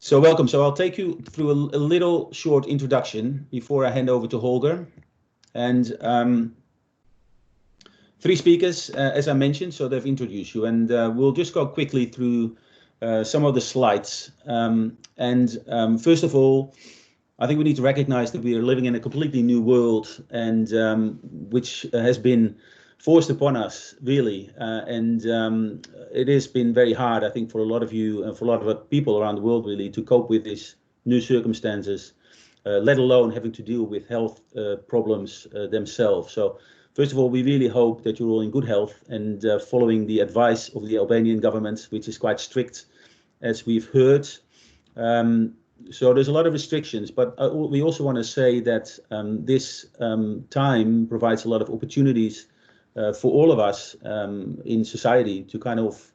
So welcome. So I'll take you through a little short introduction before I hand over to Holger. And three speakers, as I mentioned, so they've introduced you. And we'll just go quickly through some of the slides. First of all, I think we need to recognize that we are living in a completely new world, and which has been forced upon us, really. It has been very hard, I think, for a lot of you and for a lot of people around the world, really, to cope with these new circumstances, let alone having to deal with health problems themselves. So first of all, we really hope that you're all in good health and following the advice of the Albanian government, which is quite strict, as we've heard. So there's a lot of restrictions, but we also want to say that this time provides a lot of opportunities for all of us in society to kind of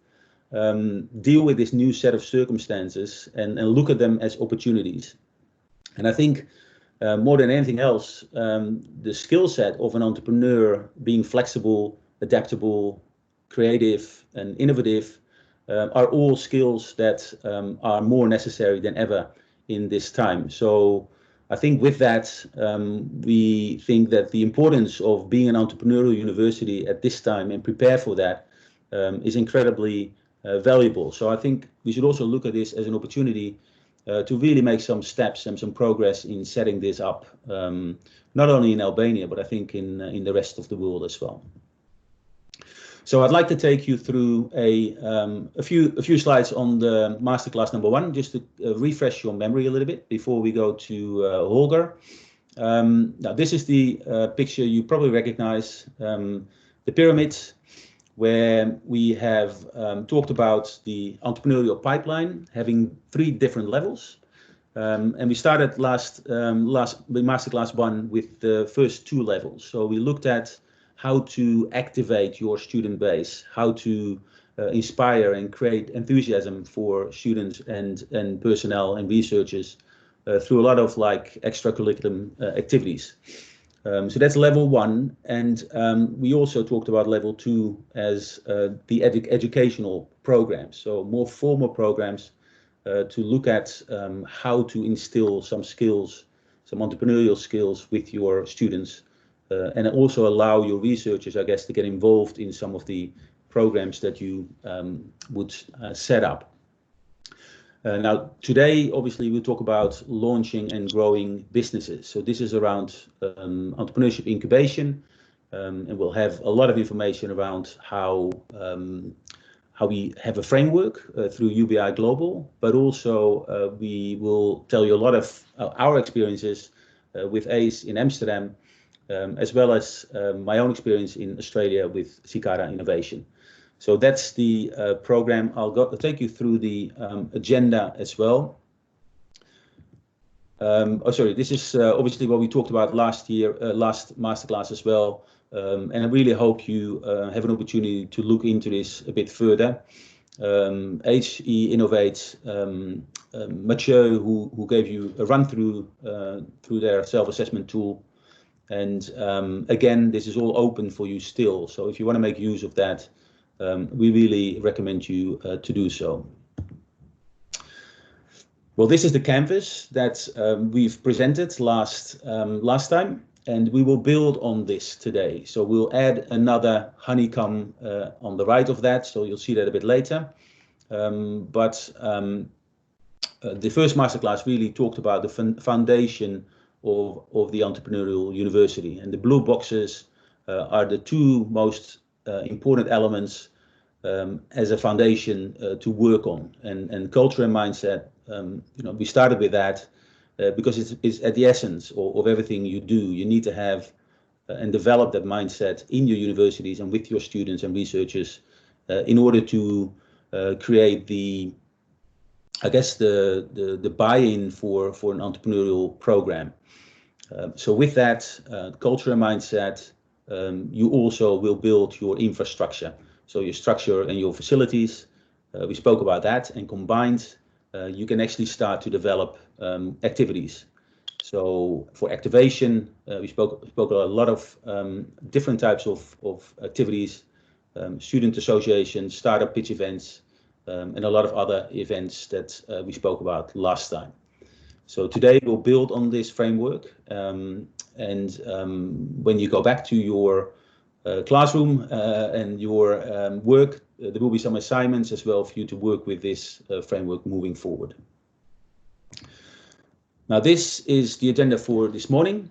deal with this new set of circumstances and look at them as opportunities. And I think more than anything else, the skill set of an entrepreneur, being flexible, adaptable, creative, and innovative, are all skills that are more necessary than ever in this time. So I think with that, we think that the importance of being an entrepreneurial university at this time and prepare for that is incredibly valuable. So I think we should also look at this as an opportunity to really make some steps and some progress in setting this up, not only in Albania, but I think in the rest of the world as well. So I'd like to take you through a few slides on the masterclass number 1, just to refresh your memory a little bit before we go to Holger. Now this is the picture you probably recognize, the pyramid, where we have talked about the entrepreneurial pipeline having 3 different levels. And we started masterclass 1 with the first 2 levels. So we looked at how to activate your student base, how to inspire and create enthusiasm for students and personnel and researchers through a lot of like extracurriculum activities. So that's level 1, and we also talked about level 2 as the educational programs, so more formal programs to look at how to instill some skills, some entrepreneurial skills with your students. And also allow your researchers, I guess, to get involved in some of the programs that you would set up. Now, today, obviously, we'll talk about launching and growing businesses. So this is around entrepreneurship incubation, and we'll have a lot of information around how we have a framework through UBI Global, but also we will tell you a lot of our experiences with ACE in Amsterdam, as well as my own experience in Australia with Sikara Innovation. So that's the program. I'll take you through the agenda as well. This is obviously what we talked about last masterclass as well. And I really hope you have an opportunity to look into this a bit further. HE Innovates, Mathieu, who gave you a run through their self-assessment tool. And again, this is all open for you still. So if you want to make use of that, we really recommend you to do so. Well, this is the canvas that we've presented last time, and we will build on this today. So we'll add another honeycomb on the right of that, so you'll see that a bit later. The first masterclass really talked about the foundation of the Entrepreneurial University, and the blue boxes are the 2 most important elements as a foundation to work on, and culture and mindset. We started with that because it's at the essence of everything you do. You need to have and develop that mindset in your universities and with your students and researchers in order to create the buy-in for an entrepreneurial program. So with that culture and mindset, you also will build your infrastructure. So your structure and your facilities, we spoke about that, and combined, you can actually start to develop activities. So for activation, we spoke a lot of different types of activities, student associations, startup pitch events, and a lot of other events that we spoke about last time. So today we'll build on this framework, and when you go back to your classroom and your work, there will be some assignments as well for you to work with this framework moving forward. Now this is the agenda for this morning.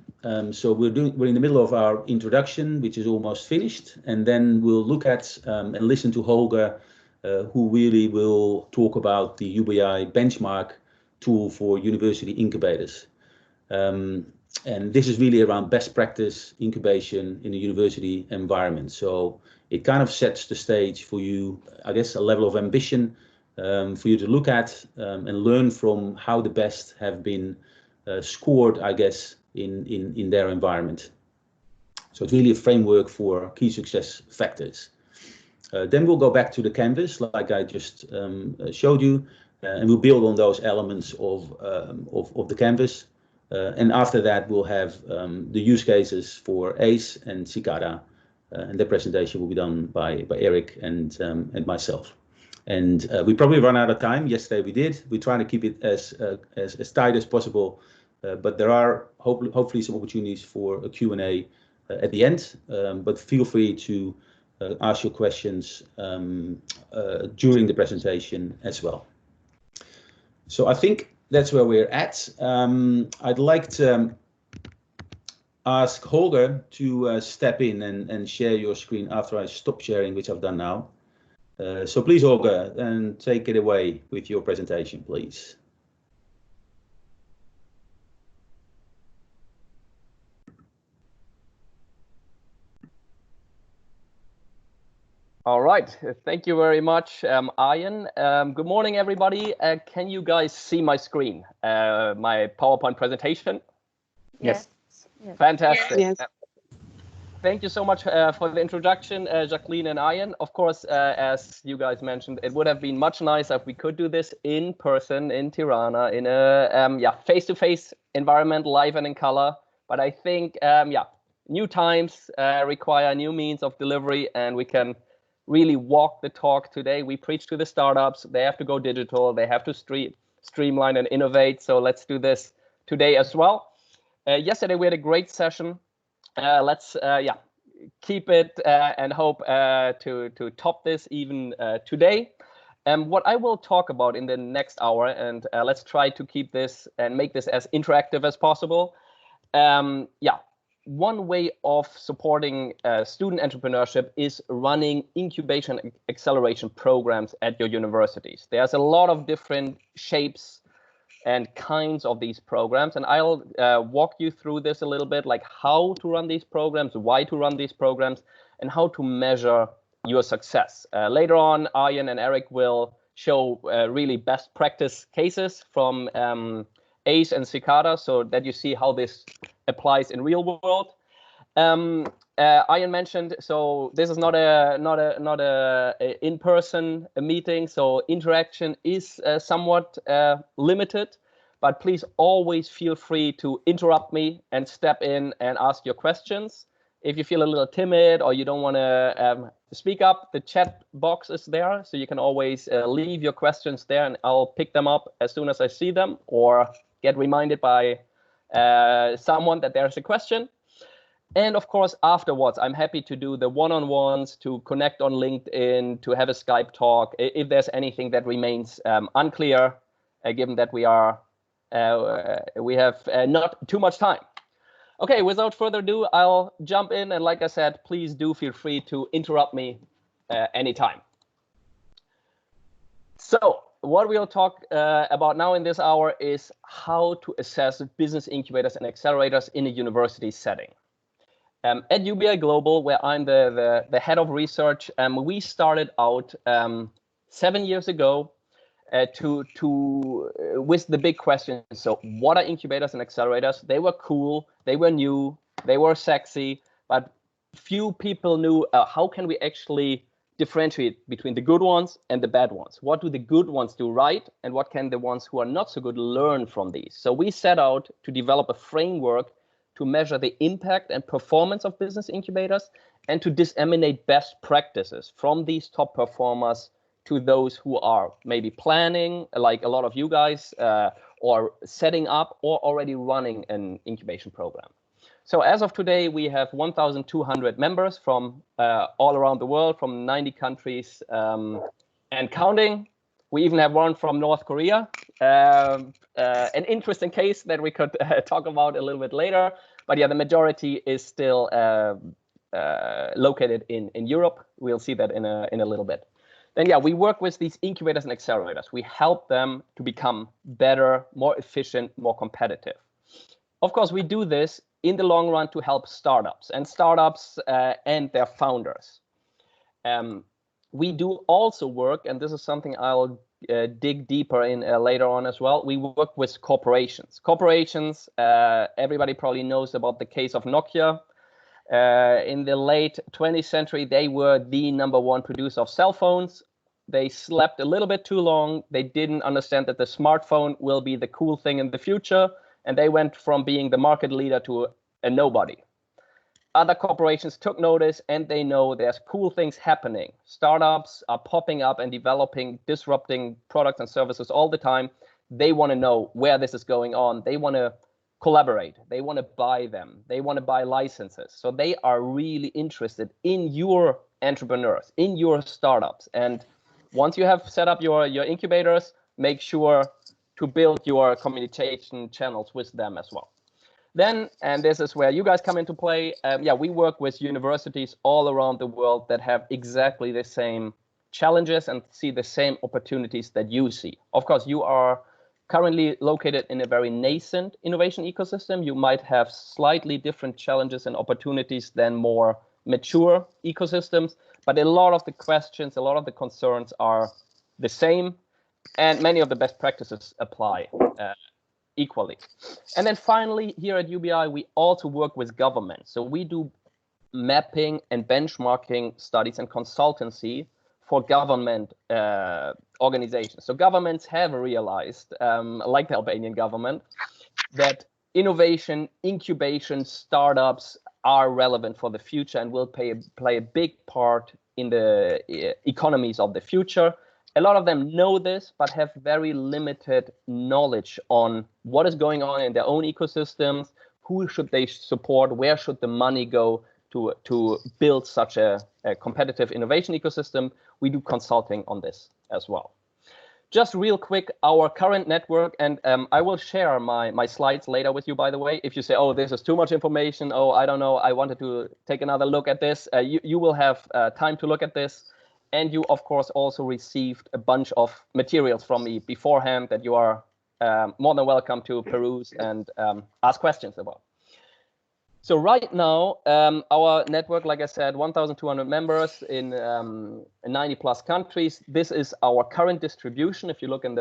So we're in the middle of our introduction, which is almost finished, and then we'll look at and listen to Holger, who really will talk about the UBI benchmark tool for university incubators. And this is really around best practice incubation in a university environment. So it kind of sets the stage for you, I guess, a level of ambition for you to look at and learn from how the best have been scored, I guess, in their environment. So it's really a framework for key success factors. Then we'll go back to the canvas, like I just showed you, and we'll build on those elements of the canvas. And after that, we'll have the use cases for ACE and Cicada, and the presentation will be done by Eric and myself. And we probably run out of time. Yesterday we did. We're trying to keep it as tight as possible, but there are hopefully some opportunities for a Q&A at the end. But feel free to ask your questions during the presentation as well. So I think that's where we're at. I'd like to ask Holger to step in and share your screen after I stop sharing, which I've done now. So please, Holger, and take it away with your presentation, please. All right, thank you very much, Ian. Good morning, everybody. Can you guys see my screen, my PowerPoint presentation? Yes. Fantastic. Yes. Thank you so much for the introduction, Jacqueline and Ian. Of course, as you guys mentioned, it would have been much nicer if we could do this in person in Tirana, in a face-to-face environment, live and in color. But I think, new times require new means of delivery, and we can really walk the talk today. We preach to the startups. They have to go digital. They have to streamline and innovate. So let's do this today as well. Yesterday we had a great session. Let's keep it and hope to top this even today. What I will talk about in the next hour, and let's try to keep this and make this as interactive as possible. One way of supporting student entrepreneurship is running incubation and acceleration programs at your universities. There's a lot of different shapes and kinds of these programs, and I'll walk you through this a little bit, like how to run these programs, why to run these programs, and how to measure your success. Later on, Ian and Eric will show really best practice cases from ACE and Cicada, so that you see how this applies in real world. Ian mentioned, so this is not a in-person meeting, so interaction is somewhat limited, but please always feel free to interrupt me and step in and ask your questions. If you feel a little timid or you don't want to speak up, the chat box is there, so you can always leave your questions there and I'll pick them up as soon as I see them or get reminded by someone that there's a question. And of course, afterwards, I'm happy to do the one-on-ones, to connect on LinkedIn, to have a Skype talk, if there's anything that remains unclear, given that we have not too much time. Okay, without further ado, I'll jump in. And like I said, please do feel free to interrupt me anytime. So what we'll talk about now in this hour is how to assess business incubators and accelerators in a university setting. At UBI Global, where I'm the head of research, we started out 7 years ago with the big question. So what are incubators and accelerators? They were cool, they were new, they were sexy, but few people knew how can we actually differentiate between the good ones and the bad ones. What do the good ones do right, and what can the ones who are not so good learn from these? So we set out to develop a framework to measure the impact and performance of business incubators and to disseminate best practices from these top performers to those who are maybe planning, like a lot of you guys, or setting up or already running an incubation program. So as of today, we have 1,200 members from all around the world, from 90 countries and counting. We even have one from North Korea, an interesting case that we could talk about a little bit later. But yeah, the majority is still located in Europe. We'll see that in a little bit. Then yeah, we work with these incubators and accelerators. We help them to become better, more efficient, more competitive. Of course, we do this in the long run to help startups and their founders. We do also work, and this is something I'll dig deeper in later on as well. We work with corporations. Corporations, everybody probably knows about the case of Nokia. In the late 20th century, they were the #1 producer of cell phones. They slept a little bit too long. They didn't understand that the smartphone will be the cool thing in the future. And they went from being the market leader to a nobody. Other corporations took notice, and they know there's cool things happening. Startups are popping up and developing, disrupting products and services all the time. They want to know where this is going on. They want to collaborate. They want to buy them. They want to buy licenses. So they are really interested in your entrepreneurs, in your startups. And once you have set up your incubators, make sure to build your communication channels with them as well. Then, and this is where you guys come into play, we work with universities all around the world that have exactly the same challenges and see the same opportunities that you see. Of course, you are currently located in a very nascent innovation ecosystem. You might have slightly different challenges and opportunities than more mature ecosystems, but a lot of the questions, a lot of the concerns are the same, and many of the best practices apply equally. And then finally, here at UBI, we also work with government. So we do mapping and benchmarking studies and consultancy for government organizations. So governments have realized, like the Albanian government, that innovation, incubation, startups are relevant for the future and will play a big part in the economies of the future. A lot of them know this, but have very limited knowledge on what is going on in their own ecosystems, who should they support, where should the money go to build such a competitive innovation ecosystem. We do consulting on this as well. Just real quick, our current network, and I will share my slides later with you, by the way. If you say, oh, this is too much information, oh, I don't know, I wanted to take another look at this, you will have time to look at this. And you, of course, also received a bunch of materials from me beforehand that you are more than welcome to peruse and ask questions about. So right now, our network, like I said, 1,200 members in 90 plus countries. This is our current distribution. If you look on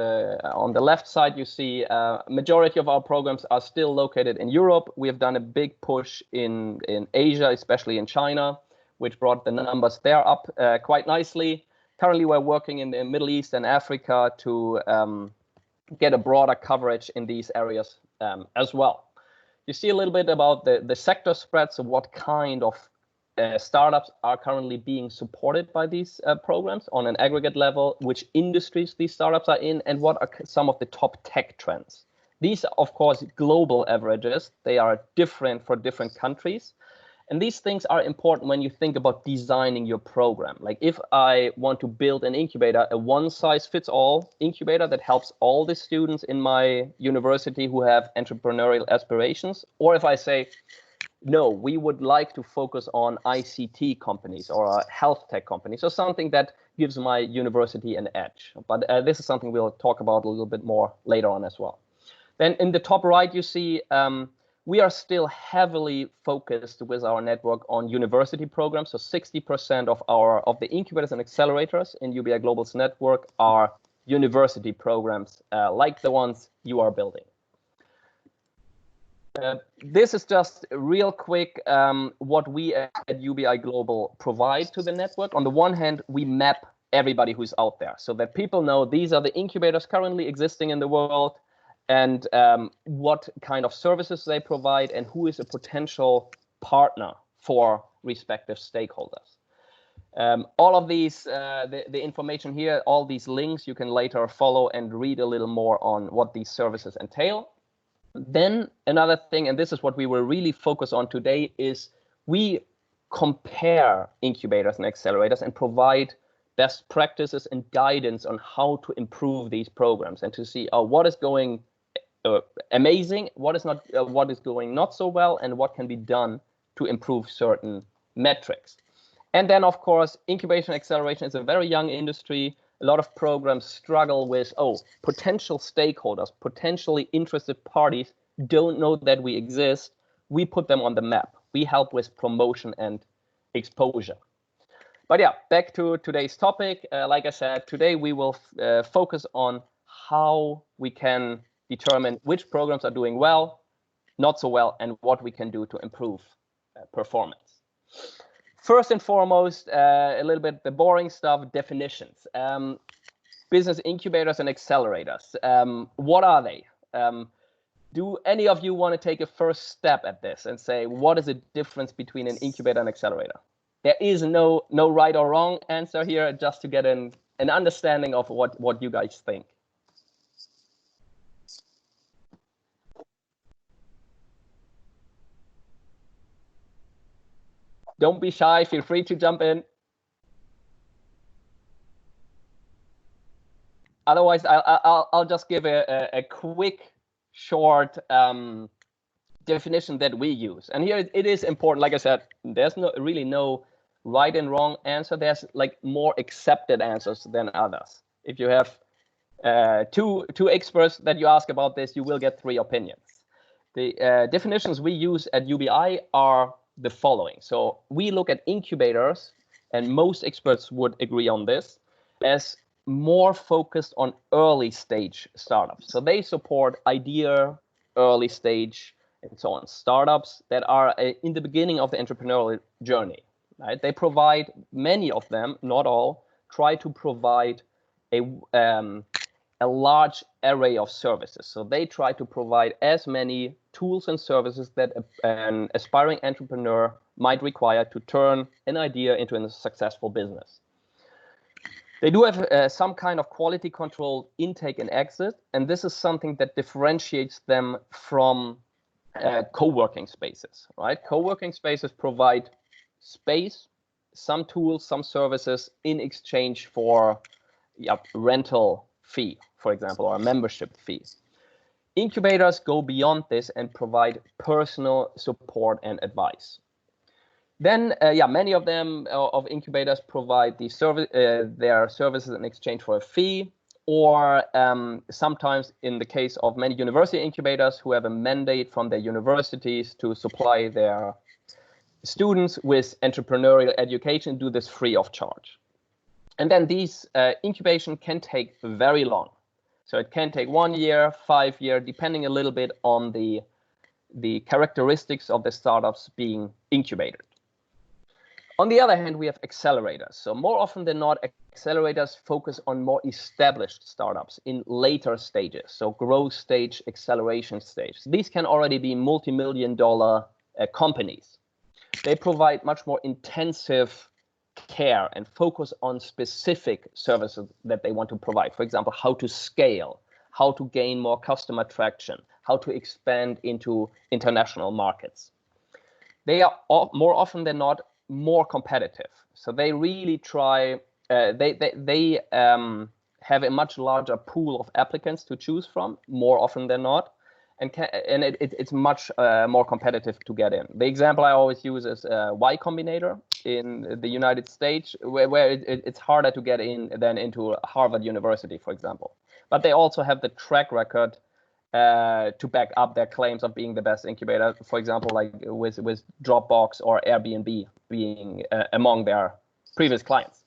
the left side, you see majority of our programs are still located in Europe. We have done a big push in Asia, especially in China, which brought the numbers there up quite nicely. Currently, we're working in the Middle East and Africa to get a broader coverage in these areas as well. You see a little bit about the sector spreads of what kind of startups are currently being supported by these programs on an aggregate level, which industries these startups are in, and what are some of the top tech trends. These are, of course, global averages. They are different for different countries. And these things are important when you think about designing your program. Like if I want to build an incubator, a one-size-fits-all incubator that helps all the students in my university who have entrepreneurial aspirations, or if I say, no, we would like to focus on ICT companies or health tech companies, or something that gives my university an edge. But this is something we'll talk about a little bit more later on as well. Then in the top right, you see we are still heavily focused with our network on university programs. So 60% of the incubators and accelerators in UBI Global's network are university programs like the ones you are building. This is just real quick what we at UBI Global provide to the network. On the one hand, we map everybody who's out there so that people know these are the incubators currently existing in the world, and what kind of services they provide, and who is a potential partner for respective stakeholders. All of these, the information here, all these links, you can later follow and read a little more on what these services entail. Then another thing, and this is what we will really focus on today, is we compare incubators and accelerators and provide best practices and guidance on how to improve these programs and to see what is going amazing, what is going not so well, and what can be done to improve certain metrics. And then, of course, incubation acceleration is a very young industry. A lot of programs struggle with, potential stakeholders, potentially interested parties don't know that we exist. We put them on the map. We help with promotion and exposure. But yeah, back to today's topic. Like I said, today we will focus on how we can determine which programs are doing well, not so well, and what we can do to improve performance. First and foremost, a little bit the boring stuff, definitions. Business incubators and accelerators. What are they? Do any of you want to take a first step at this and say, what is the difference between an incubator and accelerator? There is no right or wrong answer here, just to get an understanding of what you guys think. Don't be shy, feel free to jump in. Otherwise, I'll just give a quick, short definition that we use. And here it is important. Like I said, there's really no right and wrong answer. There's like more accepted answers than others. If you have two experts that you ask about this, you will get 3 opinions. The definitions we use at UBI are the following. So we look at incubators, and most experts would agree on this, as more focused on early stage startups. So they support idea, early stage, and so on. Startups that are in the beginning of the entrepreneurial journey. Right? They provide, many of them, not all, try to provide a large array of services. So they try to provide as many tools and services that an aspiring entrepreneur might require to turn an idea into a successful business. They do have some kind of quality control intake and exit, and this is something that differentiates them from co-working spaces, right? Co-working spaces provide space, some tools, some services in exchange for rental fee, for example, or a membership fee. Incubators go beyond this and provide personal support and advice. Then, many of them of incubators provide the their services in exchange for a fee, or sometimes in the case of many university incubators who have a mandate from their universities to supply their students with entrepreneurial education, do this free of charge. And then these incubation can take very long. So it can take 1 year, 5 years, depending a little bit on the characteristics of the startups being incubated. On the other hand, we have accelerators. So more often than not, accelerators focus on more established startups in later stages. So growth stage, acceleration stage. These can already be multi-million-dollar companies. They provide much more intensive care and focus on specific services that they want to provide. For example, how to scale, how to gain more customer traction, how to expand into international markets. They are more often than not more competitive. So they really try, they have a much larger pool of applicants to choose from, more often than not. And it's much more competitive to get in. The example I always use is Y Combinator in the United States, where it's harder to get in than into Harvard University, for example. But they also have the track record to back up their claims of being the best incubator, for example, like with Dropbox or Airbnb being among their previous clients.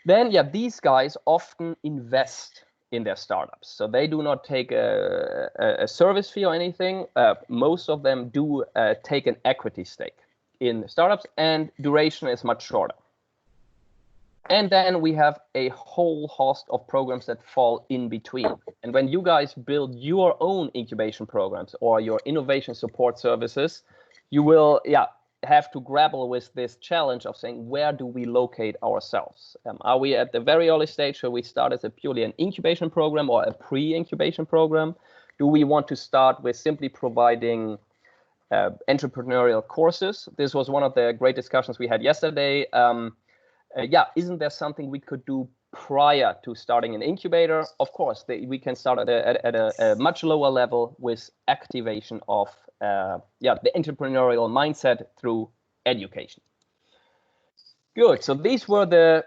Then, these guys often invest in their startups. So they do not take a service fee or anything. Most of them do take an equity stake in startups, and duration is much shorter. And then we have a whole host of programs that fall in between. And when you guys build your own incubation programs or your innovation support services, you will have to grapple with this challenge of saying, where do we locate ourselves? Are we at the very early stage where we start as a purely an incubation program or a pre-incubation program? Do we want to start with simply providing entrepreneurial courses? This was one of the great discussions we had yesterday. Yeah, isn't there something we could do prior to starting an incubator? Of course, we can start at a much lower level with activation of the entrepreneurial mindset through education. Good. So these were the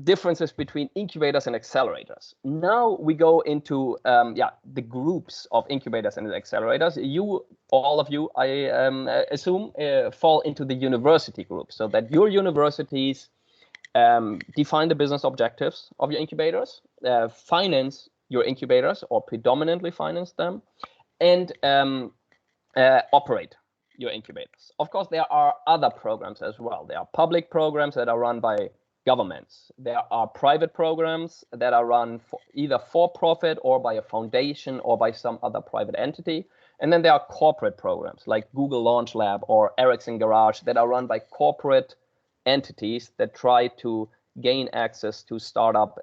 differences between incubators and accelerators. Now we go into the groups of incubators and accelerators. All of you, I assume, fall into the university group, so that your universities define the business objectives of your incubators, finance your incubators or predominantly finance them, and operate your incubators. Of course, there are other programs as well. There are public programs that are run by governments. There are private programs that are run either for profit or by a foundation or by some other private entity. And then there are corporate programs like Google Launch Lab or Ericsson Garage that are run by corporate entities that try to gain access to startup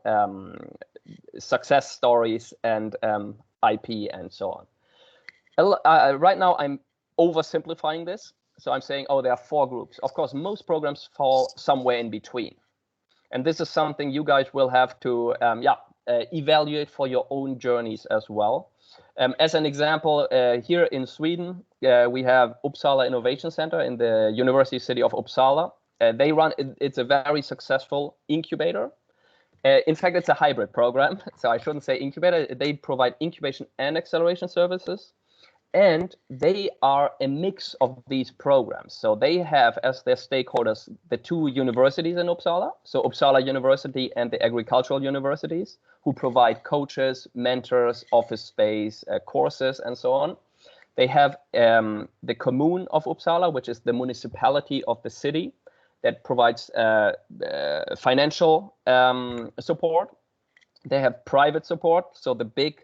success stories and IP and so on. Right now, I'm oversimplifying this. So I'm saying, there are 4 groups. Of course, most programs fall somewhere in between. And this is something you guys will have to evaluate for your own journeys as well. As an example, here in Sweden, we have Uppsala Innovation Center in the University City of Uppsala. It's a very successful incubator. In fact, it's a hybrid program. So I shouldn't say incubator. They provide incubation and acceleration services. And they are a mix of these programs. So they have as their stakeholders the 2 universities in Uppsala, so Uppsala University and the agricultural universities, who provide coaches, mentors, office space, courses, and so on. They have the Commune of Uppsala, which is the municipality of the city that provides financial support. They have private support, so the big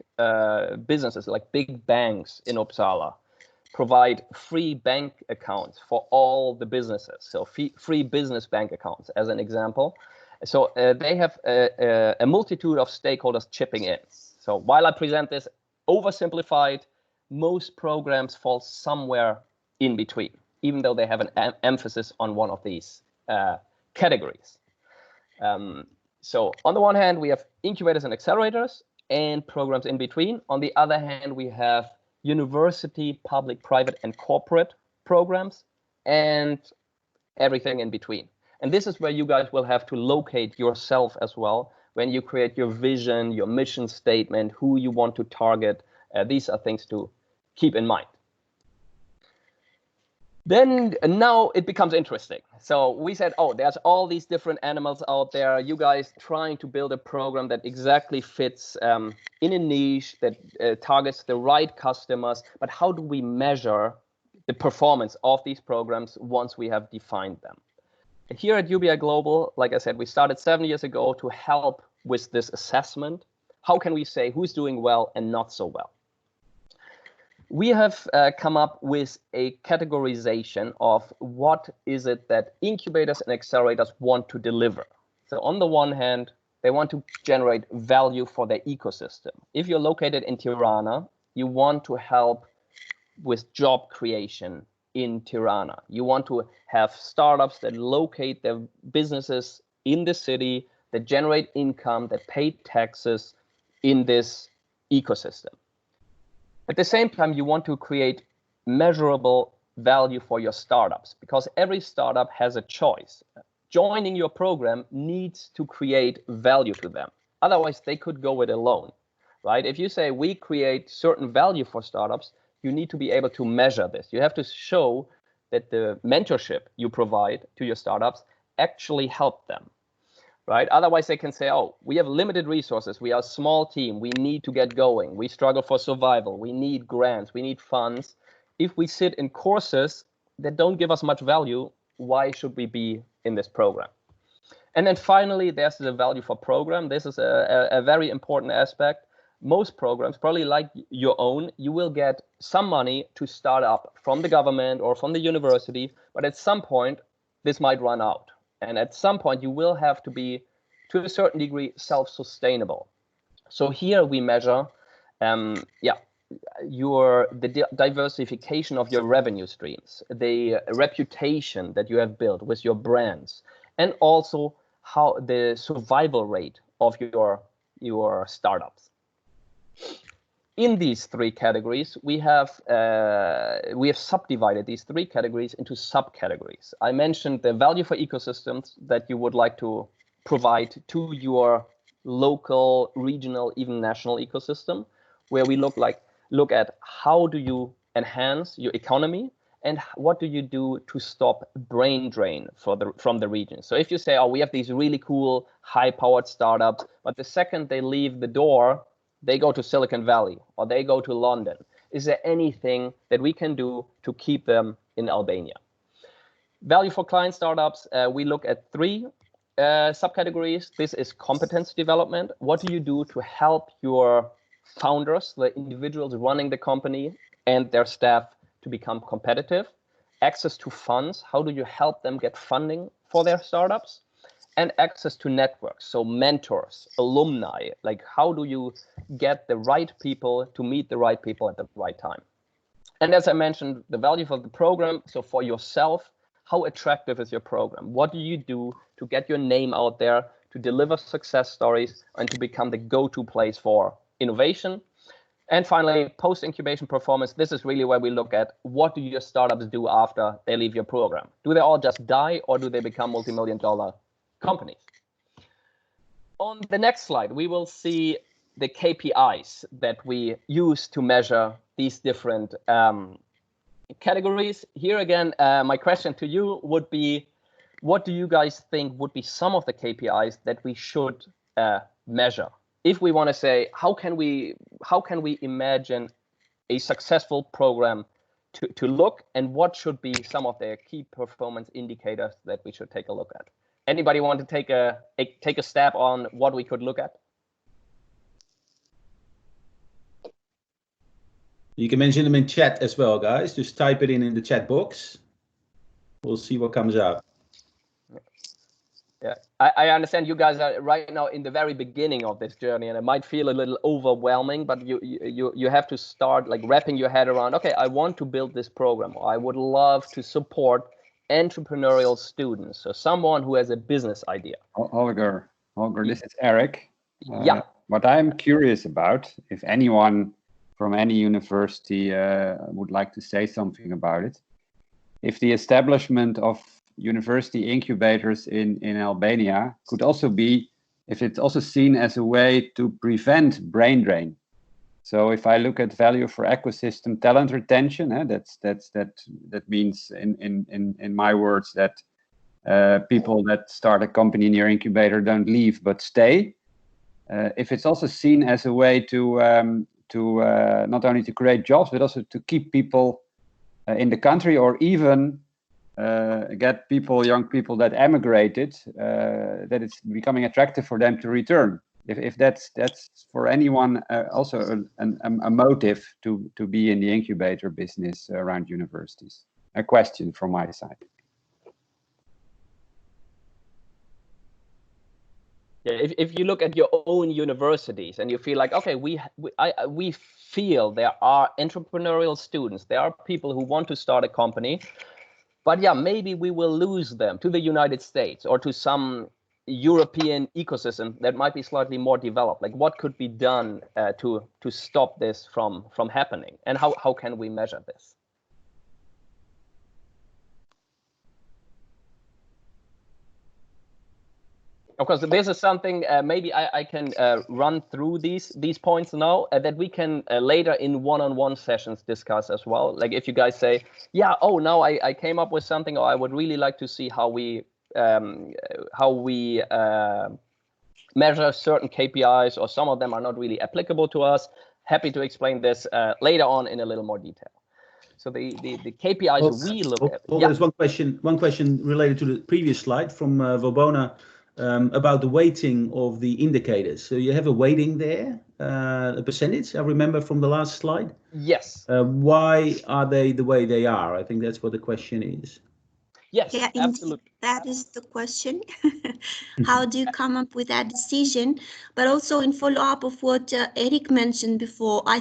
businesses like big banks in Uppsala provide free bank accounts for all the businesses, so free business bank accounts as an example. So they have a multitude of stakeholders chipping in. So while I present this oversimplified, most programs fall somewhere in between, even though they have an emphasis on one of these categories. So on the one hand, we have incubators and accelerators and programs in between. On the other hand, we have university, public, private, and corporate programs and everything in between. And this is where you guys will have to locate yourself as well when you create your vision, your mission statement, who you want to target. These are things to keep in mind. Then now it becomes interesting. So we said, there's all these different animals out there. You guys trying to build a program that exactly fits in a niche that targets the right customers. But how do we measure the performance of these programs once we have defined them? Here at UBI Global, like I said, we started 7 years ago to help with this assessment. How can we say who's doing well and not so well? We have come up with a categorization of what is it that incubators and accelerators want to deliver. So on the one hand, they want to generate value for their ecosystem. If you're located in Tirana, you want to help with job creation in Tirana. You want to have startups that locate their businesses in the city, that generate income, that pay taxes in this ecosystem. At the same time, you want to create measurable value for your startups, because every startup has a choice. Joining your program needs to create value to them. Otherwise, they could go it alone, right? If you say we create certain value for startups, you need to be able to measure this. You have to show that the mentorship you provide to your startups actually help them, right? Otherwise, they can say, we have limited resources. We are a small team. We need to get going. We struggle for survival. We need grants. We need funds. If we sit in courses that don't give us much value, why should we be in this program? And then finally, there's the value for program. This is a very important aspect. most programs, probably like your own, you will get some money to start up from the government or from the university, but at some point this might run out. And at some point you will have to be, to a certain degree, self-sustainable. So here we measure the diversification of your revenue streams, the reputation that you have built with your brands, and also how the survival rate of your startups. In these three categories, we have subdivided these three categories into subcategories. I mentioned the value for ecosystems that you would like to provide to your local, regional, even national ecosystem, where we look at how do you enhance your economy and what do you do to stop brain drain from the region. So if you say, oh, we have these really cool, high-powered startups, but the second they leave the door, they go to Silicon Valley or they go to London. Is there anything that we can do to keep them in Albania? Value for client startups, we look at three subcategories. This is competence development. What do you do to help your founders, the individuals running the company, and their staff to become competitive? Access to funds. How do you help them get funding for their startups? And access to networks, so mentors, alumni, like how do you get the right people to meet the right people at the right time? And as I mentioned, the value of the program, so for yourself, how attractive is your program? What do you do to get your name out there, to deliver success stories, and to become the go-to place for innovation? And finally, post-incubation performance. This is really where we look at what do your startups do after they leave your program? Do they all just die, or do they become multi-million-dollar companies? On the next slide, we will see the KPIs that we use to measure these different categories. Here again, my question to you would be, what do you guys think would be some of the KPIs that we should measure? If we want to say, how can we imagine a successful program to look, and what should be some of the key performance indicators that we should take a look at? Anybody want to take a stab on what we could look at? You can mention them in chat as well, guys. Just type it in the chat box. We'll see what comes out. Yeah, I understand you guys are right now in the very beginning of this journey, and it might feel a little overwhelming, but you have to start like wrapping your head around, okay, I want to build this program, or I would love to support entrepreneurial students, so someone who has a business idea. Holger, this is Eric. Yeah. What I'm curious about, if anyone from any university would like to say something about it, if the establishment of university incubators in Albania could also be, if it's also seen as a way to prevent brain drain. So if I look at value for ecosystem talent retention, that means in my words that people that start a company in your incubator don't leave but stay. If it's also seen as a way to not only to create jobs but also to keep people in the country, or even get young people that emigrated, that it's becoming attractive for them to return. If that's for anyone also a motive to be in the incubator business around universities. A question from my side. Yeah, if you look at your own universities and you feel like, okay, we feel there are entrepreneurial students, there are people who want to start a company, but yeah, maybe we will lose them to the United States or to some European ecosystem that might be slightly more developed. Like, what could be done to stop this from happening, and how can we measure this? Of course, this is something maybe I can run through these points now that we can later in one-on-one sessions discuss as well. Like if you guys say, yeah, oh, now I came up with something, or I would really like to see how we measure certain KPIs, or some of them are not really applicable to us. Happy to explain this later on in a little more detail. So the KPIs we look at. Well, yeah. There's one question related to the previous slide from Vobona. about the weighting of the indicators. So you have a weighting there, a percentage, I remember from the last slide. Yes. Why are they the way they are? I think that's what the question is. Yes, yeah, absolutely. That is the question. How do you come up with that decision? But also in follow-up of what Eric mentioned before, I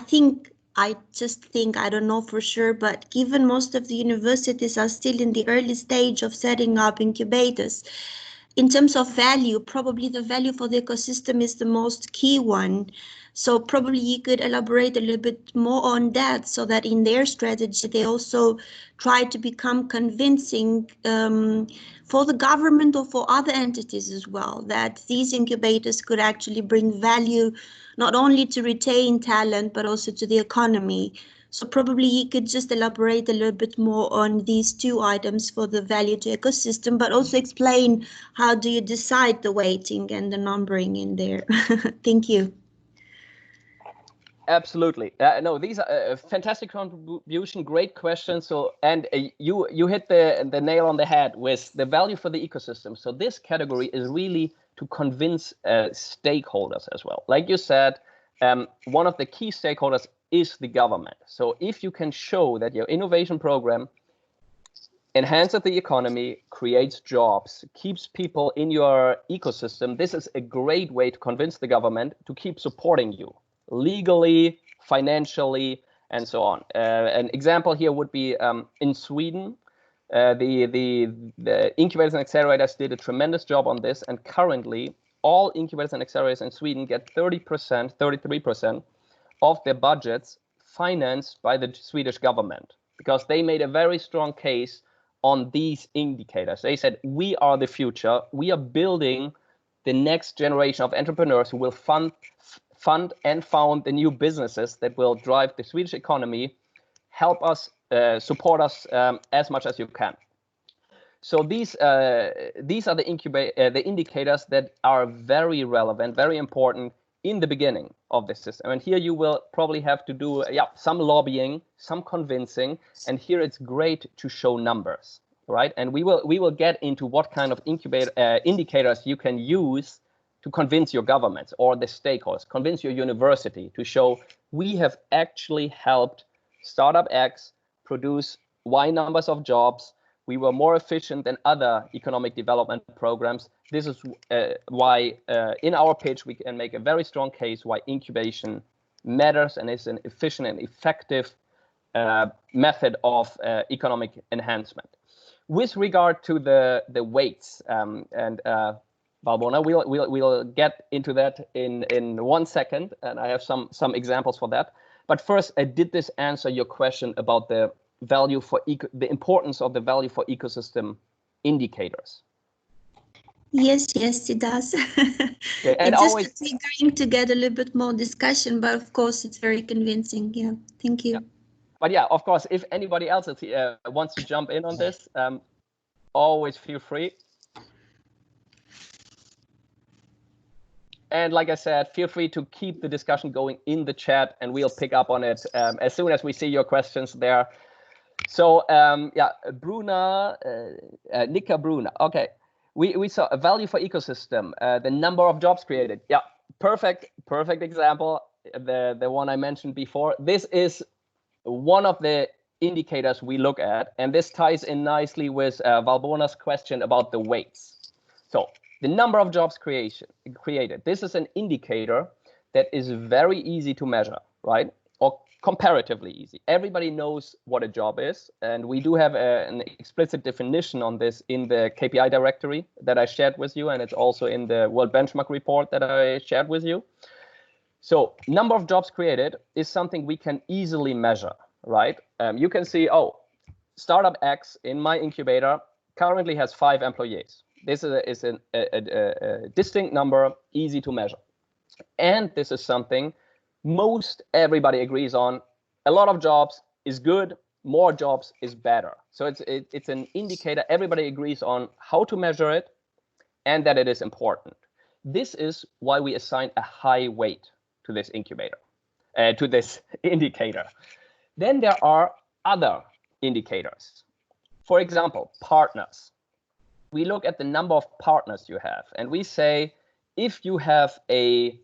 just think, I don't know for sure, but given most of the universities are still in the early stage of setting up incubators, in terms of value, probably the value for the ecosystem is the most key one. So probably you could elaborate a little bit more on that, so that in their strategy, they also try to become convincing for the government or for other entities as well, that these incubators could actually bring value, not only to retain talent, but also to the economy. So probably you could just elaborate a little bit more on these two items for the value to ecosystem, but also explain how do you decide the weighting and the numbering in there. Thank you. Absolutely. No, these are a fantastic contribution, great question. So, and you hit the nail on the head with the value for the ecosystem. So this category is really to convince stakeholders as well. Like you said, one of the key stakeholders is the government. So if you can show that your innovation program enhances the economy, creates jobs, keeps people in your ecosystem, this is a great way to convince the government to keep supporting you legally, financially, and so on. An example here would be in Sweden. The Incubators and Accelerators did a tremendous job on this, and currently all Incubators and Accelerators in Sweden get 30%, 33% of their budgets financed by the Swedish government, because they made a very strong case on these indicators. They said, we are the future. We are building the next generation of entrepreneurs who will fund and found the new businesses that will drive the Swedish economy. Help us, support us as much as you can. So these are the indicators that are very relevant, very important in the beginning of the system. And here you will probably have to do some lobbying, some convincing, and here it's great to show numbers, right? And we will get into what kind of indicators you can use to convince your governments or the stakeholders, convince your university to show we have actually helped startup X produce Y numbers of jobs. We were more efficient than other economic development programs. This is why in our pitch, we can make a very strong case why incubation matters and is an efficient and effective method of economic enhancement. With regard to the weights, Valbona, we'll get into that in 1 second, and I have some examples for that. But first, did this answer your question about the value for the importance of the value for ecosystem indicators? Yes, it does. Okay, and it's always just triggering to get a little bit more discussion, but of course it's very convincing. Yeah, thank you. Yeah. But yeah, of course, if anybody else wants to jump in on this, always feel free. And like I said, feel free to keep the discussion going in the chat, and we'll pick up on it as soon as we see your questions there. So Bruna, Nika Bruna. Okay, we saw a value for ecosystem, the number of jobs created. Yeah, perfect example. The one I mentioned before. This is one of the indicators we look at, and this ties in nicely with Valbona's question about the weights. So the number of jobs created. This is an indicator that is very easy to measure, right? Or comparatively easy. Everybody knows what a job is, and we do have an explicit definition on this in the KPI directory that I shared with you, and it's also in the World Benchmark report that I shared with you. So number of jobs created is something we can easily measure, right? You can see, startup X in my incubator currently has 5 employees. This is a distinct number, easy to measure. And this is something most everybody agrees on. A lot of jobs is good, more jobs is better. So it's an indicator everybody agrees on how to measure it and that it is important. This is why we assign a high weight to this incubator, to this indicator. Then there are other indicators. For example, partners. we look at the number of partners you have, and we say, if you have a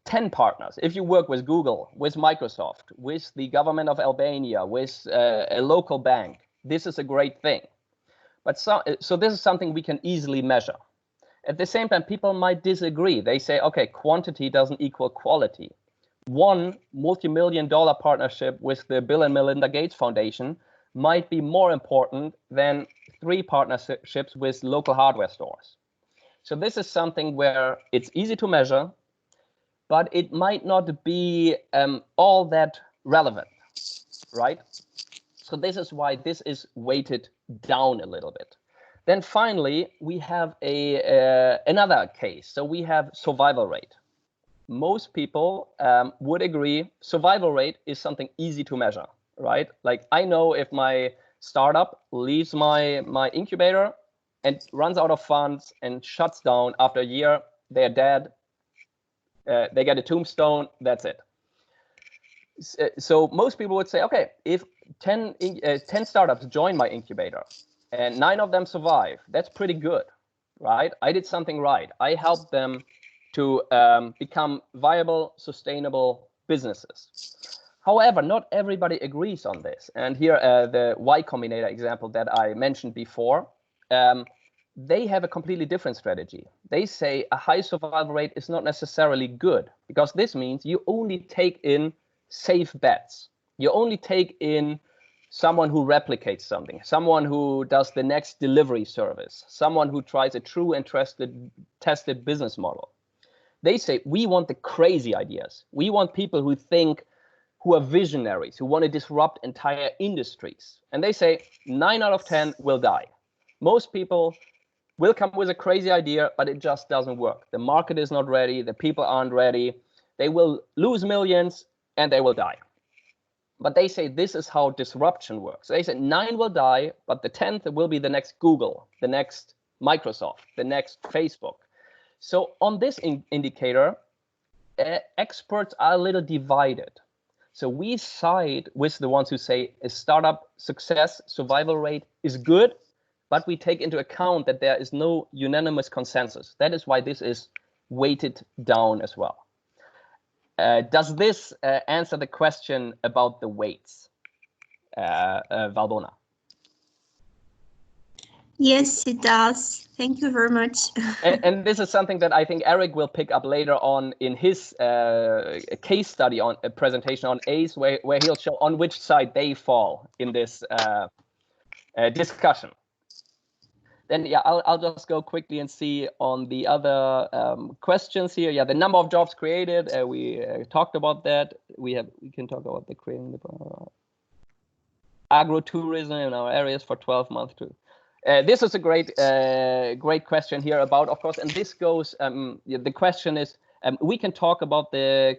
10 partners, if you work with Google, with Microsoft, with the government of Albania, with a local bank, this is a great thing. But so this is something we can easily measure. At the same time, people might disagree. They say, okay, quantity doesn't equal quality. One multi-million-dollar partnership with the Bill and Melinda Gates Foundation might be more important than 3 partnerships with local hardware stores. So this is something where it's easy to measure, but it might not be all that relevant, right? So this is why this is weighted down a little bit. Then finally, we have another case. So we have survival rate. Most people would agree survival rate is something easy to measure, right? Like, I know if my startup leaves my incubator and runs out of funds and shuts down after a year, they're dead. They get a tombstone, that's it. So most people would say, okay, if 10 startups join my incubator and 9 of them survive, that's pretty good, right? I did something right. I helped them to become viable, sustainable businesses. However, not everybody agrees on this. And here, the Y Combinator example that I mentioned before, they have a completely different strategy. They say a high survival rate is not necessarily good, because this means you only take in safe bets. You only take in someone who replicates something, someone who does the next delivery service, someone who tries a true and tested business model. They say, we want the crazy ideas. We want people who are visionaries, who want to disrupt entire industries. And they say 9 out of 10 will die. Most people will come with a crazy idea, but it just doesn't work. The market is not ready. The people aren't ready. They will lose millions and they will die. But they say this is how disruption works. They say 9 will die, but the 10th will be the next Google, the next Microsoft, the next Facebook. So on this indicator, experts are a little divided. So we side with the ones who say a startup success survival rate is good, but we take into account that there is no unanimous consensus. That is why this is weighted down as well. Does this answer the question about the weights, Valbona? Yes, it does. Thank you very much. and this is something that I think Eric will pick up later on in his case study on a presentation on ACE, where he'll show on which side they fall in this discussion. Then, yeah, I'll just go quickly and see on the other questions here. Yeah, the number of jobs created, we talked about that. We can talk about the creating the agro-tourism in our areas for 12 months too. This is a great question here about, of course, and this goes, the question is, we can talk about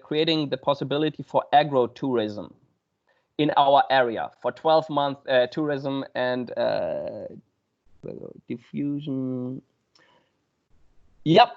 creating the possibility for agro-tourism in our area for 12-month tourism and diffusion. Yep,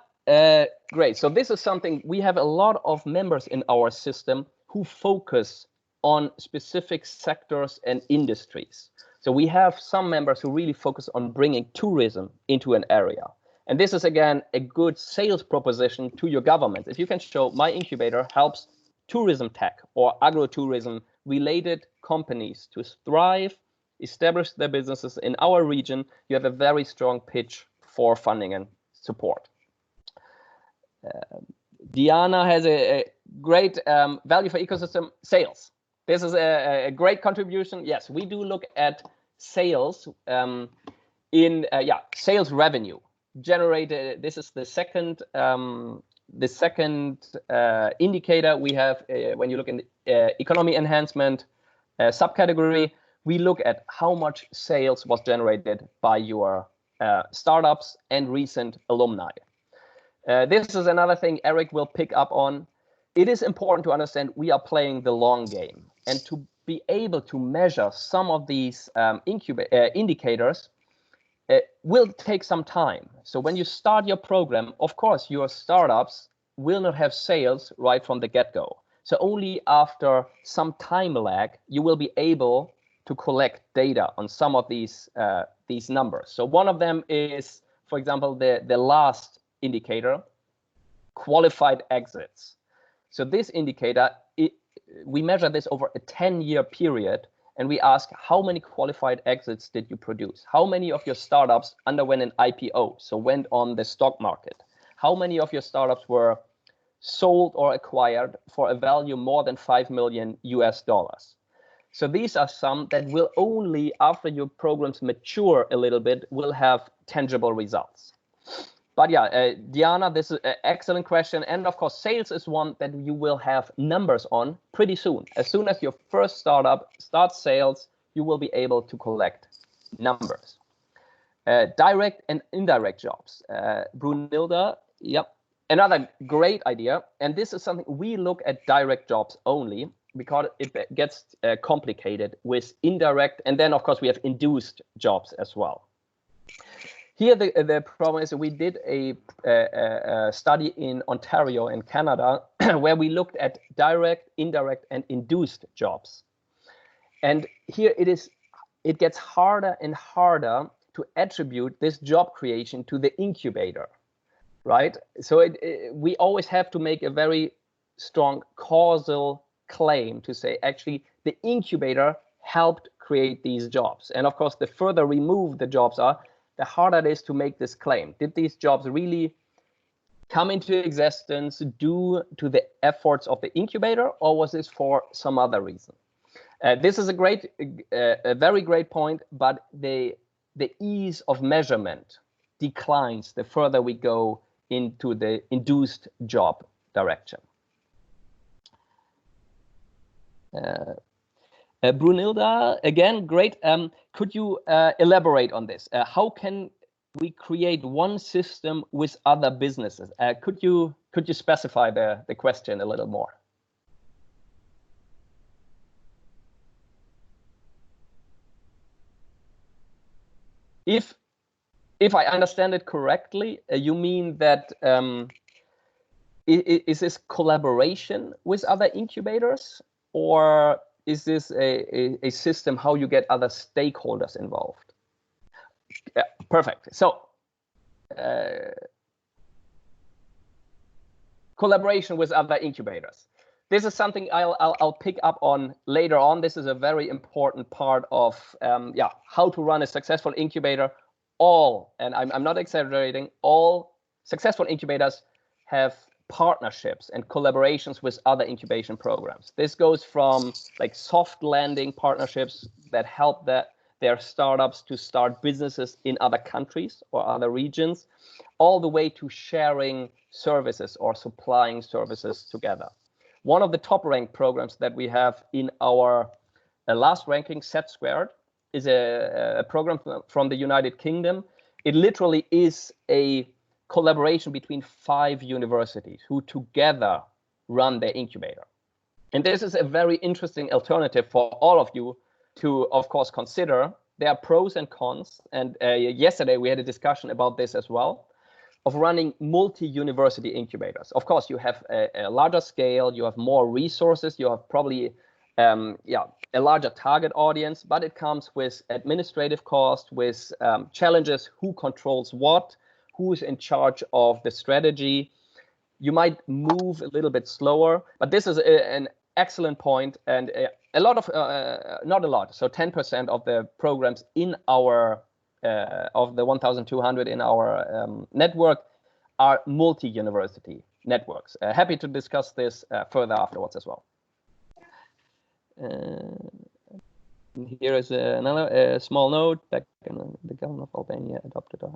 great. So this is something, we have a lot of members in our system who focus on specific sectors and industries. So we have some members who really focus on bringing tourism into an area. And this is, again, a good sales proposition to your government. If you can show my incubator helps tourism tech or agro-tourism related companies to thrive, establish their businesses in our region, you have a very strong pitch for funding and support. Diana has a great value for ecosystem sales. This is a great contribution. Yes, we do look at sales sales revenue generated. This is the second indicator we have when you look in the economy enhancement subcategory. We look at how much sales was generated by your startups and recent alumni. This is another thing Eric will pick up on. It is important to understand we are playing the long game, and to be able to measure some of these indicators will take some time. So when you start your program, of course, your startups will not have sales right from the get-go. So only after some time lag, you will be able to collect data on some of these numbers. So one of them is, for example, the last indicator, qualified exits. So this indicator, we measure this over a 10-year period, and we ask how many qualified exits did you produce? How many of your startups underwent an IPO, so went on the stock market? How many of your startups were sold or acquired for a value more than $5 million US? So these are some that will only, after your programs mature a little bit, will have tangible results. But yeah, Diana, this is an excellent question. And of course, sales is one that you will have numbers on pretty soon. As soon as your first startup starts sales, you will be able to collect numbers. Direct and indirect jobs. Brunilda, yep. Another great idea. And this is something we look at direct jobs only because it gets complicated with indirect. And then, of course, we have induced jobs as well. Here, the problem is that we did a study in Ontario in Canada where we looked at direct, indirect, and induced jobs. And here it gets harder and harder to attribute this job creation to the incubator, right? So we always have to make a very strong causal claim to say, actually, the incubator helped create these jobs. And of course, the further removed the jobs are, the harder it is to make this claim. Did these jobs really come into existence due to the efforts of the incubator, or was this for some other reason? This is a very great point, but the ease of measurement declines the further we go into the induced job direction. Brunilda, again, great. Could you elaborate on this? How can we create one system with other businesses? Could you specify the question a little more? If I understand it correctly, you mean that is this collaboration with other incubators, or is this a system how you get other stakeholders involved? Yeah, perfect. So collaboration with other incubators. This is something I'll pick up on later on. This is a very important part of how to run a successful incubator. And I'm not exaggerating, all successful incubators have partnerships and collaborations with other incubation programs. This goes from like soft landing partnerships that help their startups to start businesses in other countries or other regions, all the way to sharing services or supplying services together. One of the top ranked programs that we have in our last ranking, Set Squared, is a program from the United Kingdom. It literally is a collaboration between 5 universities who together run their incubator. And this is a very interesting alternative for all of you to, of course, consider. There are pros and cons. And yesterday we had a discussion about this as well, of running multi-university incubators. Of course, you have a larger scale, you have more resources, you have probably a larger target audience, but it comes with administrative costs, with challenges, who controls what, who's in charge of the strategy. You might move a little bit slower, but this is an excellent point. And a lot of, not a lot, so 10% of the programs in our, of the 1,200 in our network are multi-university networks. Happy to discuss this further afterwards as well. Here is another small note. Back in the government of Albania adopted a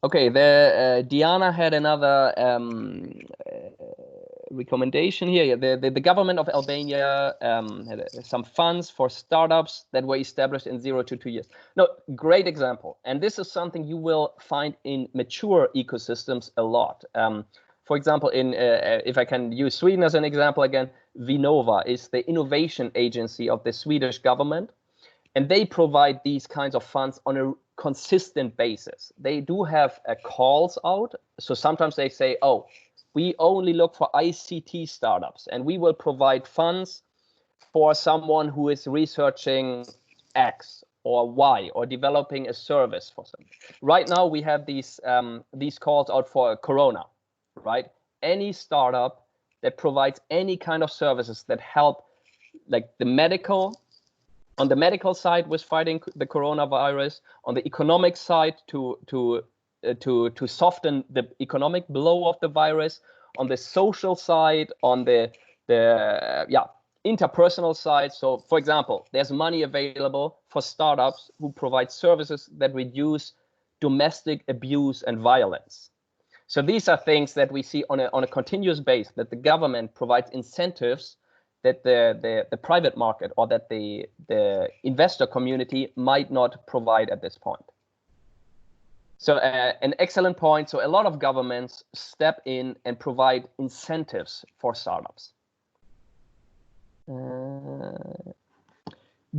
Okay, Diana had another recommendation here. The government of Albania had some funds for startups that were established in 0 to 2 years. No, great example. And this is something you will find in mature ecosystems a lot. For example, if I can use Sweden as an example again, Vinnova is the innovation agency of the Swedish government. And they provide these kinds of funds on a consistent basis. They do have calls out. So sometimes they say, oh, we only look for ICT startups, and we will provide funds for someone who is researching X or Y or developing a service for them. Right now, we have these calls out for Corona, right? Any startup that provides any kind of services that help, like on the medical side with fighting the coronavirus, on the economic side to soften the economic blow of the virus, on the social side, on the interpersonal side. So, for example, there's money available for startups who provide services that reduce domestic abuse and violence. So these are things that we see on a continuous basis, that the government provides incentives that the private market or that the investor community might not provide at this point. So an excellent point. So a lot of governments step in and provide incentives for startups.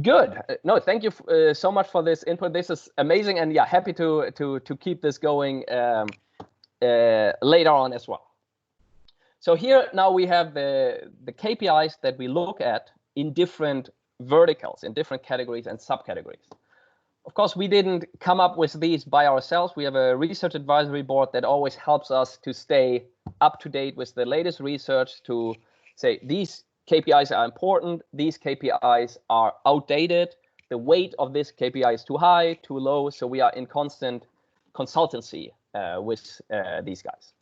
Good. No, thank you so much for this input. This is amazing, and yeah, happy to keep this going later on as well. So here now we have the KPIs that we look at in different verticals, in different categories and subcategories. Of course, we didn't come up with these by ourselves. We have a research advisory board that always helps us to stay up to date with the latest research, to say these KPIs are important, these KPIs are outdated, the weight of this KPI is too high, too low. So we are in constant consultancy with these guys.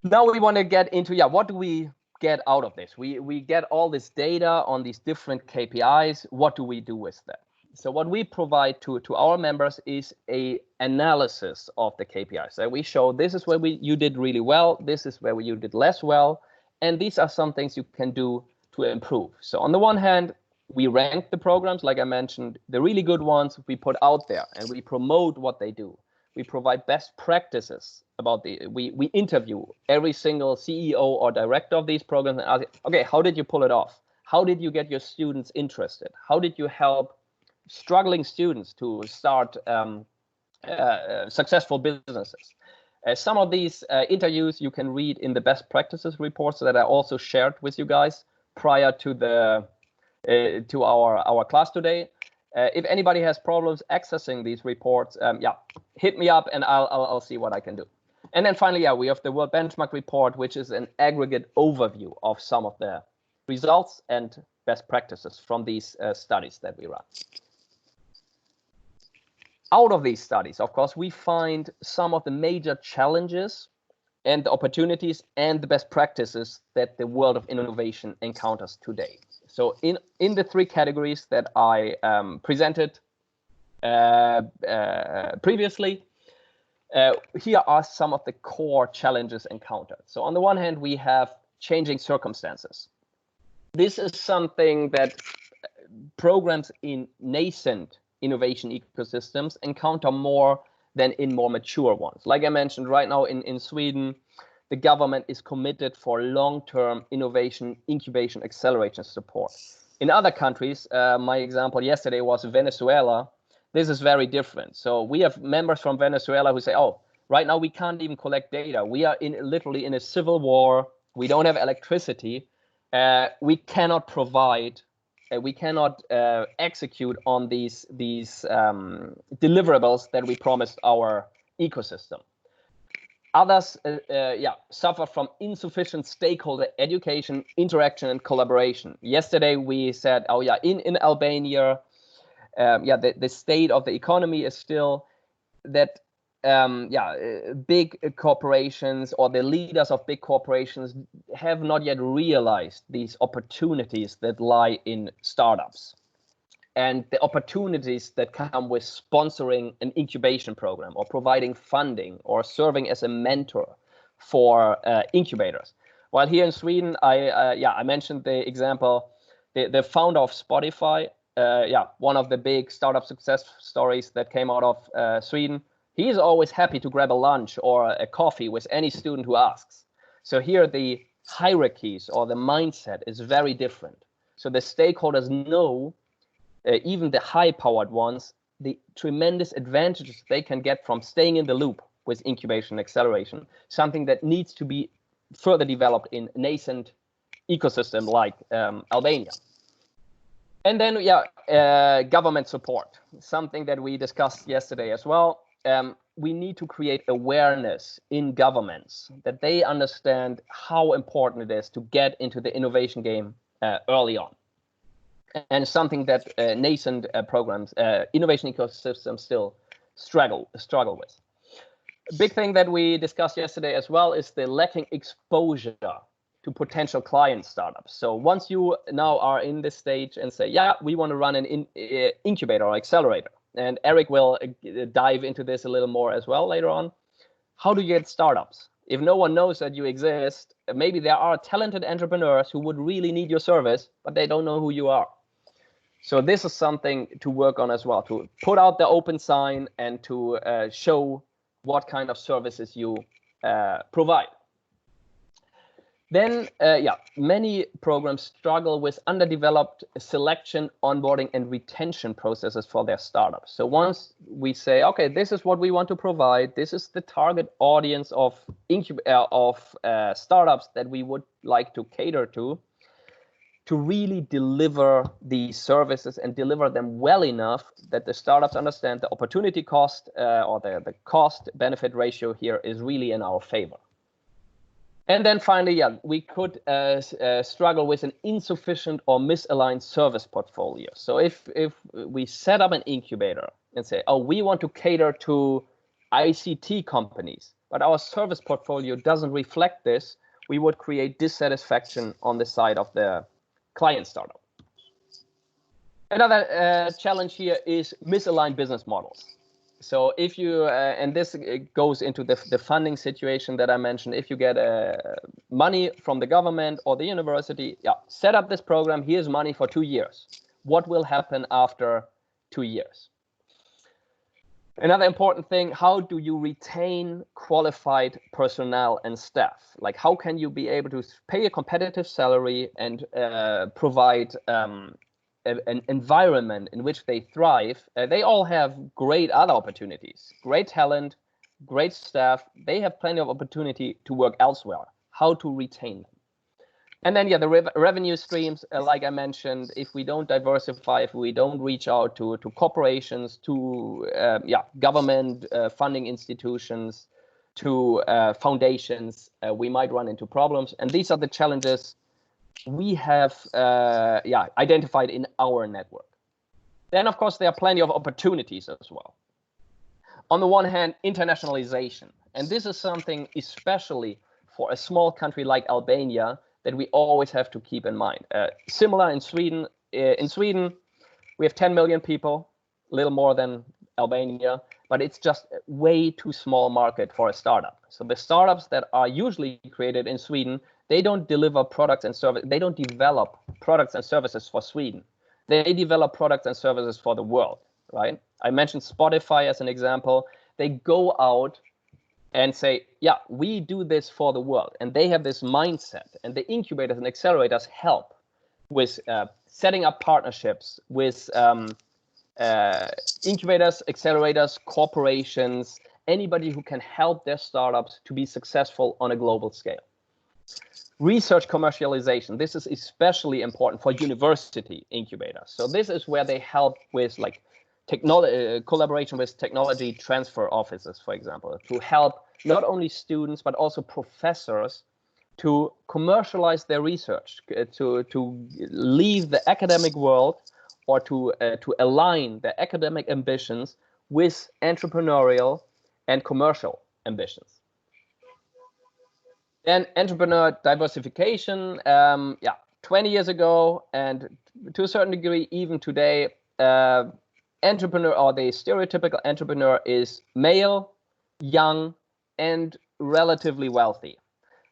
Now we want to get into, what do we get out of this? We get all this data on these different KPIs. What do we do with that? So what we provide to our members is a analysis of the KPIs. So we show this is where you did really well, this is where you did less well, and these are some things you can do to improve. So on the one hand, we rank the programs, like I mentioned, the really good ones we put out there and we promote what they do. We provide best practices about we interview every single CEO or director of these programs and ask, okay, how did you pull it off? How did you get your students interested? How did you help struggling students to start successful businesses? Some of these interviews you can read in the best practices reports that I also shared with you guys prior to the to our class today. If anybody has problems accessing these reports, hit me up and I'll see what I can do. And then finally, we have the World Benchmark Report, which is an aggregate overview of some of the results and best practices from these studies that we run. Out of these studies, of course, we find some of the major challenges and the opportunities and the best practices that the world of innovation encounters today. So in the three categories that I presented previously, here are some of the core challenges encountered. So on the one hand, we have changing circumstances. This is something that programs in nascent innovation ecosystems encounter more than in more mature ones. Like I mentioned, right now in Sweden, the government is committed for long-term innovation, incubation, acceleration support. In other countries, my example yesterday was Venezuela. This is very different. So we have members from Venezuela who say, oh, right now we can't even collect data. We are literally in a civil war. We don't have electricity. We cannot provide, we cannot execute on these deliverables that we promised our ecosystem. Others suffer from insufficient stakeholder education, interaction, and collaboration. Yesterday we said, oh yeah, in Albania, the state of the economy is still that big corporations or the leaders of big corporations have not yet realized these opportunities that lie in startups and the opportunities that come with sponsoring an incubation program or providing funding or serving as a mentor for incubators. While here in Sweden, I mentioned the example, the founder of Spotify, one of the big startup success stories that came out of Sweden. He is always happy to grab a lunch or a coffee with any student who asks. So here the hierarchies or the mindset is very different. So the stakeholders know even the high-powered ones, the tremendous advantages they can get from staying in the loop with incubation and acceleration, something that needs to be further developed in a nascent ecosystem like Albania. And then, government support, something that we discussed yesterday as well. We need to create awareness in governments that they understand how important it is to get into the innovation game early on. And something that nascent programs, innovation ecosystems still struggle with. A big thing that we discussed yesterday as well is the lacking exposure to potential client startups. So once you now are in this stage and say, yeah, we want to run an incubator or accelerator, and Eric will dive into this a little more as well later on. How do you get startups? If no one knows that you exist, maybe there are talented entrepreneurs who would really need your service, but they don't know who you are. So this is something to work on as well, to put out the open sign and to show what kind of services you provide. Then, many programs struggle with underdeveloped selection, onboarding, and retention processes for their startups. So once we say, okay, this is what we want to provide, this is the target audience of startups that we would like to cater to really deliver these services and deliver them well enough that the startups understand the opportunity cost or the cost-benefit ratio here is really in our favor. And then finally, we could struggle with an insufficient or misaligned service portfolio. So if we set up an incubator and say, oh, we want to cater to ICT companies, but our service portfolio doesn't reflect this, we would create dissatisfaction on the side of the client startup. Another challenge here is misaligned business models. So if you, and this goes into the funding situation that I mentioned, if you get money from the government or the university, set up this program, here's money for 2 years. What will happen after 2 years? Another important thing, how do you retain qualified personnel and staff? Like how can you be able to pay a competitive salary and provide an environment in which they thrive? They all have great other opportunities, great talent, great staff. They have plenty of opportunity to work elsewhere. How to retain them? And then, the revenue streams, like I mentioned, if we don't diversify, if we don't reach out to corporations, to government funding institutions, to foundations, we might run into problems. And these are the challenges we have identified in our network. Then, of course, there are plenty of opportunities as well. On the one hand, internationalization. And this is something especially for a small country like Albania that we always have to keep in mind. Similar in Sweden. In Sweden, we have 10 million people, a little more than Albania, but it's just a way too small market for a startup. So the startups that are usually created in Sweden, they don't deliver products and services. They don't develop products and services for Sweden. They develop products and services for the world, right? I mentioned Spotify as an example. They go out and say, we do this for the world. And they have this mindset. And the incubators and accelerators help with setting up partnerships with incubators, accelerators, corporations, anybody who can help their startups to be successful on a global scale. Research commercialization. This is especially important for university incubators. So this is where they help with like collaboration with technology transfer offices, for example, to help not only students, but also professors to commercialize their research, to leave the academic world or to align their academic ambitions with entrepreneurial and commercial ambitions. Then entrepreneur diversification, 20 years ago, and to a certain degree, even today, entrepreneur or the stereotypical entrepreneur is male, young, and relatively wealthy.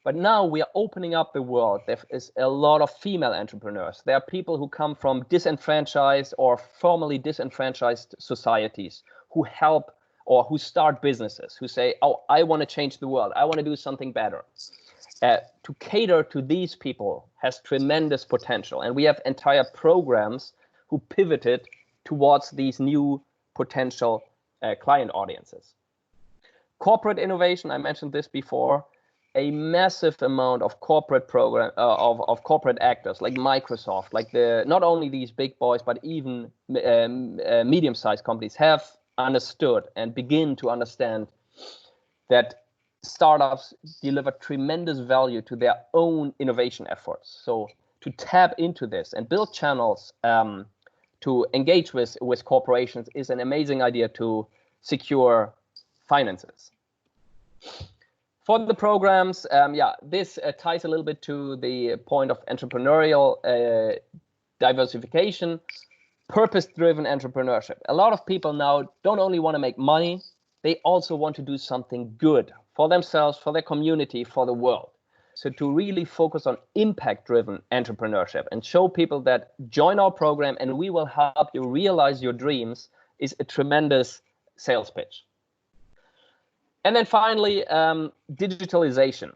But now we are opening up the world. There is a lot of female entrepreneurs. There are people who come from disenfranchised or formerly disenfranchised societies who help or who start businesses, who say, oh, I want to change the world. I want to do something better. To cater to these people has tremendous potential. And we have entire programs who pivoted towards these new potential client audiences. Corporate innovation, I mentioned this before, a massive amount of corporate program of corporate actors like Microsoft, like not only these big boys, but even medium-sized companies have understood and begin to understand that startups deliver tremendous value to their own innovation efforts. So to tap into this and build channels to engage with corporations is an amazing idea to secure finances. For the programs, this ties a little bit to the point of entrepreneurial diversification, purpose-driven entrepreneurship. A lot of people now don't only want to make money, they also want to do something good for themselves, for their community, for the world. So to really focus on impact-driven entrepreneurship and show people that join our program and we will help you realize your dreams is a tremendous sales pitch. And then finally, digitalization.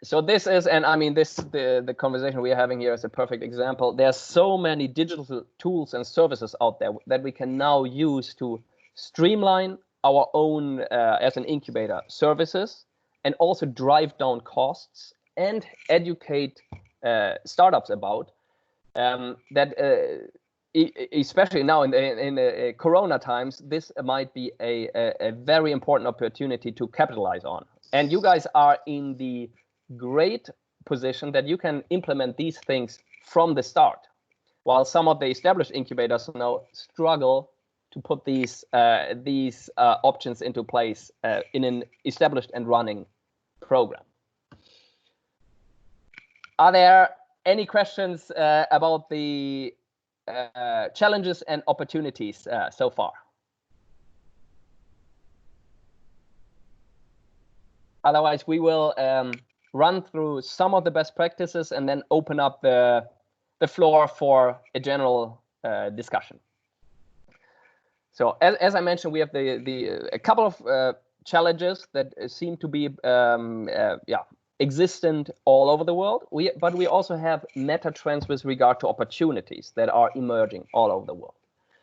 So this is, and I mean, the conversation we are having here is a perfect example. There's so many digital tools and services out there that we can now use to streamline our own, as an incubator, services, and also drive down costs and educate startups about that. Especially now in the Corona times, this might be a very important opportunity to capitalize on. And you guys are in the great position that you can implement these things from the start, while some of the established incubators now struggle to put these options into place in an established and running program. Are there any questions about the challenges and opportunities so far? Otherwise, we will run through some of the best practices and then open up the floor for a general discussion. So as I mentioned, we have a couple of challenges that seem to be existent all over the world, but we also have meta trends with regard to opportunities that are emerging all over the world.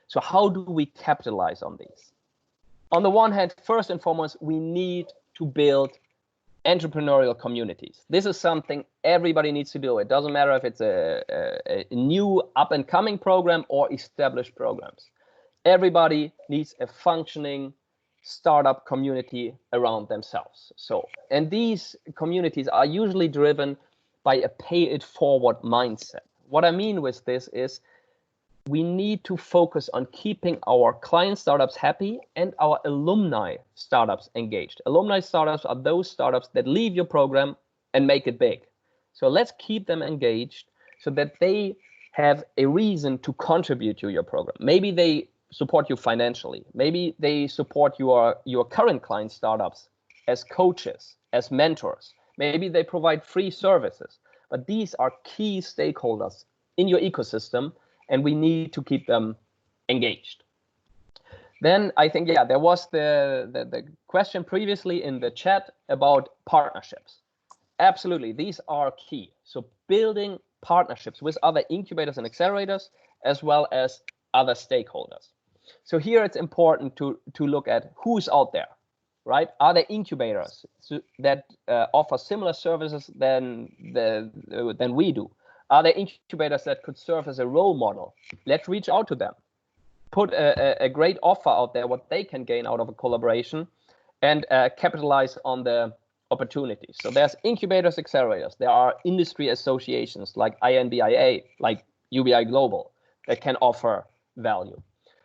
So how do we capitalize on these? On the one hand, first and foremost, we need to build entrepreneurial communities. This is something everybody needs to do. It doesn't matter if it's a new up and coming program or established programs. Everybody needs a functioning startup community around themselves. So, and these communities are usually driven by a pay it forward mindset. What I mean with this is we need to focus on keeping our client startups happy and our alumni startups engaged. Alumni startups are those startups that leave your program and make it big. So let's keep them engaged so that they have a reason to contribute to your program. Maybe they support you financially. Maybe they support your current client startups as coaches, as mentors. Maybe they provide free services. But these are key stakeholders in your ecosystem, and we need to keep them engaged. Then I think, there was the question previously in the chat about partnerships. Absolutely, these are key. So building partnerships with other incubators and accelerators, as well as other stakeholders. So here it's important to look at who's out there, right? Are there incubators that offer similar services than we do? Are there incubators that could serve as a role model? Let's reach out to them. Put a great offer out there, what they can gain out of a collaboration, and capitalize on the opportunities. So there's incubators, accelerators. There are industry associations like INBIA, like UBI Global, that can offer value.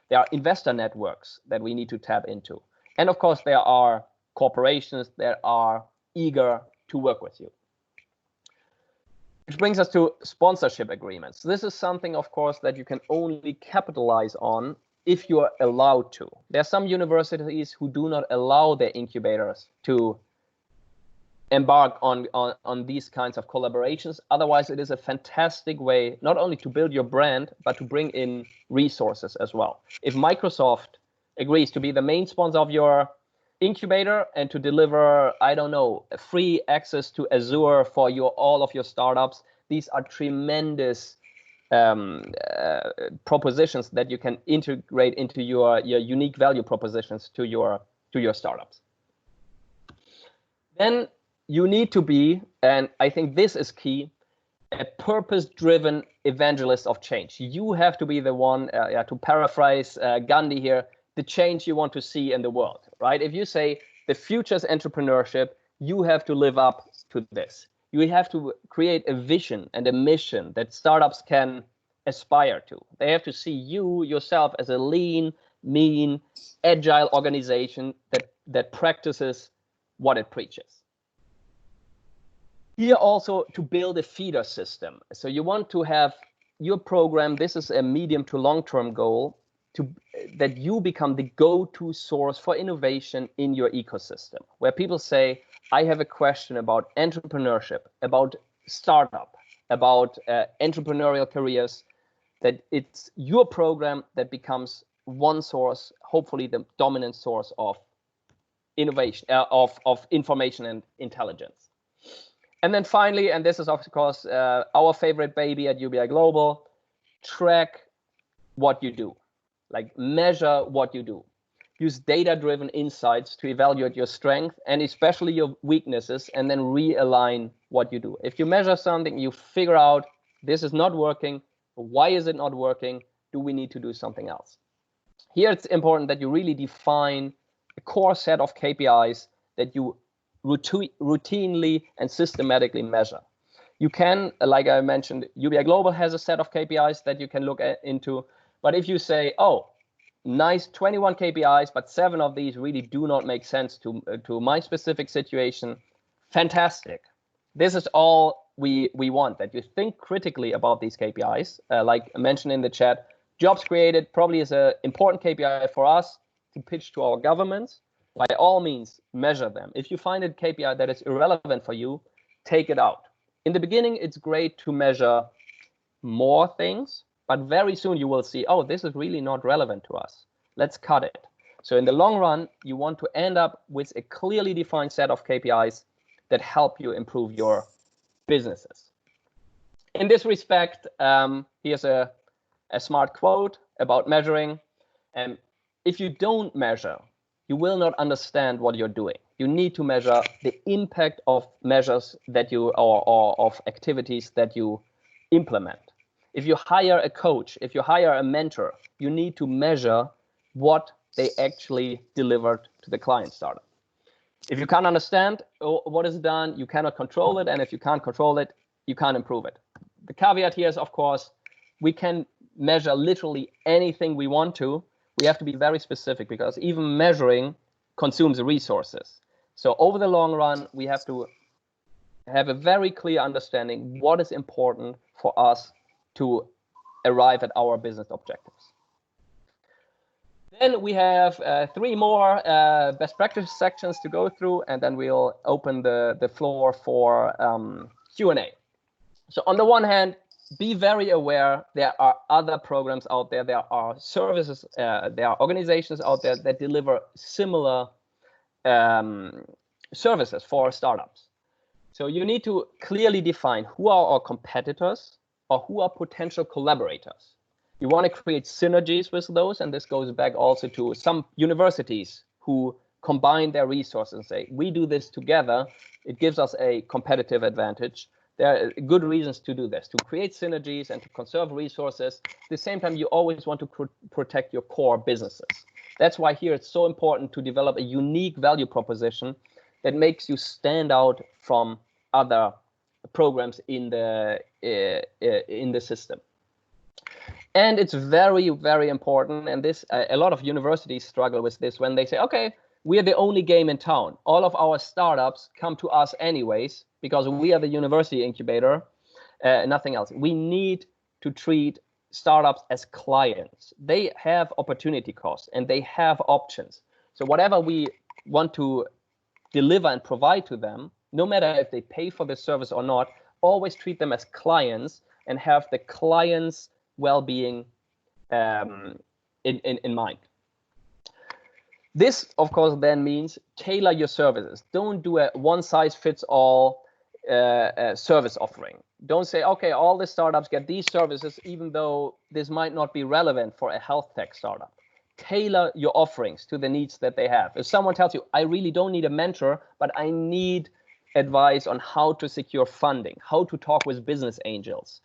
There are investor networks that we need to tap into. And of course, there are corporations that are eager to work with you. Which brings us to sponsorship agreements. This is something, of course, that you can only capitalize on if you are allowed to. There are some universities who do not allow their incubators to embark on these kinds of collaborations. Otherwise, it is a fantastic way not only to build your brand, but to bring in resources as well. If Microsoft agrees to be the main sponsor of your incubator and to deliver, I don't know, free access to Azure for all of your startups, these are tremendous propositions that you can integrate into your unique value propositions to your startups. Then you need to be, and I think this is key, a purpose-driven evangelist of change. You have to be the one, to paraphrase Gandhi here, the change you want to see in the world, right? If you say the future's entrepreneurship, you have to live up to this. You have to create a vision and a mission that startups can aspire to. They have to see you yourself as a lean, mean, agile organization that practices what it preaches. Here also to build a feeder system. So you want to have your program, this is a medium to long-term goal, that you become the go-to source for innovation in your ecosystem, where people say, I have a question about entrepreneurship, about startup, about entrepreneurial careers, that it's your program that becomes one source, hopefully the dominant source of innovation, of information and intelligence. And then finally, and this is of course our favorite baby at UBI Global, track what you do, like measure what you do. Use data-driven insights to evaluate your strength and especially your weaknesses, and then realign what you do. If you measure something, you figure out this is not working. Why is it not working? Do we need to do something else? Here it's important that you really define a core set of KPIs that you routinely and systematically measure. You can, like I mentioned, UBI Global has a set of KPIs that you can look into. But if you say, oh, nice 21 KPIs, but 7 of these really do not make sense to my specific situation, fantastic. This is all we want, that you think critically about these KPIs. Like I mentioned in the chat, jobs created probably is an important KPI for us to pitch to our governments. By all means, measure them. If you find a KPI that is irrelevant for you, take it out. In the beginning, it's great to measure more things, but very soon you will see, oh, this is really not relevant to us. Let's cut it. So in the long run, you want to end up with a clearly defined set of KPIs that help you improve your businesses. In this respect, here's a smart quote about measuring. And if you don't measure, you will not understand what you're doing. You need to measure the impact of measures that you, or of activities that you implement. If you hire a coach, if you hire a mentor, you need to measure what they actually delivered to the client startup. If you can't understand what is done, you cannot control it. And if you can't control it, you can't improve it. The caveat here is, of course, we can measure literally anything we want to. We have to be very specific because even measuring consumes resources. So over the long run, we have to have a very clear understanding what is important for us to arrive at our business objectives. Then we have 3 more best practice sections to go through, and then we'll open the floor for Q&A. So on the one hand, be very aware there are other programs out there, there are services, there are organizations out there that deliver similar services for startups. So you need to clearly define who are our competitors or who are potential collaborators. You want to create synergies with those, and this goes back also to some universities who combine their resources and say, we do this together, it gives us a competitive advantage. There are good reasons to do this, to create synergies and to conserve resources. At the same time, you always want to protect your core businesses. That's why here it's so important to develop a unique value proposition that makes you stand out from other programs in the system. And it's very, very important. And this, a lot of universities struggle with this when they say, okay, we're the only game in town. All of our startups come to us anyways, because we are the university incubator, nothing else. We need to treat startups as clients. They have opportunity costs and they have options. So whatever we want to deliver and provide to them, no matter if they pay for the service or not, always treat them as clients and have the client's well-being in mind. This, of course, then means tailor your services. Don't do a one-size-fits-all. service offering. Don't say, okay, all the startups get these services, even though this might not be relevant for a health tech startup. Tailor your offerings to the needs that they have. If someone tells you, I really don't need a mentor, but I need advice on how to secure funding, how to talk with business angels,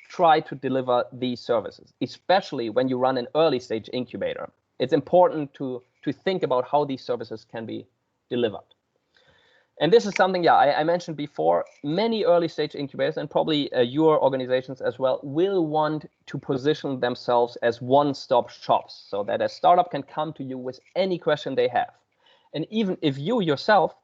try to deliver these services, especially when you run an early stage incubator. It's important to think about how these services can be delivered. And this is something, I mentioned before, many early stage incubators, and probably your organizations as well, will want to position themselves as one-stop shops, so that a startup can come to you with any question they have. And even if you yourself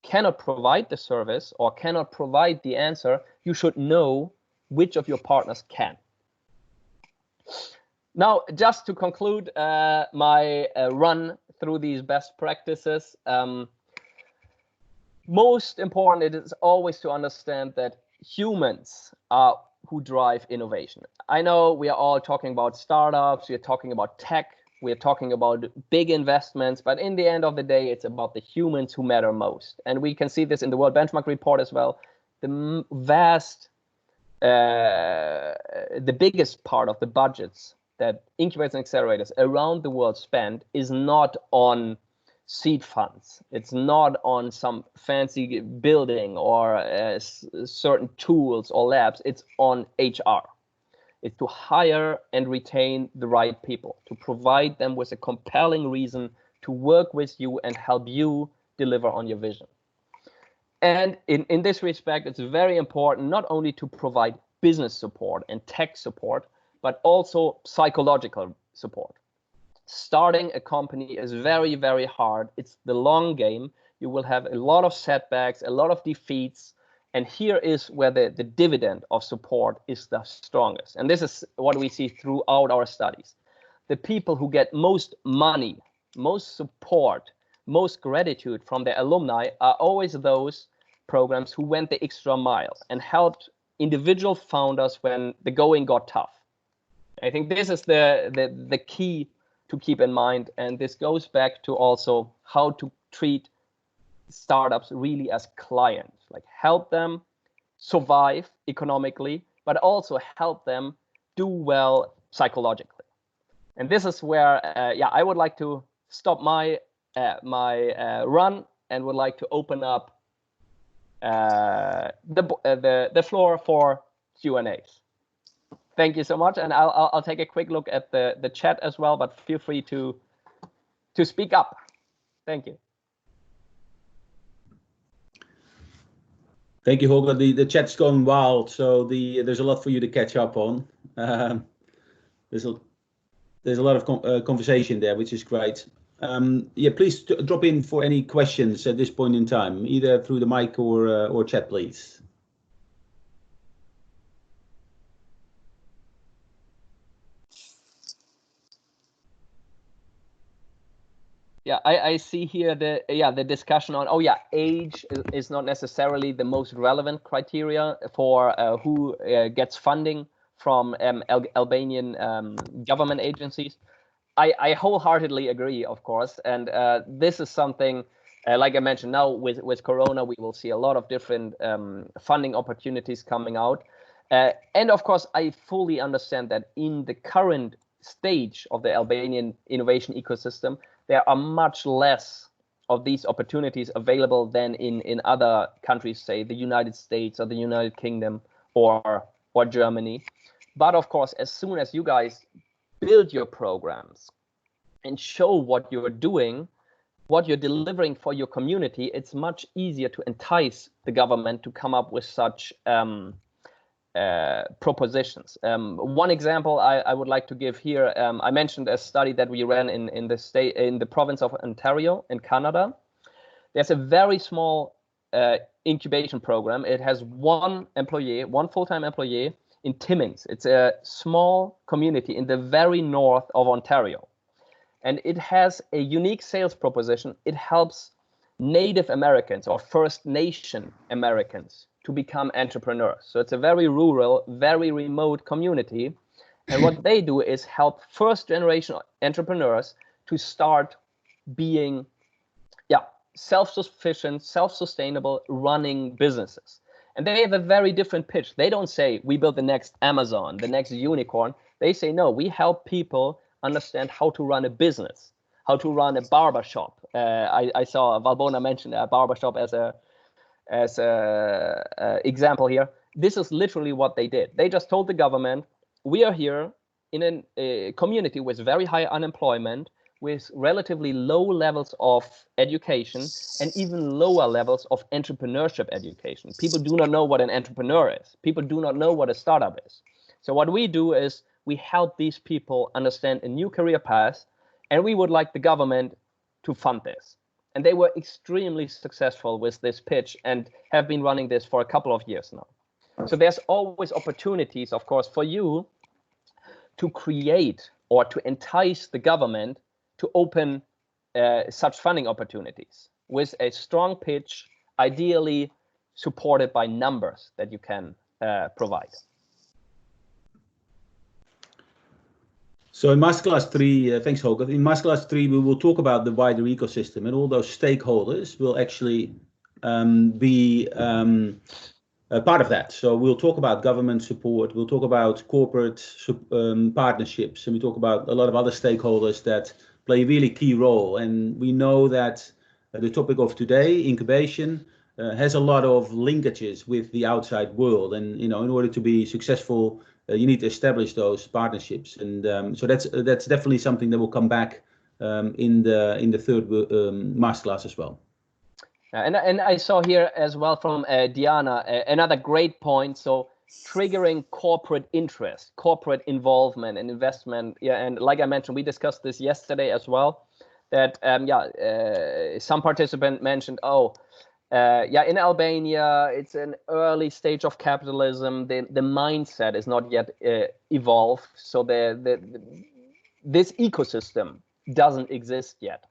cannot provide the service or cannot provide the answer, you should know which of your partners can. Now, just to conclude my run through these best practices, most important, it is always to understand that humans are who drive innovation. I know we are all talking about startups, we are talking about tech, we are talking about big investments, but in the end of the day, it's about the humans who matter most. And we can see this in the World Benchmark Report as well. The biggest part of the budgets that incubators and accelerators around the world spend is not on seed funds. It's not on some fancy building or certain tools or labs. It's on HR. It's to hire and retain the right people, to provide them with a compelling reason to work with you and help you deliver on your vision. And in this respect, it's very important not only to provide business support and tech support, but also psychological support. Starting a company is very, very hard. It's the long game. You will have a lot of setbacks, a lot of defeats. And here is where the dividend of support is the strongest. And this is what we see throughout our studies. The people who get most money, most support, most gratitude from their alumni are always those programs who went the extra mile and helped individual founders when the going got tough. I think this is the key to keep in mind. And this goes back to also how to treat startups really as clients, like help them survive economically, but also help them do well psychologically. And this is where, I would like to stop my run and would like to open up the floor for Q&As. Thank you so much, and I'll take a quick look at the chat as well, but feel free to speak up. Thank you. Thank you, Holger. The chat's gone wild, so there's a lot for you to catch up on. There's a lot of conversation there, which is great. Please drop in for any questions at this point in time, either through the mic or chat, please. Yeah, I see here the discussion on, age is not necessarily the most relevant criteria for who gets funding from Albanian government agencies. I wholeheartedly agree, of course, and this is something, like I mentioned, now with Corona, we will see a lot of different funding opportunities coming out. And of course, I fully understand that in the current stage of the Albanian innovation ecosystem, there are much less of these opportunities available than in other countries, say the United States or the United Kingdom or Germany. But of course, as soon as you guys build your programs and show what you're doing, what you're delivering for your community, it's much easier to entice the government to come up with such propositions. One example I would like to give here, I mentioned a study that we ran in the province of Ontario in Canada. There's a very small incubation program. It has one full-time employee in Timmins. It's a small community in the very north of Ontario. And it has a unique sales proposition. It helps Native Americans or First Nation Americans to become entrepreneurs. So it's a very rural, very remote community. And what they do is help first generation entrepreneurs to start being self-sufficient, self-sustainable, running businesses. And they have a very different pitch. They don't say we build the next Amazon, the next unicorn. They say, no, we help people understand how to run a business, how to run a barbershop. I saw Valbona mention a barbershop as a example here. This is literally what they did. They just told the government, we are here in a community with very high unemployment, with relatively low levels of education and even lower levels of entrepreneurship education. People do not know what an entrepreneur is. People do not know what a startup is. So what we do is we help these people understand a new career path, and we would like the government to fund this. And they were extremely successful with this pitch and have been running this for a couple of years now. So there's always opportunities, of course, for you to create or to entice the government to open such funding opportunities with a strong pitch, ideally supported by numbers that you can provide. So in Masterclass 3, thanks Holger, in Masterclass 3 we will talk about the wider ecosystem, and all those stakeholders will actually be part of that. So we'll talk about government support, we'll talk about corporate partnerships, and we talk about a lot of other stakeholders that play a really key role. And we know that the topic of today, incubation, has a lot of linkages with the outside world. And in order to be successful, you need to establish those partnerships. And so that's definitely something that will come back in the third masterclass as well. And I saw here as well from Diana another great point. So triggering corporate interest, corporate involvement and investment. Yeah, and like I mentioned, we discussed this yesterday as well. That some participant mentioned, in Albania it's an early stage of capitalism. The mindset is not yet evolved, so this ecosystem doesn't exist yet.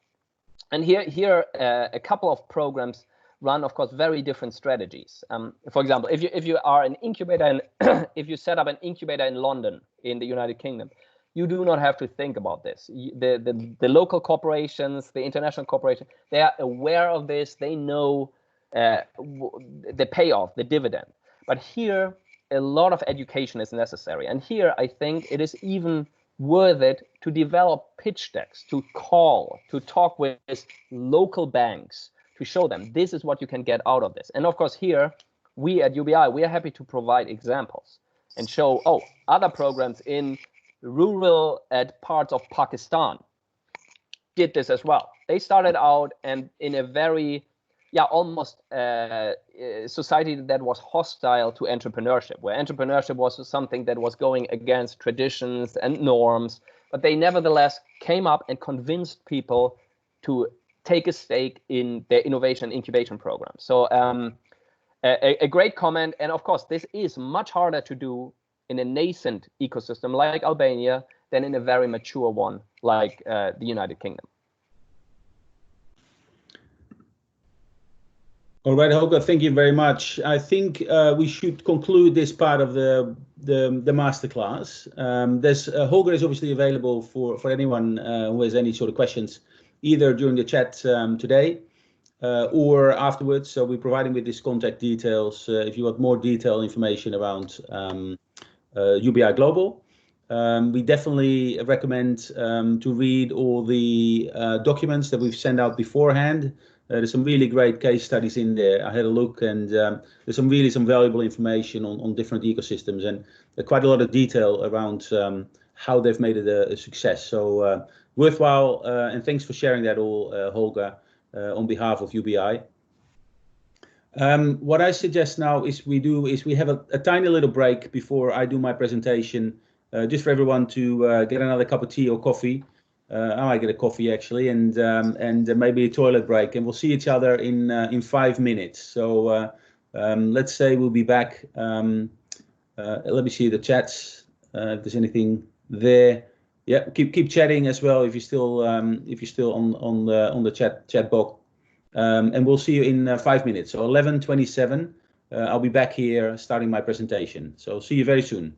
And here a couple of programs run, of course, very different strategies. For example, if you are an incubator and if you set up an incubator in London, in the United Kingdom, you do not have to think about this. The local corporations, the international corporations, they are aware of this. They know the payoff, the dividend. But here, a lot of education is necessary. And here, I think it is even worth it to develop pitch decks, to talk with local banks, to show them this is what you can get out of this. And of course, here, we at UBI, we are happy to provide examples and show, other programs in rural parts of Pakistan did this as well. They started out and in a very, almost society that was hostile to entrepreneurship, where entrepreneurship was something that was going against traditions and norms, but they nevertheless came up and convinced people to take a stake in their innovation incubation program. So a great comment. And of course, this is much harder to do in a nascent ecosystem like Albania than in a very mature one like the United Kingdom. All right, Holger, thank you very much. I think we should conclude this part of the masterclass. Holger is obviously available for anyone who has any sort of questions, either during the chat today or afterwards. So we're providing with these contact details if you want more detailed information around UBI Global. We definitely recommend to read all the documents that we've sent out beforehand. There's some really great case studies in there. I had a look, and there's some valuable information on different ecosystems, and quite a lot of detail around how they've made it a success. So worthwhile, and thanks for sharing that all, Holger, on behalf of UBI. What I suggest now is we have a tiny little break before I do my presentation, just for everyone to get another cup of tea or coffee. I might get a coffee actually, and maybe a toilet break, and we'll see each other in 5 minutes. So let's say we'll be back. Let me see the chats if there's anything there. Yeah, keep chatting as well if you're still on the chat box. And we'll see you in 5 minutes. So 11:27, I'll be back here starting my presentation. So see you very soon.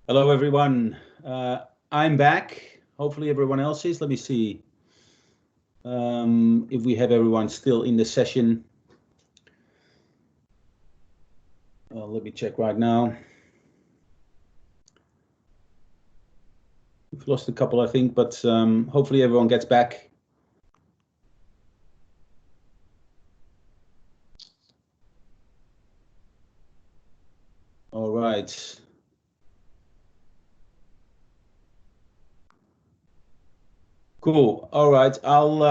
Hello, everyone. I'm back. Hopefully everyone else is. Let me see if we have everyone still in the session. Let me check right now. We've lost a couple, I think, but hopefully everyone gets back. All right. Cool. All right. I'll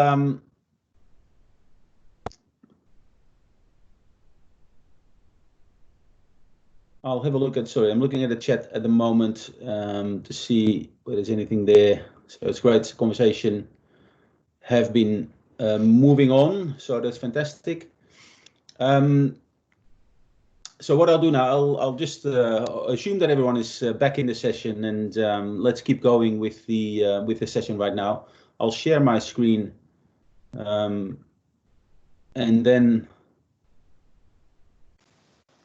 have a look at, sorry, I'm looking at the chat at the moment to see whether there's anything there. So it's great conversation have been moving on. So that's fantastic. So what I'll do now, I'll just assume that everyone is back in the session, and let's keep going with the session right now. I'll share my screen, and then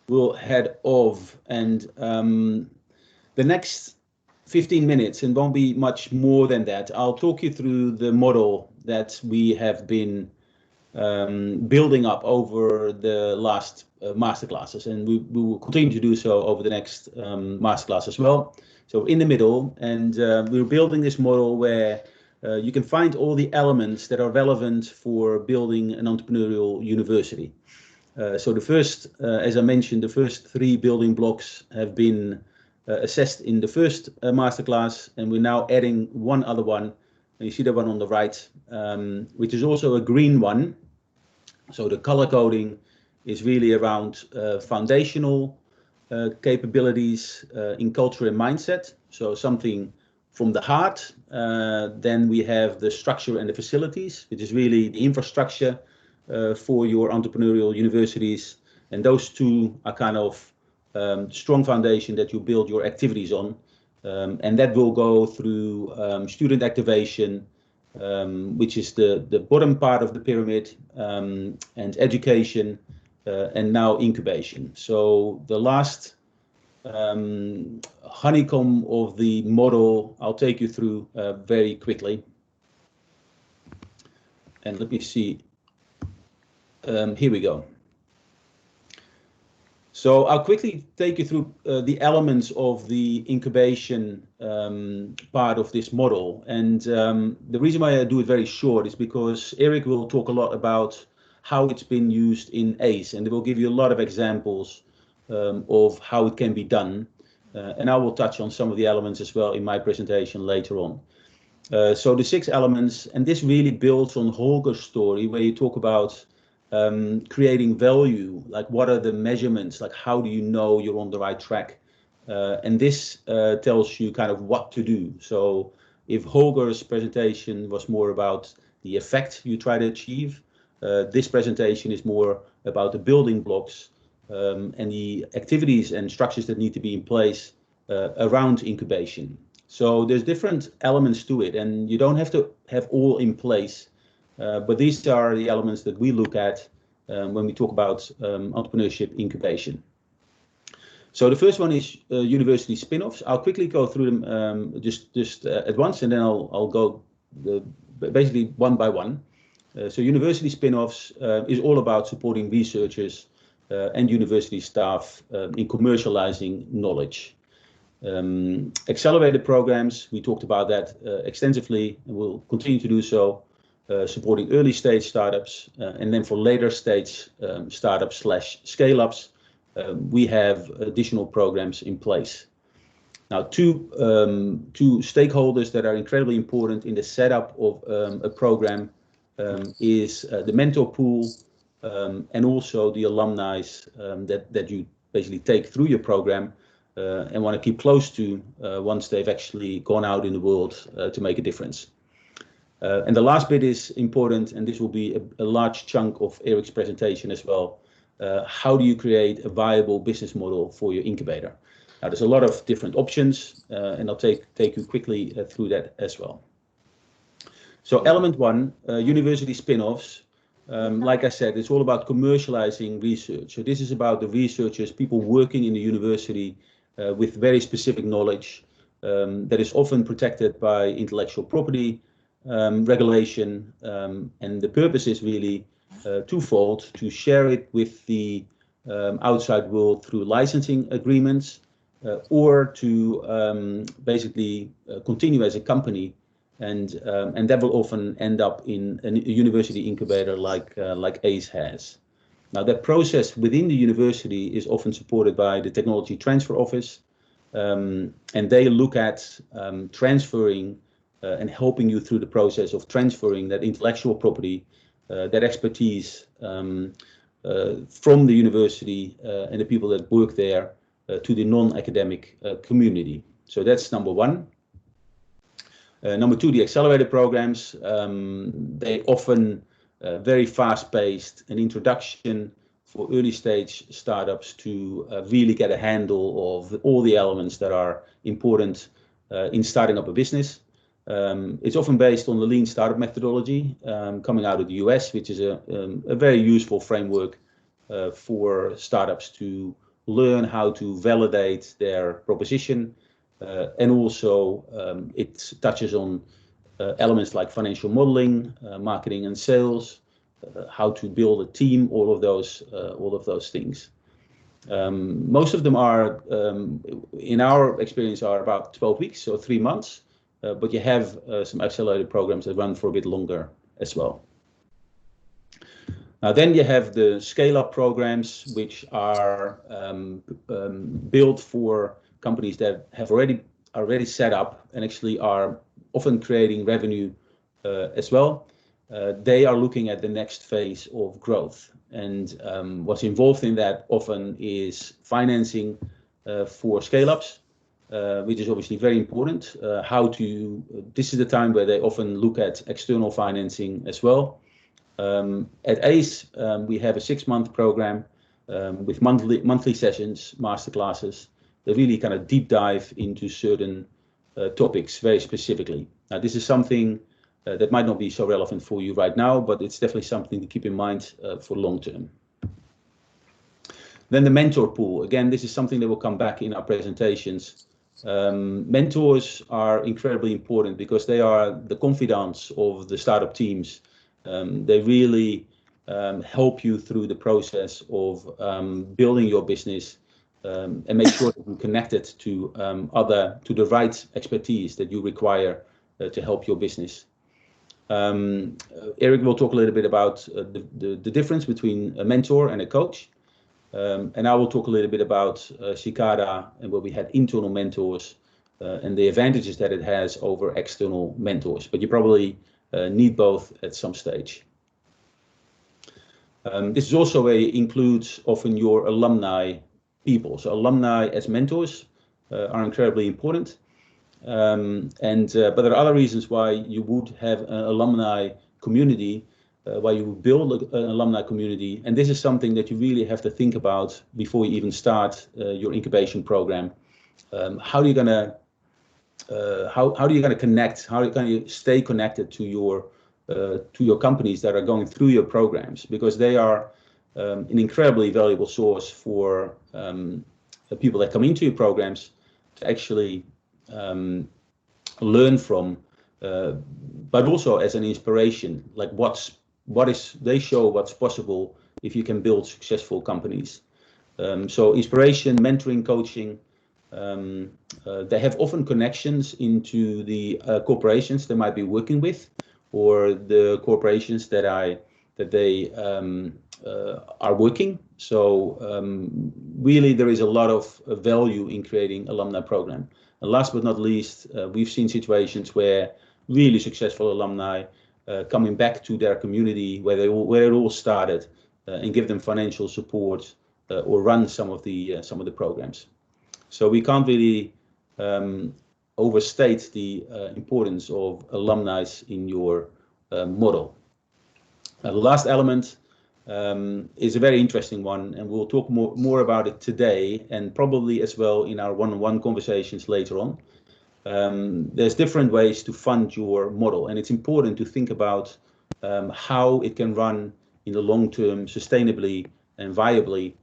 we'll head off. And the next 15 minutes, and won't be much more than that, I'll talk you through the model that we have been building up over the last masterclasses, and we will continue to do so over the next masterclass as well. So in the middle, and we're building this model where you can find all the elements that are relevant for building an entrepreneurial university. So the first, as I mentioned, the first 3 building blocks have been assessed in the first masterclass, and we're now adding one other one. And you see the one on the right, which is also a green one. So the color coding is really around foundational capabilities in culture and mindset. So something from the heart. Then we have the structure and the facilities, which is really the infrastructure for your entrepreneurial universities. And those two are kind of strong foundation that you build your activities on. And that will go through student activation, which is the bottom part of the pyramid, and education, and now incubation. So the last honeycomb of the model, I'll take you through very quickly. And let me see. Here we go. So I'll quickly take you through the elements of the incubation part of this model. And the reason why I do it very short is because Eric will talk a lot about how it's been used in ACE, and they will give you a lot of examples of how it can be done. And I will touch on some of the elements as well in my presentation later on. So the 6 elements, and this really builds on Holger's story where you talk about creating value, like what are the measurements, like how do you know you're on the right track? And this tells you kind of what to do. So if Holger's presentation was more about the effect you try to achieve, this presentation is more about the building blocks and the activities and structures that need to be in place around incubation. So there's different elements to it, and you don't have to have all in place. But these are the elements that we look at when we talk about entrepreneurship incubation. So the first one is university spin-offs. I'll quickly go through them just at once, and then I'll go basically one by one. So university spin-offs is all about supporting researchers and university staff in commercializing knowledge. Accelerated programs, we talked about that extensively, and we'll continue to do so. Supporting early stage startups, and then for later stage startups / scale-ups, we have additional programs in place. Now, two stakeholders that are incredibly important in the setup of a program is the mentor pool and also the alumni that you basically take through your program and want to keep close to once they've actually gone out in the world to make a difference. And the last bit is important, and this will be a large chunk of Eric's presentation as well. How do you create a viable business model for your incubator? Now, there's a lot of different options, and I'll take you quickly through that as well. So element 1, university spin-offs. Like I said, it's all about commercializing research. So this is about the researchers, people working in the university, with very specific knowledge that is often protected by intellectual property regulation, and the purpose is really twofold: to share it with the outside world through licensing agreements, or to basically continue as a company, and that will often end up in a university incubator like ACE has. Now, that process within the university is often supported by the Technology Transfer Office, and they look at transferring and helping you through the process of transferring that intellectual property, that expertise from the university and the people that work there to the non-academic community. So that's number one. Number two, the accelerator programs. They often very fast-paced, an introduction for early stage startups to really get a handle of all the elements that are important in starting up a business. It's often based on the lean startup methodology coming out of the US, which is a very useful framework for startups to learn how to validate their proposition. And also it touches on elements like financial modeling, marketing and sales, how to build a team, all of those things. Most of them are, in our experience, are about 12 weeks, so 3 months. But you have some accelerated programs that run for a bit longer as well. Now, then you have the scale-up programs, which are built for companies that have already set up and actually are often creating revenue as well. They are looking at the next phase of growth, and what's involved in that often is financing for scale-ups, which is obviously very important. This is the time where they often look at external financing as well. At ACE, we have a 6-month program with monthly sessions, masterclasses, that really kind of deep dive into certain topics very specifically. Now, this is something that might not be so relevant for you right now, but it's definitely something to keep in mind for long term. Then the mentor pool. Again, this is something that will come back in our presentations. Mentors are incredibly important because they are the confidants of the startup teams. They really help you through the process of building your business and make sure that you connect it to the right expertise that you require to help your business. Eric will talk a little bit about the difference between a mentor and a coach. And I will talk a little bit about Cicada and where we had internal mentors and the advantages that it has over external mentors. But you probably need both at some stage. This is also includes often your alumni people. So alumni as mentors are incredibly important. But there are other reasons why you would have an alumni community, why you would build an alumni community. And this is something that you really have to think about before you even start your incubation program. How are you gonna connect? How can you stay connected to your companies that are going through your programs? Because they are an incredibly valuable source for the people that come into your programs to actually learn from, but also as an inspiration, like they show what's possible if you can build successful companies. So inspiration, mentoring, coaching. They have often connections into the corporations they might be working with, or the corporations that they are working. So really, there is a lot of value in creating alumni program. And last but not least, we've seen situations where really successful alumni coming back to their community where it all started, and give them financial support or run some of the programs. So we can't really overstate the importance of alumni in your model. The last element is a very interesting one, and we'll talk more about it today, and probably as well in our one-on-one conversations later on. There's different ways to fund your model, and it's important to think about how it can run in the long term sustainably and viably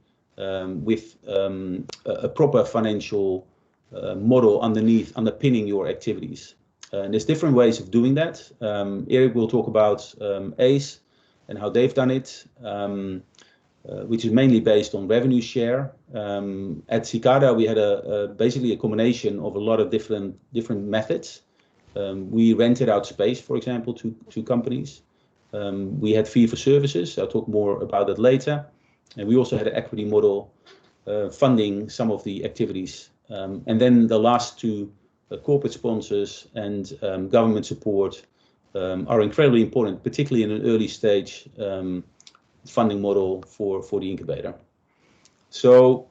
with a proper financial model underpinning your activities. And there's different ways of doing that. Erik will talk about ACE and how they've done it, which is mainly based on revenue share. At Cicada, we had basically a combination of a lot of different methods. We rented out space, for example, to companies. We had fee for services. I'll talk more about that later. And we also had an equity model funding some of the activities. And then the last two, corporate sponsors and government support, are incredibly important, particularly in an early stage funding model for the incubator. So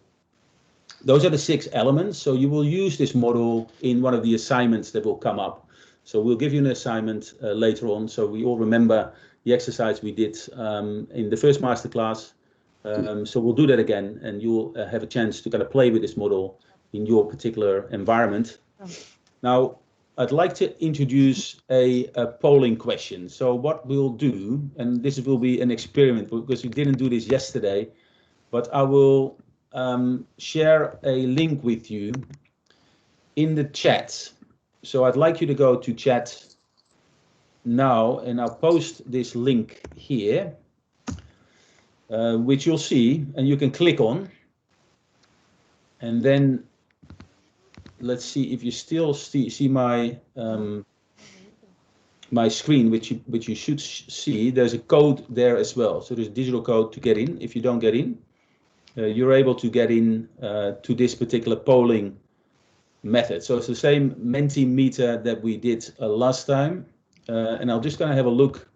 those are the 6 elements. So you will use this model in one of the assignments that will come up. So we'll give you an assignment later on. So we all remember the exercise we did in the first masterclass. So we'll do that again, and you'll have a chance to kind of play with this model in your particular environment. Now, I'd like to introduce a polling question. So what we'll do, and this will be an experiment because we didn't do this yesterday, but I will share a link with you in the chat. So I'd like you to go to chat now, and I'll post this link here, which you'll see, and you can click on. And then let's see if you still see my my screen, which you should see. There's a code there as well. So there's a digital code to get in. If you don't get in, you're able to get in to this particular polling method. So it's the same Mentimeter that we did last time. And I'm just going to have a look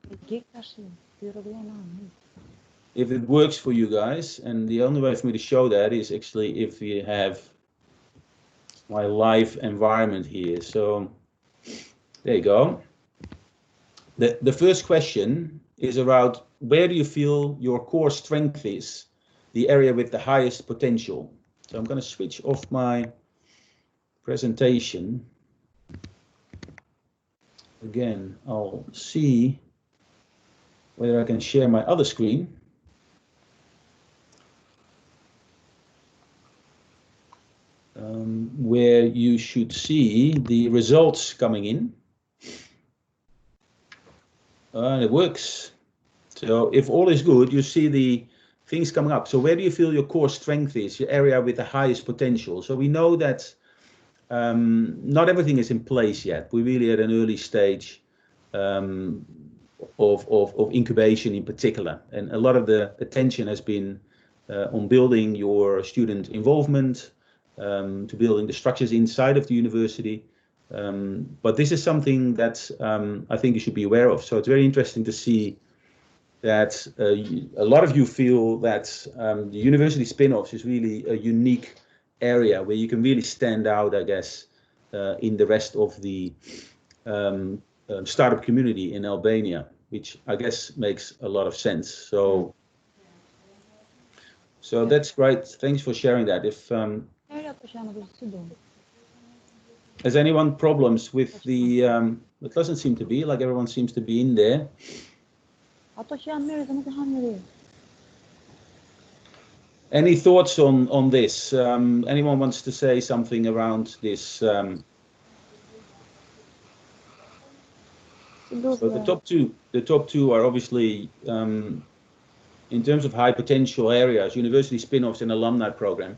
if it works for you guys. And the only way for me to show that is actually if we have my live environment here. So there you go. The first question is around where do you feel your core strength is, the area with the highest potential. So I'm going to switch off my presentation. Again, I'll see whether I can share my other screen. Where you should see the results coming in. And it works. So if all is good, you see the things coming up. So where do you feel your core strength is, your area with the highest potential? So we know that not everything is in place yet. We're really at an early stage of incubation in particular. And a lot of the attention has been on building your student involvement, to building the structures inside of the university. But this is something that I think you should be aware of. So it's very interesting to see that a lot of you feel that the university spin-offs is really a unique area where you can really stand out, I guess, in the rest of the startup community in Albania, which I guess makes a lot of sense. So that's great. Thanks for sharing that. If has anyone problems with the, it doesn't seem to be, like everyone seems to be in there. Any thoughts on this? Anyone wants to say something around this? So the top two are obviously, in terms of high potential areas, university spin-offs and alumni program.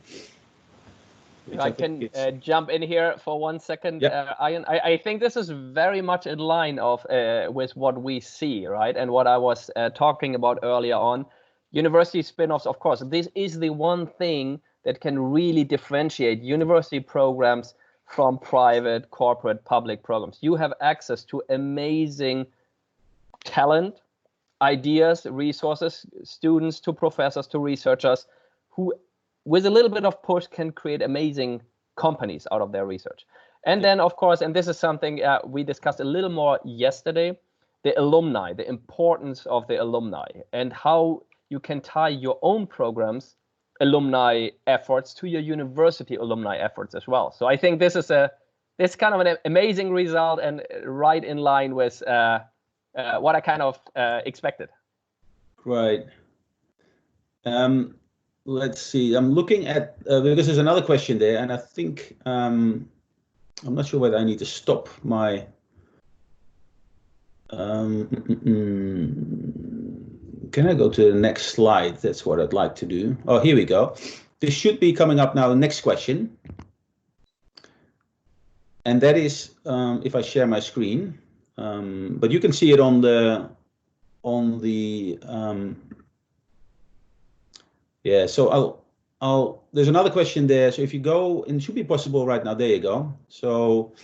I can jump in here for 1 second. Yep. I think this is very much in line with what we see, right? And what I was talking about earlier on. University spin-offs, of course, this is the one thing that can really differentiate university programs from private, corporate, public programs. You have access to amazing talent, ideas, resources, students to professors to researchers who, with a little bit of push, can create amazing companies out of their research. And then, of course, and this is something we discussed a little more yesterday, the alumni, the importance of the alumni, and how you can tie your own programs, alumni efforts to your university alumni efforts as well. So I think this is kind of an amazing result and right in line with what I kind of expected. Right. let's see. I'm looking at because there's another question there, and I think I'm not sure whether I need to stop my. Can I go to the next slide? That's what I'd like to do. Oh, here we go. This should be coming up now. Next question, and that is if I share my screen, but you can see it on the yeah. So there's another question there. So if you go, and it should be possible right now. There you go. So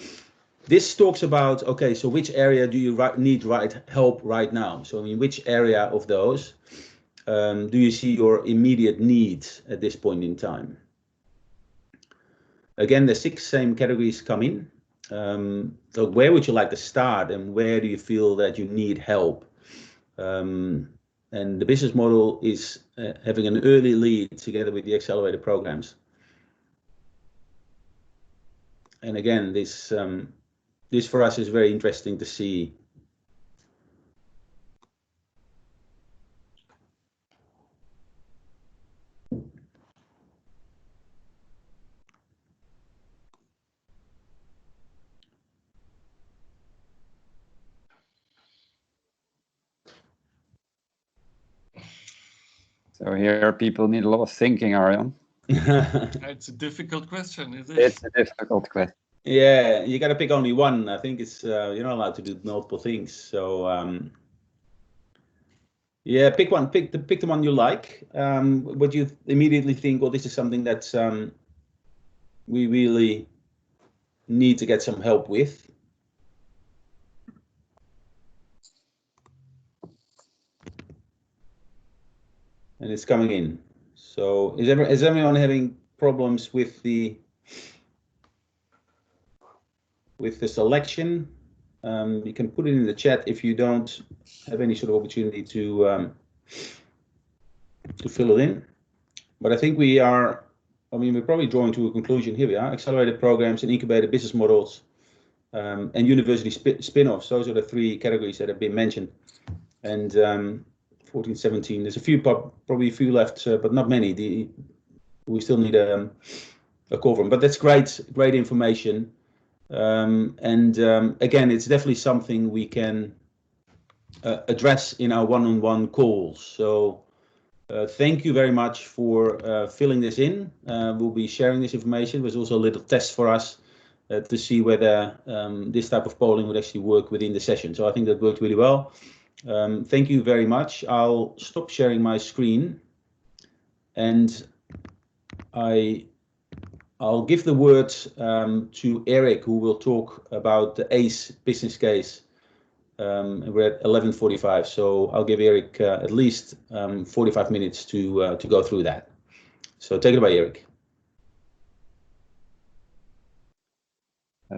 this talks about, okay, so which area do you need help right now? So in which area of those do you see your immediate needs at this point in time? Again, the 6 same categories come in. So where would you like to start, and where do you feel that you need help? And the business model is having an early lead together with the accelerator programs. And again, this for us is very interesting to see. So here people need a lot of thinking, Arjan. It's a difficult question, is it? It's a difficult question. Yeah, you got to pick only one. I think it's you're not allowed to do multiple things. So yeah, pick one. Pick the one you like. What you immediately think, well, this is something that we really need to get some help with. And it's coming in. So is everyone having problems with the selection? You can put it in the chat if you don't have any sort of opportunity to fill it in. But I think we're probably drawing to a conclusion. Here we are: accelerated programs and incubated business models, and university spin-offs. Those are the 3 categories that have been mentioned. And 14, 17. There's a few, probably a few left, but not many. We still need a call from. But that's great information. Again, it's definitely something we can address in our one-on-one calls. So thank you very much for filling this in. We'll be sharing this information. There's also a little test for us to see whether this type of polling would actually work within the session. So I think that worked really well. Thank you very much. I'll stop sharing my screen, and I'll give the word to Eric, who will talk about the ACE business case. We're at 11:45, so I'll give Eric at least 45 minutes to go through that. So take it away, Eric.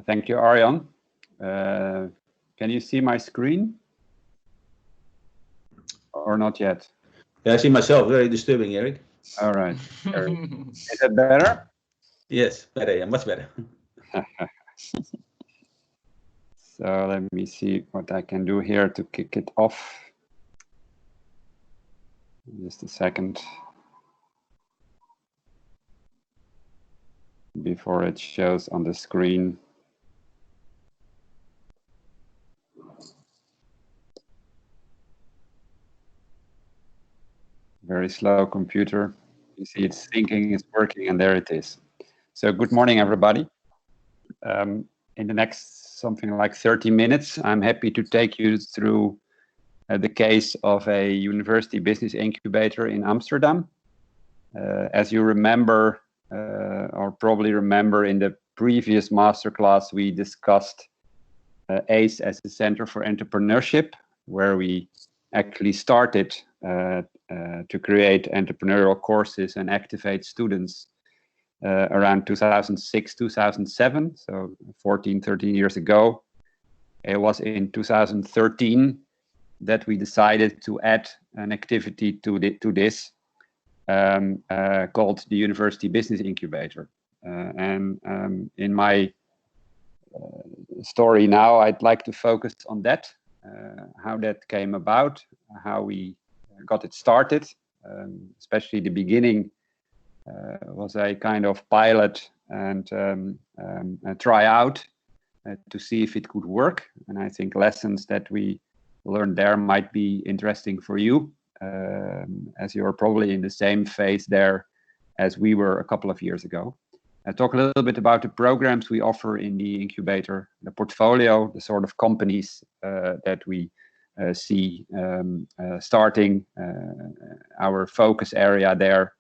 Thank you, Arjan. Can you see my screen? Or not yet? Yeah, I see myself. Very disturbing, Eric. All right. Is that better? Yes, better. Yeah, much better. So let me see what I can do here to kick it off. Just a second. Before it shows on the screen. Very slow computer. You see it's thinking, it's working, and there it is. So good morning, everybody. In the next something like 30 minutes, I'm happy to take you through the case of a university business incubator in Amsterdam. As you remember, or probably remember, in the previous masterclass, we discussed ACE as a Center for Entrepreneurship, where we actually started to create entrepreneurial courses and activate students around 2006, 2007, so 14, 13 years ago. It was in 2013 that we decided to add an activity to this called the University Business Incubator. In my story now, I'd like to focus on that, how that came about, how we got it started, especially the beginning was a kind of pilot and a tryout to see if it could work. And I think lessons that we learned there might be interesting for you, as you're probably in the same phase there as we were a couple of years ago. Talk a little bit about the programs we offer in the incubator, the portfolio, the sort of companies that we see starting, our focus area there,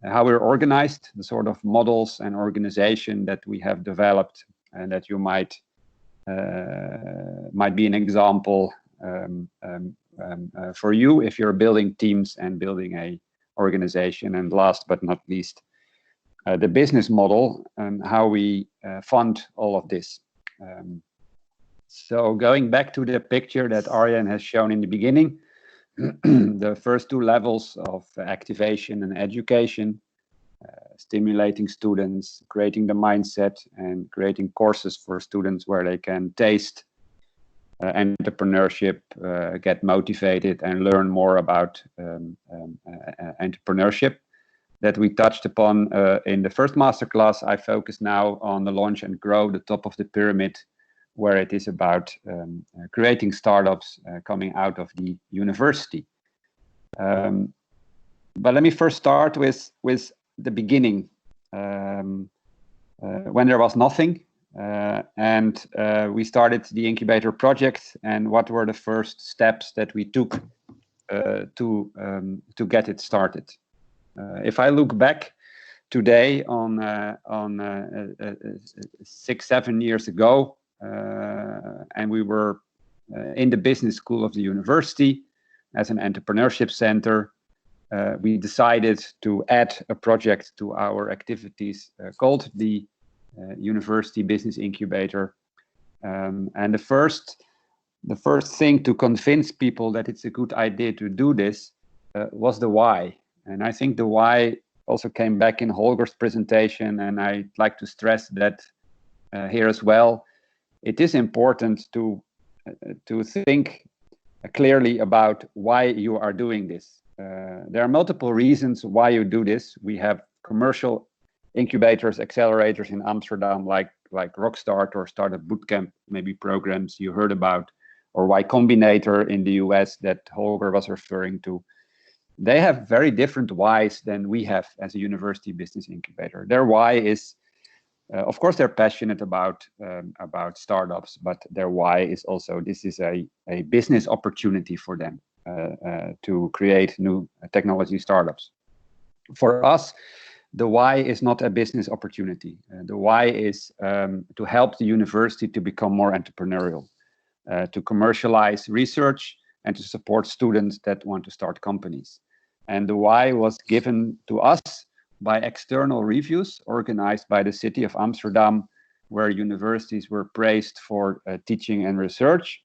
how we're organized, the sort of models and organization that we have developed, and that you might be an example for you if you're building teams and building a organization. And last but not least, the business model and how we fund all of this. So going back to the picture that Arjen has shown in the beginning, the first two levels of activation and education, stimulating students, creating the mindset, and creating courses for students where they can taste entrepreneurship, get motivated, and learn more about entrepreneurship that we touched upon in the first masterclass. I focus now on the launch and grow, the top of the pyramid, where it is about creating startups coming out of the university. But let me first start with the beginning, when there was nothing, and we started the incubator project, and what were the first steps that we took to get it started. If I look back today on 6-7 years ago, and we were in the business school of the university as an entrepreneurship center, we decided to add a project to our activities called the University Business Incubator. And the first thing to convince people that it's a good idea to do this was the why. And I think the why also came back in Holger's presentation, and I'd like to stress that here as well. It is important to think clearly about why you are doing this. There are multiple reasons why you do this. We have commercial incubators, accelerators in Amsterdam, like Rockstart or Startup Bootcamp, maybe programs you heard about, or Y Combinator in the US that Holger was referring to. They have very different whys than we have as a university business incubator. Their why is, of course, they're passionate about startups, but their why is also this is a business opportunity for them to create new technology startups. For us, the why is not a business opportunity. The why is to help the university to become more entrepreneurial, to commercialize research, and to support students that want to start companies. And the why was given to us by external reviews organized by the City of Amsterdam, where universities were praised for teaching and research,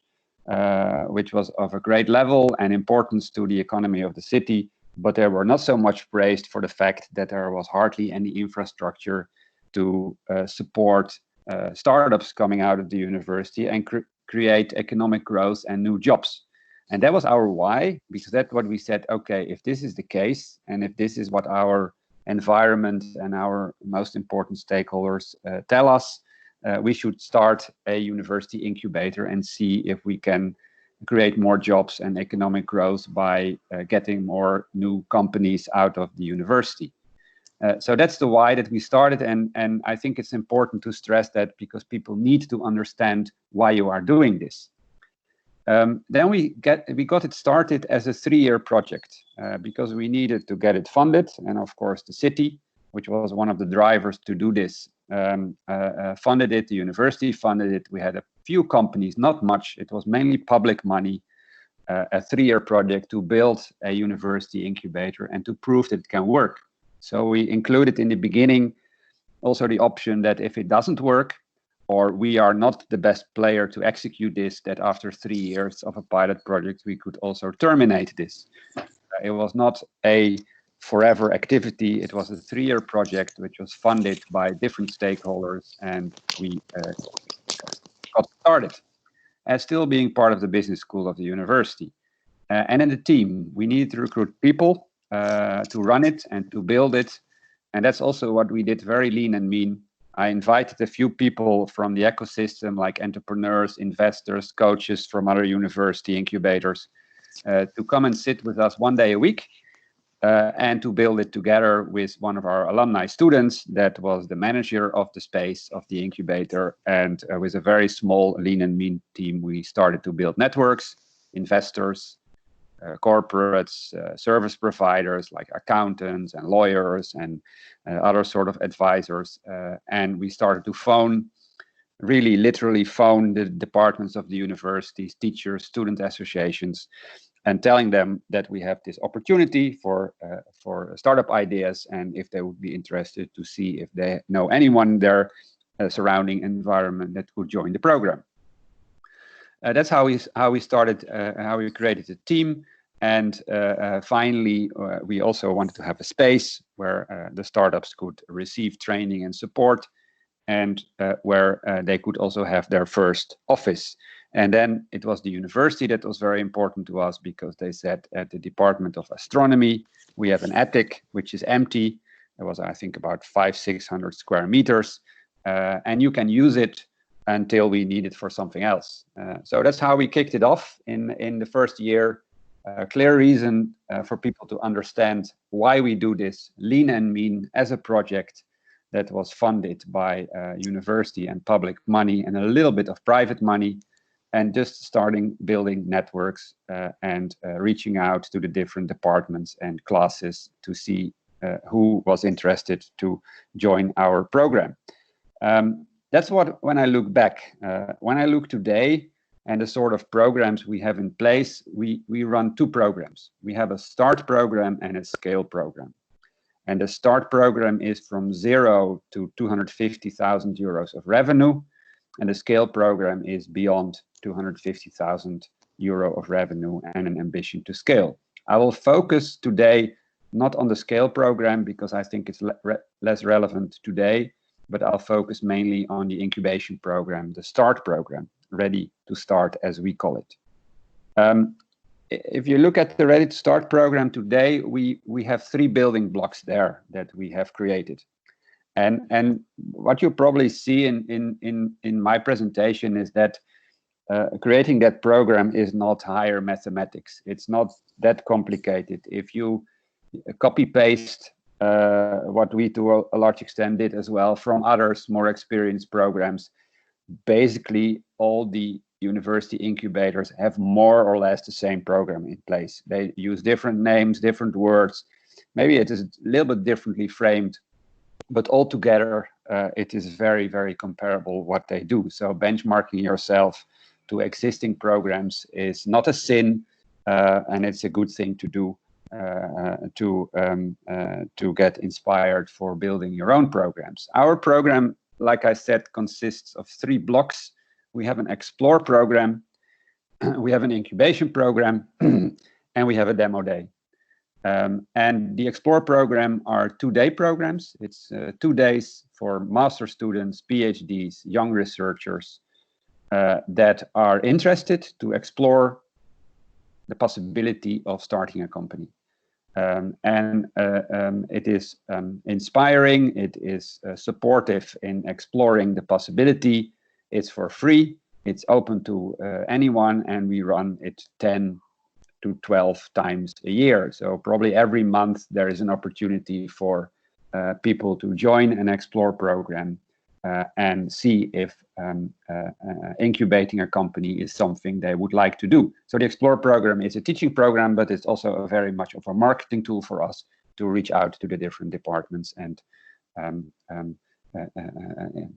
which was of a great level and importance to the economy of the city. But they were not so much praised for the fact that there was hardly any infrastructure to support startups coming out of the university and create economic growth and new jobs. And that was our why, because that's what we said, okay, if this is the case, and if this is what our environment and our most important stakeholders tell us, we should start a university incubator and see if we can create more jobs and economic growth by getting more new companies out of the university. So that's the why that we started, and I think it's important to stress that because people need to understand why you are doing this. Then we got it started as a 3-year project because we needed to get it funded, and of course the city, which was one of the drivers to do this, funded it. The university funded it. We had a few companies, not much. It was mainly public money. A 3-year project to build a university incubator and to prove that it can work. So we included in the beginning also the option that if it doesn't work, or we are not the best player to execute this, that after 3 years of a pilot project, we could also terminate this. It was not a forever activity. It was a 3-year project, which was funded by different stakeholders, and we got started as still being part of the business school of the university. And in the team, we needed to recruit people to run it and to build it. And that's also what we did, very lean and mean. I invited a few people from the ecosystem, like entrepreneurs, investors, coaches from other university incubators, to come and sit with us 1 day a week, and to build it together with one of our alumni students that was the manager of the space of the incubator. And with a very small lean and mean team, we started to build networks, investors, corporates, service providers like accountants and lawyers and other sort of advisors. And we started to phone, really literally phone the departments of the universities, teachers, student associations, and telling them that we have this opportunity for startup ideas, and if they would be interested to see if they know anyone in their surrounding environment that could join the program. That's how we started, how we created a team. And finally, we also wanted to have a space where the startups could receive training and support, and where they could also have their first office. And then it was the university that was very important to us, because they said at the Department of Astronomy, we have an attic which is empty. It was, I think, about 500-600 square meters, and you can use it until we need it for something else. So that's how we kicked it off in the first year. A clear reason for people to understand why we do this, lean and mean, as a project that was funded by university and public money and a little bit of private money, and just starting building networks and reaching out to the different departments and classes to see who was interested to join our program. That's what, when I look back, when I look today, and the sort of programs we have in place, we run two programs. We have a start program and a scale program. And the start program is from 0 to 250,000 euros of revenue. And the scale program is beyond 250,000 euro of revenue and an ambition to scale. I will focus today not on the scale program, because I think it's less relevant today, but I'll focus mainly on the incubation program, the start program, ready to start, as we call it. If you look at the Ready to Start program today, we have 3 building blocks there that we have created. And what you probably see in my presentation is that creating that program is not higher mathematics. It's not that complicated. If you copy paste what we to a large extent did as well from others, more experienced programs, basically all the university incubators have more or less the same program in place. They use different names, different words. Maybe it is a little bit differently framed, but altogether it is very, very comparable what they do. So benchmarking yourself to existing programs is not a sin, and it's a good thing to do to get inspired for building your own programs. Our program, like I said, consists of 3 blocks. We have an Explore program, we have an incubation program, and we have a demo day. And the Explore program are 2-day programs. It's 2 days for master students, PhDs, young researchers that are interested to explore the possibility of starting a company. It is inspiring, it is supportive in exploring the possibility. It's for free, it's open to anyone, and we run it 10 to 12 times a year. So probably every month there is an opportunity for people to join an Explore program and see if incubating a company is something they would like to do. So the Explore program is a teaching program, but it's also a very much of a marketing tool for us to reach out to the different departments and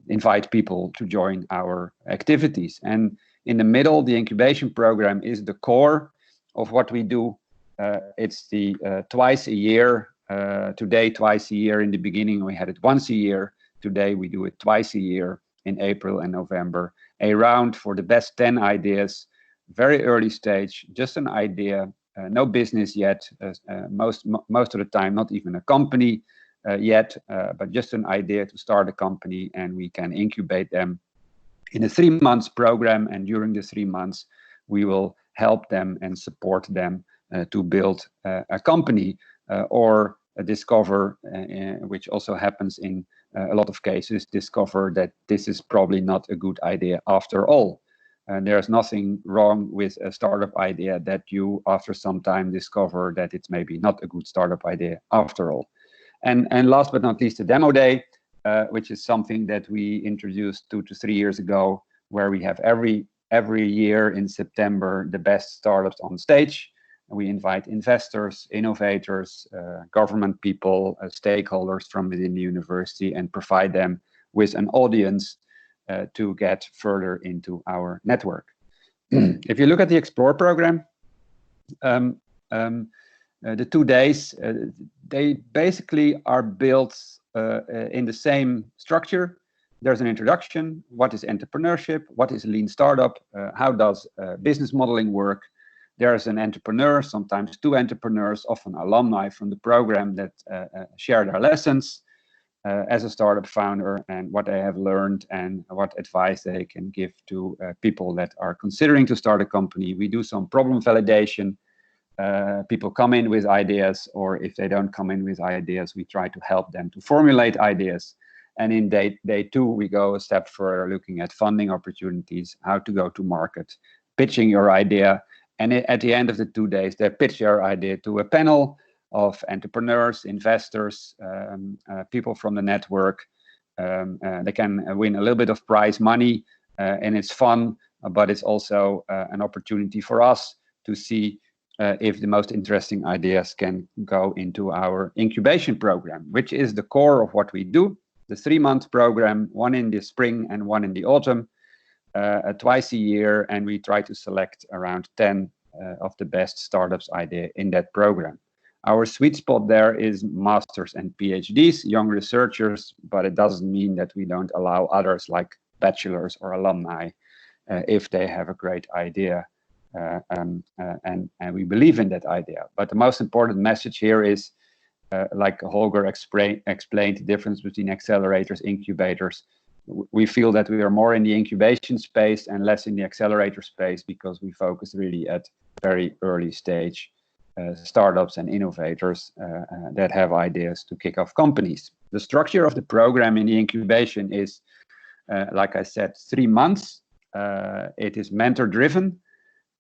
invite people to join our activities. And in the middle, the incubation program is the core of what we do. It's the twice a year. Today, twice a year. In the beginning, we had it once a year. Today, we do it twice a year in April and November. A round for the best 10 ideas, very early stage, just an idea, no business yet, most of the time, not even a company yet, but just an idea to start a company, and we can incubate them in a 3 months program. And during the 3 months, we will help them and support them to build a company or discover, which also happens in a lot of cases, discover that this is probably not a good idea after all. And there's nothing wrong with a startup idea that you, after some time, discover that it's maybe not a good startup idea after all. And last but not least, the demo day, which is something that we introduced 2 to 3 years ago, where we have every year in September the best startups on stage. We invite investors, innovators, government people, stakeholders from within the university, and provide them with an audience to get further into our network. If you look at the Explore program, the 2 days, they basically are built in the same structure. There's an introduction. What is entrepreneurship? What is lean startup? How does business modeling work? There's an entrepreneur, sometimes 2 entrepreneurs, often alumni from the program that share their lessons as a startup founder and what they have learned and what advice they can give to people that are considering to start a company. We do some problem validation. People come in with ideas, or if they don't come in with ideas, we try to help them to formulate ideas. And in day 2, we go a step further, looking at funding opportunities, how to go to market, pitching your idea. And at the end of the 2 days, they pitch your idea to a panel of entrepreneurs, investors, people from the network. They can win a little bit of prize money, and it's fun, but it's also an opportunity for us to see if the most interesting ideas can go into our incubation program, which is the core of what we do. The 3-month program, one in the spring and one in the autumn, twice a year, and we try to select around 10 of the best startups idea in that program. Our sweet spot there is masters and PhDs, young researchers, but it doesn't mean that we don't allow others like bachelors or alumni if they have a great idea and we believe in that idea. But the most important message here is, like Holger explained, the difference between accelerators, incubators. We feel that we are more in the incubation space and less in the accelerator space because we focus really at very early stage startups and innovators that have ideas to kick off companies. The structure of the program in the incubation is, like I said, 3 months. It is mentor driven.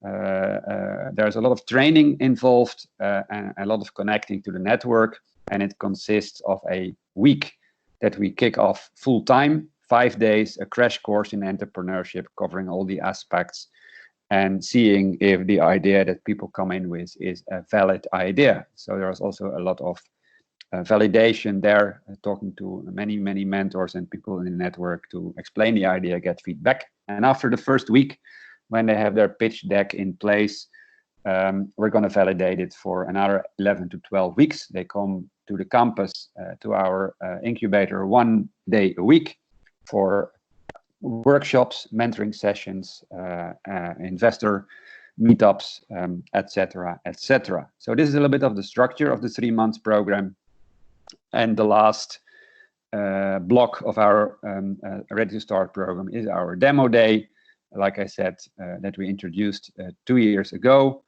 There's a lot of training involved and a lot of connecting to the network, and it consists of a week that we kick off full time, 5 days, a crash course in entrepreneurship covering all the aspects and seeing if the idea that people come in with is a valid idea. So there's also a lot of validation there, talking to many mentors and people in the network to explain the idea, get feedback. And after the first week, when they have their pitch deck in place, we're going to validate it for another 11 to 12 weeks. They come to the campus, to our incubator 1 day a week for workshops, mentoring sessions, investor meetups, etc., etc. So this is a little bit of the structure of the 3 months program. And the last block of our Ready to Start program is our demo day. Like I said, that we introduced 2 years ago,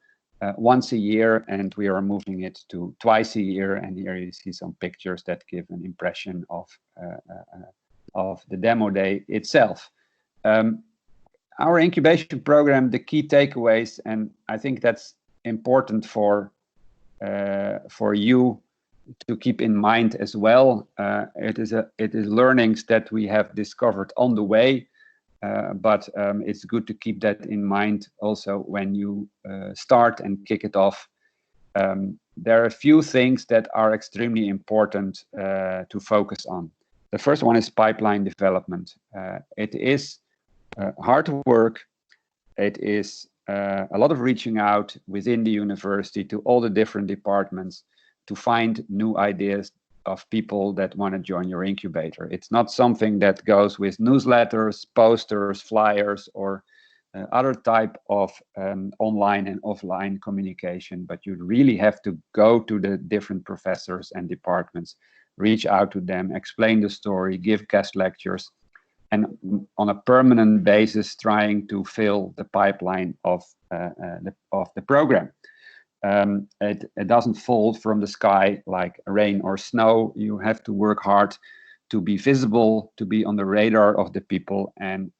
once a year, and we are moving it to twice a year. And here you see some pictures that give an impression of the demo day itself. Our incubation program, the key takeaways, and I think that's important for you to keep in mind as well. It is learnings that we have discovered on the way. But it's good to keep that in mind also when you start and kick it off. There are a few things that are extremely important to focus on. The first one is pipeline development. It is hard work. It is a lot of reaching out within the university to all the different departments to find new ideas of people that want to join your incubator. It's not something that goes with newsletters, posters, flyers, or other type of online and offline communication, but you really have to go to the different professors and departments, reach out to them, explain the story, give guest lectures, and on a permanent basis trying to fill the pipeline of the program. It doesn't fall from the sky like rain or snow. You have to work hard to be visible, to be on the radar of the people, and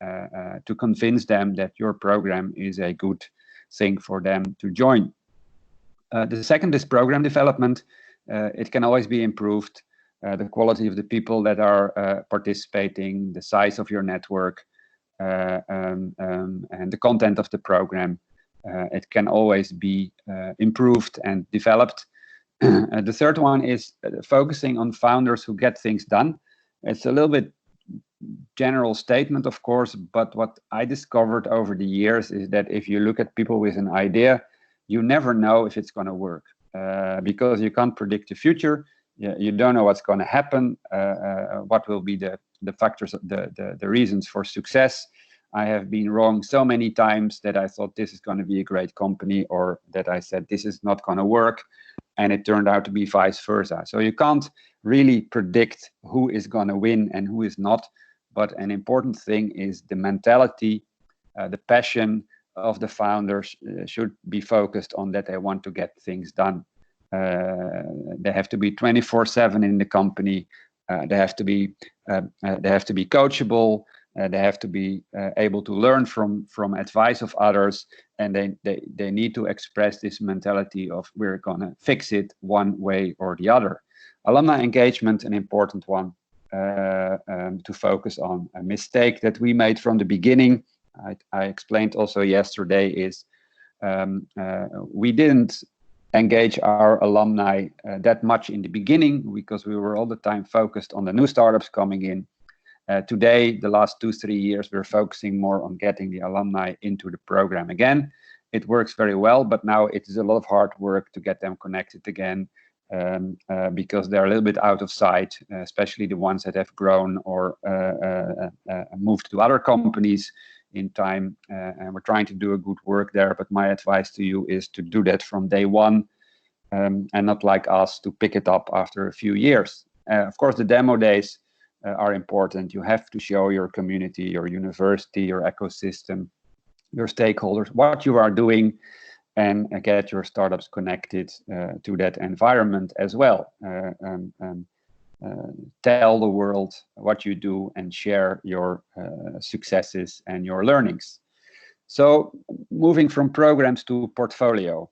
to convince them that your program is a good thing for them to join. The second is program development. It can always be improved. The quality of the people that are participating, the size of your network, and the content of the program. It can always be improved and developed. The third one is focusing on founders who get things done. It's a little bit general statement, of course, but what I discovered over the years is that if you look at people with an idea, you never know if it's going to work because you can't predict the future. You don't know what's going to happen, what will be the factors, the reasons for success. I have been wrong so many times that I thought this is going to be a great company, or that I said this is not going to work, and it turned out to be vice versa. So you can't really predict who is going to win and who is not. But an important thing is the mentality, the passion of the founders should be focused on that they want to get things done. They have to be 24/7 in the company. They have to be coachable. They have to be able to learn from advice of others, and they need to express this mentality of we're gonna fix it one way or the other. Alumni engagement, an important one to focus on. A mistake that we made from the beginning, I explained also yesterday, is we didn't engage our alumni that much in the beginning because we were all the time focused on the new startups coming in. Today, the last 2-3 years, we're focusing more on getting the alumni into the program again. It works very well, but now it is a lot of hard work to get them connected again because they're a little bit out of sight, especially the ones that have grown or moved to other companies in time. And we're trying to do a good work there, but my advice to you is to do that from day one and not like us to pick it up after a few years. Of course, the demo days are important. You have to show your community, your university, your ecosystem, your stakeholders what you are doing, and get your startups connected to that environment as well. Tell the world what you do and share your successes and your learnings. So moving from programs to portfolio.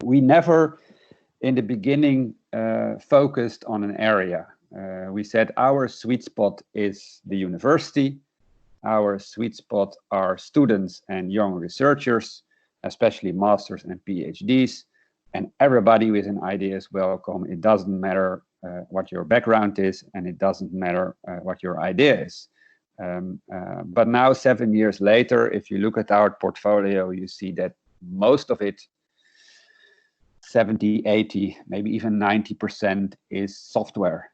We never in the beginning focused on an area. We said our sweet spot is the university. Our sweet spot are students and young researchers, especially masters and PhDs, and everybody with an idea is welcome. It doesn't matter what your background is, and it doesn't matter what your idea is. But now, 7 years later, if you look at our portfolio, you see that most of it, 70, 80, maybe even 90% is software.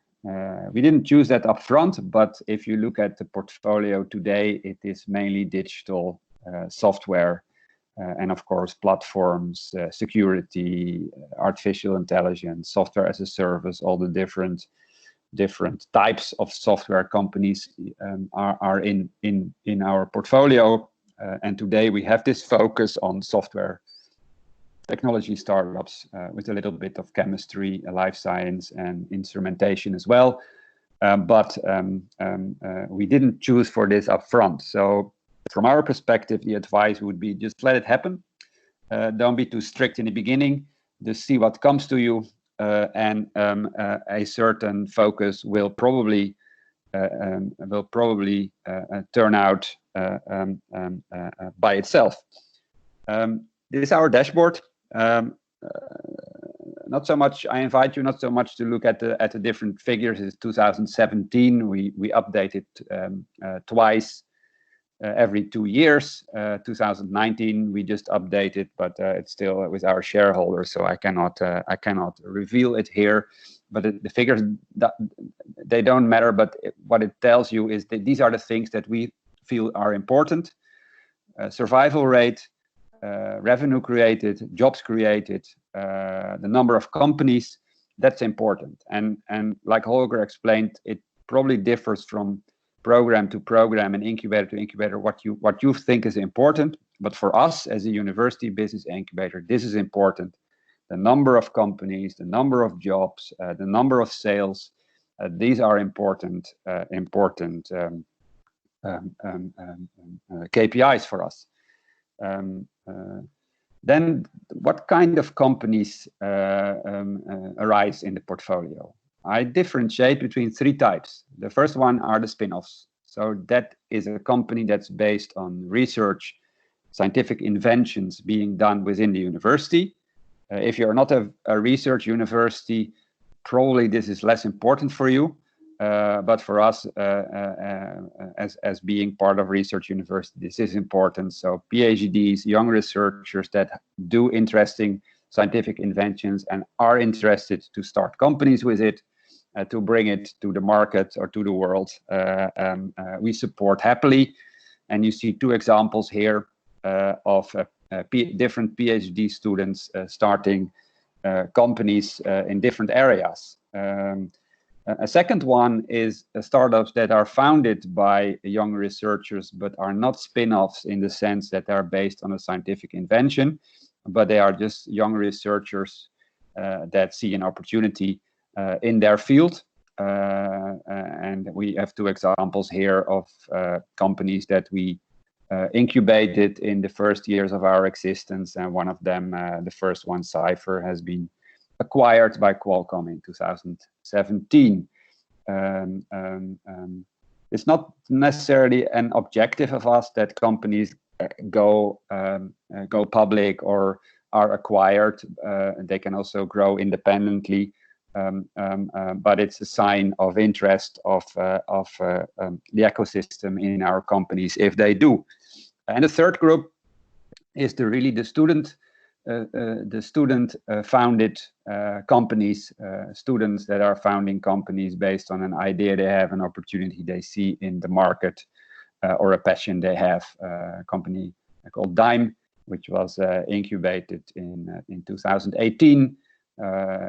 We didn't choose that up front, but if you look at the portfolio today, it is mainly digital software, and of course, platforms, security, artificial intelligence, software as a service, all the different types of software companies are in our portfolio. And today we have this focus on software technology startups with a little bit of chemistry, life science, and instrumentation as well. But we didn't choose for this up front. So from our perspective, the advice would be just let it happen. Don't be too strict in the beginning. Just see what comes to you, and a certain focus will probably turn out by itself. This is our dashboard. Not so much. I invite you not so much to look at the different figures. It's 2017. We update it twice every 2 years. 2019 we just updated, but it's still with our shareholders, so I cannot reveal it here. But the figures, they don't matter. But what it tells you is that these are the things that we feel are important: survival rate, revenue created, jobs created, the number of companies. That's important. And like Holger explained, it probably differs from program to program and incubator to incubator what you think is important. But for us as a university business incubator, this is important. The number of companies, the number of jobs, the number of sales, these are important KPIs for us. Then what kind of companies arise in the portfolio? I differentiate between three types. The first one are the spin-offs. So that is a company that's based on research, scientific inventions being done within the university. If you're not a research university, probably this is less important for you. But for us, as being part of research university, this is important. So PhDs, young researchers that do interesting scientific inventions and are interested to start companies with it, to bring it to the market or to the world, we support happily. And you see two examples here of different PhD students starting companies in different areas. A second one is startups that are founded by young researchers, but are not spin-offs in the sense that they are based on a scientific invention, but they are just young researchers that see an opportunity in their field. And we have two examples here of companies that we incubated in the first years of our existence. And one of them, the first one, Cypher, has been acquired by Qualcomm in 2017. It's not necessarily an objective of us that companies go public or are acquired. They can also grow independently, but it's a sign of interest of the ecosystem in our companies if they do. And the third group is the student founded companies, students that are founding companies based on an idea they have, an opportunity they see in the market, or a passion they have. A company called Dime, which was incubated in 2018.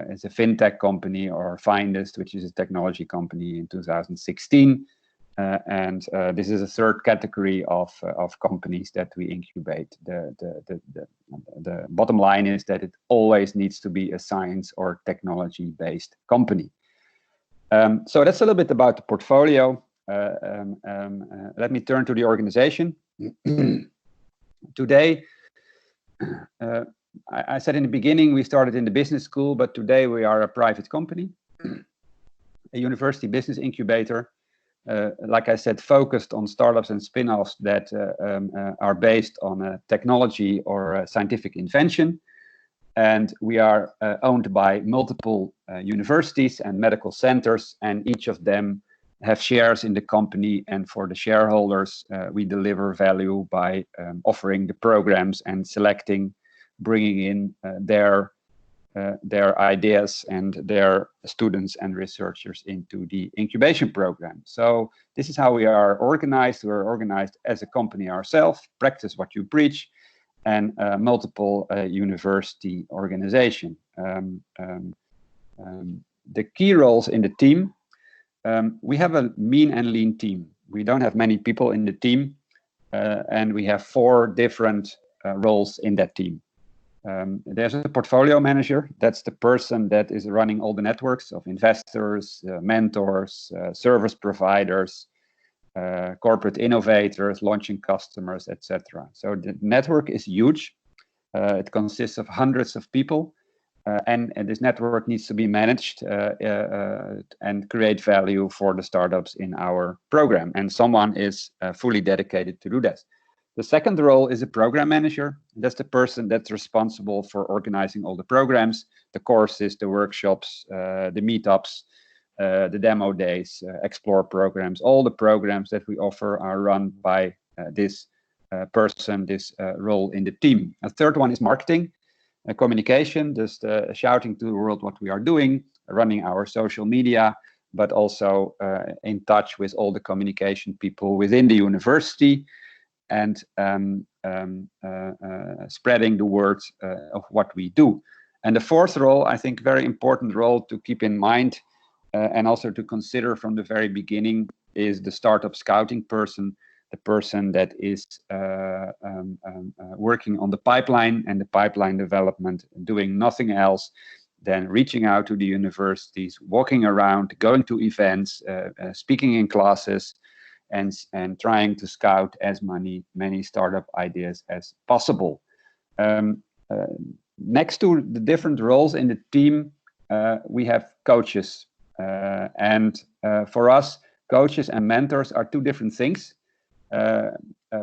It's a fintech company, or Findest, which is a technology company, in 2016. And this is a third category of companies that we incubate. The bottom line is that it always needs to be a science or technology-based company. So that's a little bit about the portfolio. Let me turn to the organization. Today, I said in the beginning, we started in the business school, but today we are a private company, a university business incubator. Like I said, focused on startups and spin-offs that are based on a technology or a scientific invention. And we are owned by multiple universities and medical centers, and each of them have shares in the company. And for the shareholders, we deliver value by offering the programs and selecting, bringing in their ideas and their students and researchers into the incubation program. So this is how we are organized. We're organized as a company ourselves, practice what you preach, and multiple university organization. The key roles in the team, we have a mean and lean team. We don't have many people in the team, and we have 4 different roles in that team. There's a portfolio manager. That's the person that is running all the networks of investors, mentors, service providers, corporate innovators, launching customers, etc. So the network is huge. It consists of hundreds of people, and this network needs to be managed and create value for the startups in our program. And someone is fully dedicated to do that. The second role is a program manager. That's the person that's responsible for organizing all the programs, the courses, the workshops, the meetups, the demo days, explore programs. All the programs that we offer are run by this person, this role in the team. A third one is marketing, communication, just shouting to the world what we are doing, running our social media, but also in touch with all the communication people within the university, and spreading the word of what we do. And the fourth role, I think very important role to keep in mind and also to consider from the very beginning, is the startup scouting person. the person that is working on the pipeline and the pipeline development, doing nothing else than reaching out to the universities, walking around, going to events, speaking in classes, and trying to scout as many startup ideas as possible. Next to the different roles in the team, we have coaches. And for us, coaches and mentors are two different things.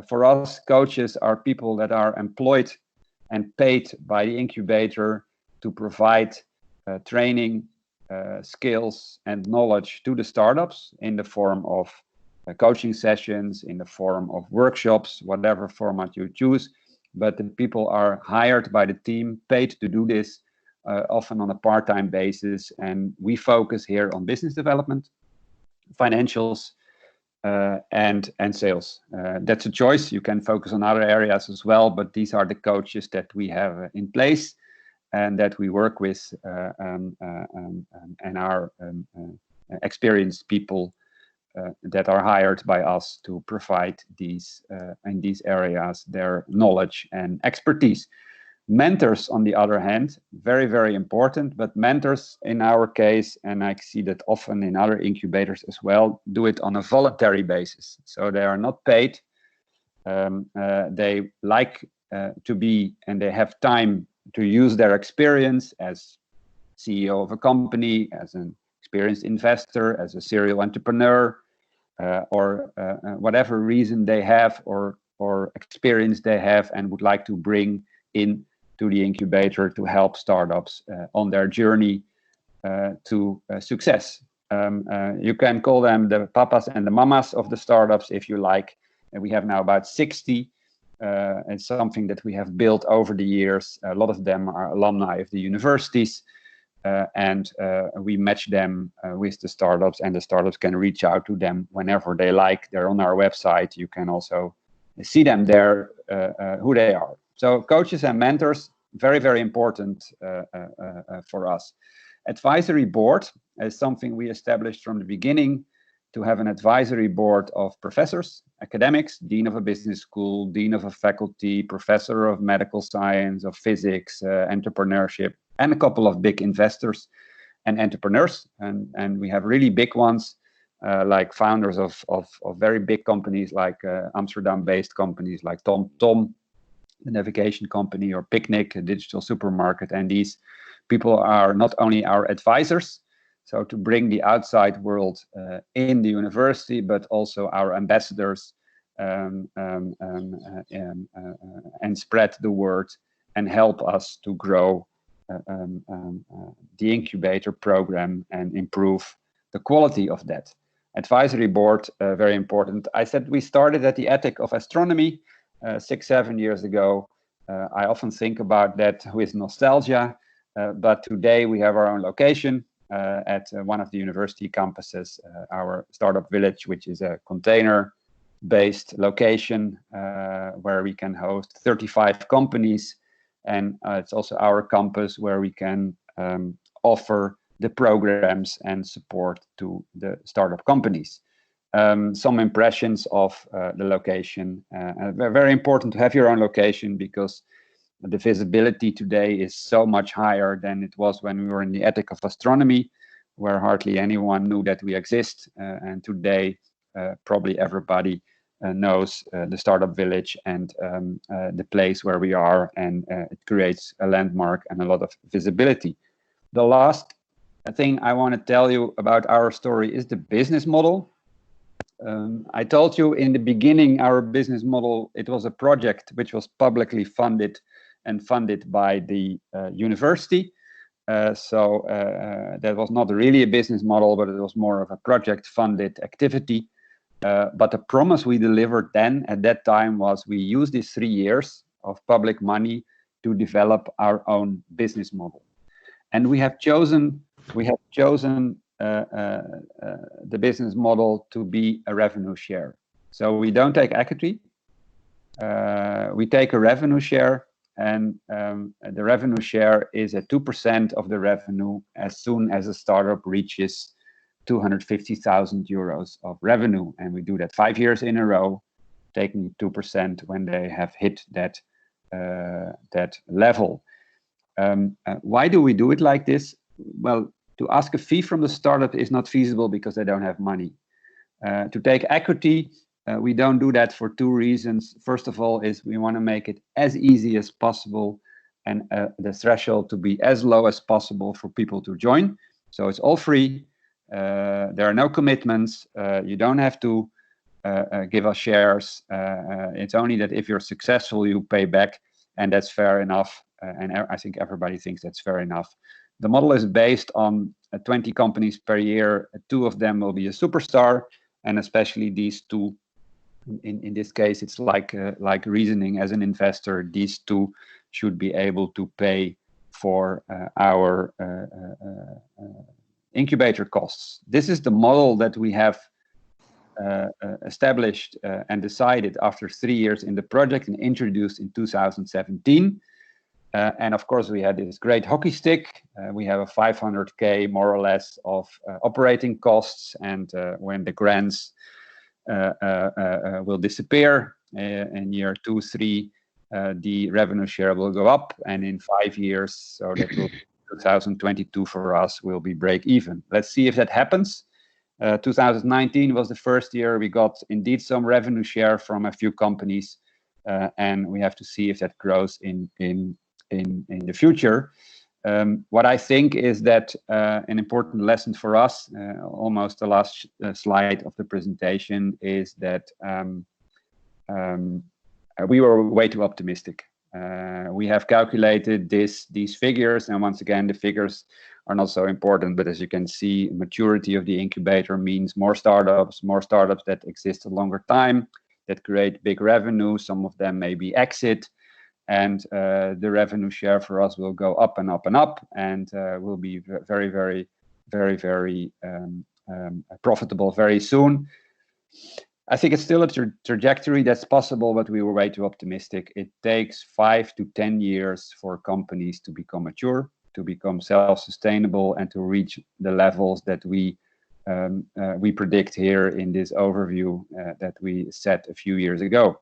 For us, coaches are people that are employed and paid by the incubator to provide training, skills, and knowledge to the startups in the form of coaching sessions, in the form of workshops, whatever format you choose. But the people are hired by the team, paid to do this, often on a part-time basis. And we focus here on business development, financials, and sales. That's a choice. You can focus on other areas as well, but these are the coaches that we have in place and that we work with, and are experienced people that are hired by us to provide these in these areas their knowledge and expertise. Mentors, on the other hand, very, very important, but mentors in our case, and I see that often in other incubators as well, do it on a voluntary basis. So they are not paid. They like to be, and they have time to use their experience as CEO of a company, as an experienced investor, as a serial entrepreneur, or whatever reason they have or experience they have and would like to bring in to the incubator to help startups on their journey to success. You can call them the papas and the mamas of the startups if you like. And we have now about 60. It's something that we have built over the years. A lot of them are alumni of the universities. And we match them with the startups, and the startups can reach out to them whenever they like. They're on our website. You can also see them there, who they are. So coaches and mentors, very, very important for us. Advisory board is something we established from the beginning, to have an advisory board of professors, academics, dean of a business school, dean of a faculty, professor of medical science, of physics, entrepreneurship, and a couple of big investors and entrepreneurs. And we have really big ones, like founders of very big companies, like Amsterdam-based companies like TomTom, the navigation company, or Picnic, a digital supermarket. And these people are not only our advisors, so to bring the outside world in the university, but also our ambassadors, and spread the word and help us to grow the incubator program and improve the quality of that. Advisory board, very important. I said we started at the attic of astronomy 6-7 years ago. I often think about that with nostalgia, but today we have our own location at one of the university campuses, our startup village, which is a container-based location where we can host 35 companies. And it's also our campus where we can offer the programs and support to the startup companies. Some impressions of the location. Very important to have your own location, because the visibility today is so much higher than it was when we were in the attic of astronomy, where hardly anyone knew that we exist. And today, probably everybody knows the startup village and the place where we are, and it creates a landmark and a lot of visibility. The last thing I want to tell you about our story is the business model. I told you in the beginning, our business model, it was a project which was publicly funded and funded by the university. So that was not really a business model, but it was more of a project funded activity. But the promise we delivered then at that time was we use these 3 years of public money to develop our own business model. And we have chosen the business model to be a revenue share. So we don't take equity. We take a revenue share, and the revenue share is at 2% of the revenue as soon as a startup reaches 250,000 euros of revenue. And we do that 5 years in a row. taking 2% when they have hit that that level. Why do we do it like this? Well, to ask a fee from the startup is not feasible because they don't have money. To take equity, we don't do that for two reasons. First of all, is we want to make it as easy as possible and the threshold to be as low as possible for people to join. So it's all free. There are no commitments. You don't have to give us shares. It's only that if you're successful, you pay back, and that's fair enough. And I think everybody thinks that's fair enough. The model is based on 20 companies per year. 2 of them will be a superstar, and especially these 2. In this case, it's like reasoning as an investor. These 2 should be able to pay for our incubator costs. This is the model that we have established and decided after 3 years in the project and introduced in 2017. And of course, we had this great hockey stick. We have a 500K more or less of operating costs, and when the grants will disappear in year 2, 3, the revenue share will go up, and in 5 years, so that will 2022 for us, will be break even. Let's see if that happens. 2019 was the first year we got indeed some revenue share from a few companies, and we have to see if that grows in the future. What I think is that an important lesson for us, almost the last slide of the presentation, is that we were way too optimistic. We have calculated these figures, and once again, the figures are not so important, but as you can see, maturity of the incubator means more startups that exist a longer time, that create big revenue. Some of them maybe exit, and the revenue share for us will go up and up and up, and will be very, very, very, very profitable very soon. I think it's still a trajectory that's possible, but we were way too optimistic. It takes 5 to 10 years for companies to become mature, to become self-sustainable, and to reach the levels that we predict here in this overview that we set a few years ago.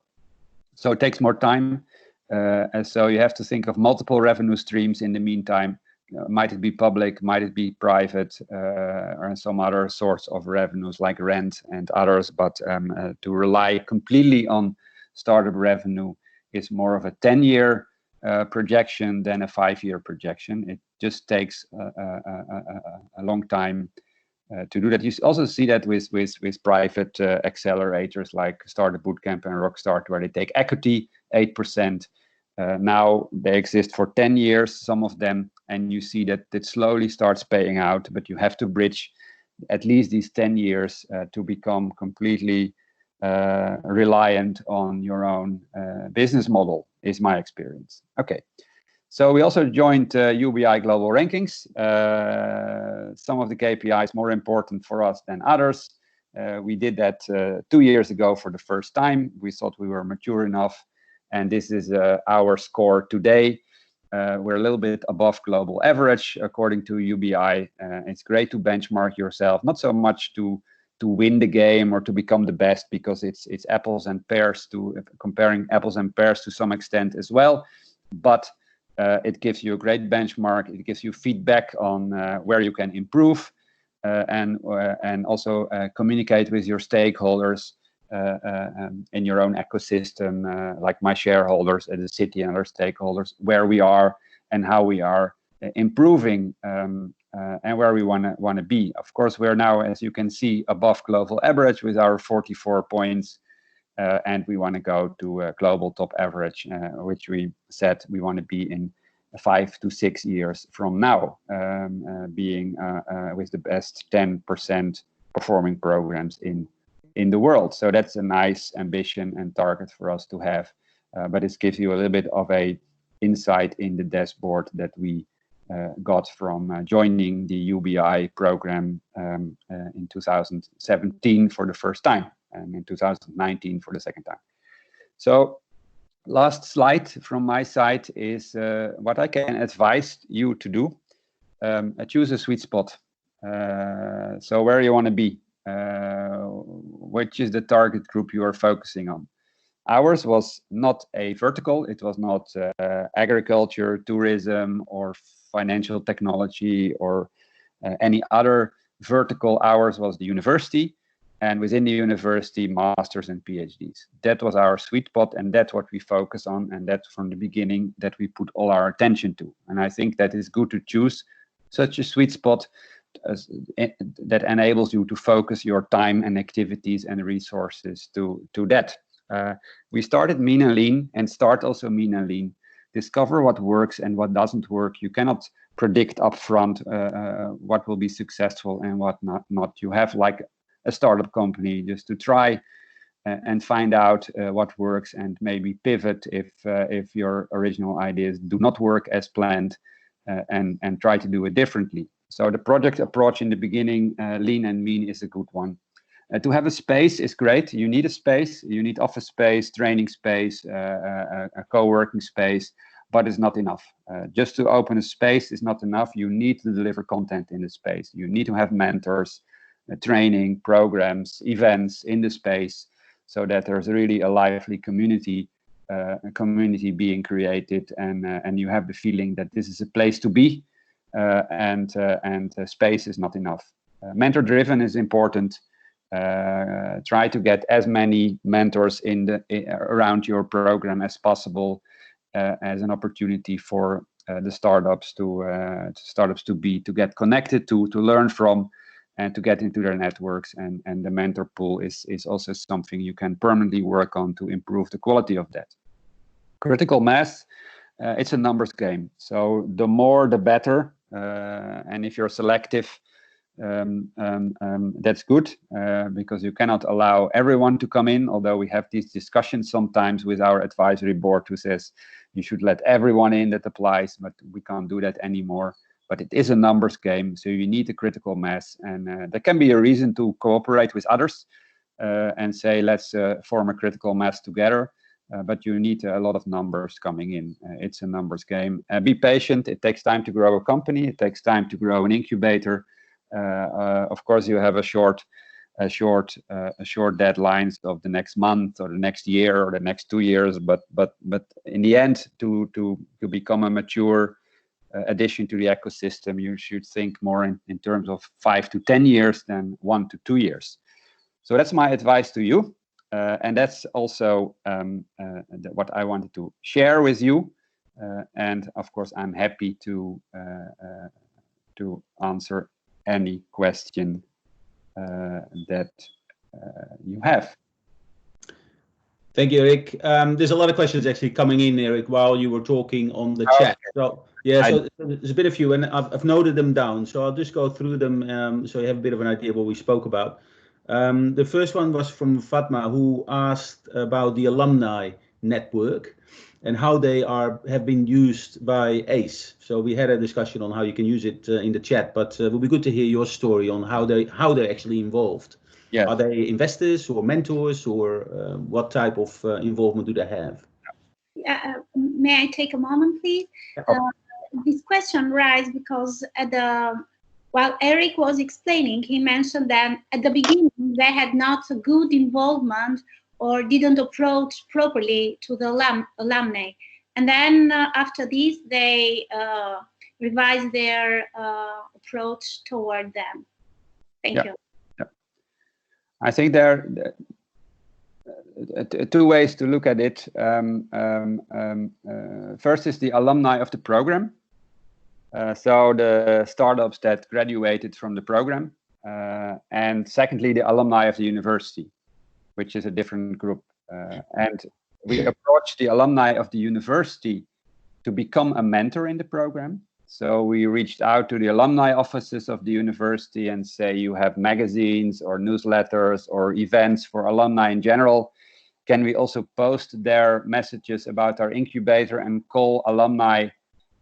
So it takes more time. And so you have to think of multiple revenue streams in the meantime. Might it be public, might it be private, or some other sorts of revenues like rent and others, but to rely completely on startup revenue is more of a 10-year projection than a 5-year projection. It just takes a long time to do that. You also see that with private accelerators like Startup Bootcamp and Rockstart, where they take equity, 8%. Now they exist for 10 years, some of them, and you see that it slowly starts paying out, but you have to bridge at least these 10 years to become completely reliant on your own business model, is my experience. Okay, so we also joined UBI Global Rankings. Some of the KPIs more important for us than others. We did that 2 years ago for the first time. We thought we were mature enough, and this is our score today. We're a little bit above global average according to UBI. It's great to benchmark yourself, not so much to win the game or to become the best, because it's apples and pears, to comparing apples and pears to some extent as well. But it gives you a great benchmark. It gives you feedback on where you can improve, and also communicate with your stakeholders in your own ecosystem, like my shareholders at the city and other stakeholders, where we are and how we are improving, and where we want to be. Of course, we're now, as you can see, above global average with our 44 points, and we want to go to global top average, which we said we want to be in 5 to 6 years from now, being with the best 10% performing programs in the world. So that's a nice ambition and target for us to have, but it gives you a little bit of a insight in the dashboard that we got from joining the UBI program in 2017 for the first time, and in 2019 for the second time. So last slide from my side is what I can advise you to do. Choose a sweet spot. So where you want to be, which is the target group you are focusing on. Ours was not a vertical. It was not agriculture, tourism, or financial technology, or any other vertical. Ours was the university, and within the university, masters and PhDs. That was our sweet spot, and that's what we focus on, and that's from the beginning that we put all our attention to. And I think that is good to choose such a sweet spot that enables you to focus your time and activities and resources to that. We started mean and lean, and start also mean and lean. Discover what works and what doesn't work. You cannot predict upfront what will be successful and what not. You have like a startup company just to try and find out what works, and maybe pivot if your original ideas do not work as planned, and try to do it differently. So the project approach in the beginning, lean and mean, is a good one. To have a space is great. You need a space. You need office space, training space, a co-working space, but it's not enough. Just to open a space is not enough. You need to deliver content in the space. You need to have mentors, training programs, events in the space, so that there's really a lively community being created, and you have the feeling that this is a place to be, and space is not enough. Mentor driven is important. Try to get as many mentors around your program as possible, as an opportunity for the startups to get connected to learn from, and to get into their networks. And the mentor pool is also something you can permanently work on to improve the quality of that. Critical mass, it's a numbers game. So the more, the better. And if you're selective, that's good, because you cannot allow everyone to come in. Although we have these discussions sometimes with our advisory board, who says you should let everyone in that applies, but we can't do that anymore. But it is a numbers game, so you need a critical mass, and there can be a reason to cooperate with others and say, let's form a critical mass together. But you need a lot of numbers coming in. It's a numbers game. Be patient. It takes time to grow a company. It takes time to grow an incubator. Of course, you have a short deadlines of the next month or the next year or the next 2 years. But in the end, to become a mature addition to the ecosystem, you should think more in terms of 5 to 10 years than 1 to 2 years. So that's my advice to you. And that's also what I wanted to share with you. And of course, I'm happy to answer any question that you have. Thank you, Eric. There's a lot of questions actually coming in, Eric, while you were talking on the chat. So yeah, so there's a bit of you, and I've noted them down. So I'll just go through them so you have a bit of an idea of what we spoke about. The first one was from Fatma, who asked about the alumni network and how they have been used by ACE. So we had a discussion on how you can use it in the chat, but it would be good to hear your story on how they're actually involved. Yes. Are they investors or mentors, or what type of involvement do they have? May I take a moment, please? This question arises because while Eric was explaining, he mentioned that at the beginning they had not a good involvement or didn't approach properly to the alumni. And then after this, they revised their approach toward them. Thank you. Yeah. I think there are two ways to look at it. First is the alumni of the program. So the startups that graduated from the program. And secondly, the alumni of the university, which is a different group. And we approached the alumni of the university to become a mentor in the program. So we reached out to the alumni offices of the university and say, you have magazines or newsletters or events for alumni in general. Can we also post their messages about our incubator and call alumni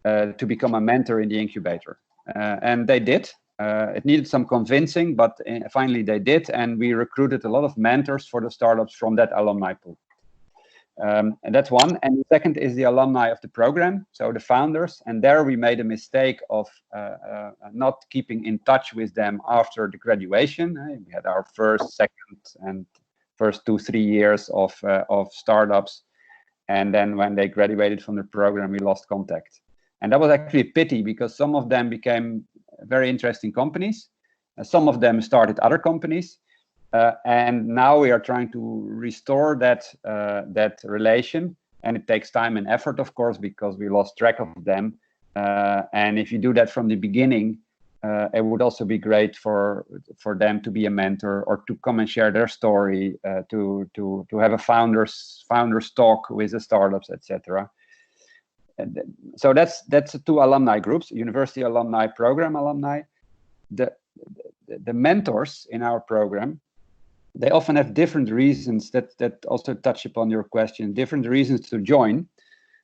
to become a mentor in the incubator? And they did. It needed some convincing, but finally they did. And we recruited a lot of mentors for the startups from that alumni pool. And that's one. And the second is the alumni of the program, so the founders. And there we made a mistake of not keeping in touch with them after the graduation. We had our first, second, and first 2-3 years of startups. And then when they graduated from the program, we lost contact. And that was actually a pity, because some of them became very interesting companies. Some of them started other companies. And now we are trying to restore that relation. And it takes time and effort, of course, because we lost track of them. And if you do that from the beginning, it would also be great for them to be a mentor, or to come and share their story, to have a founders talk with the startups, etc. So that's the 2 alumni groups: university alumni, program alumni. The mentors in our program, they often have different reasons that also touch upon your question, different reasons to join.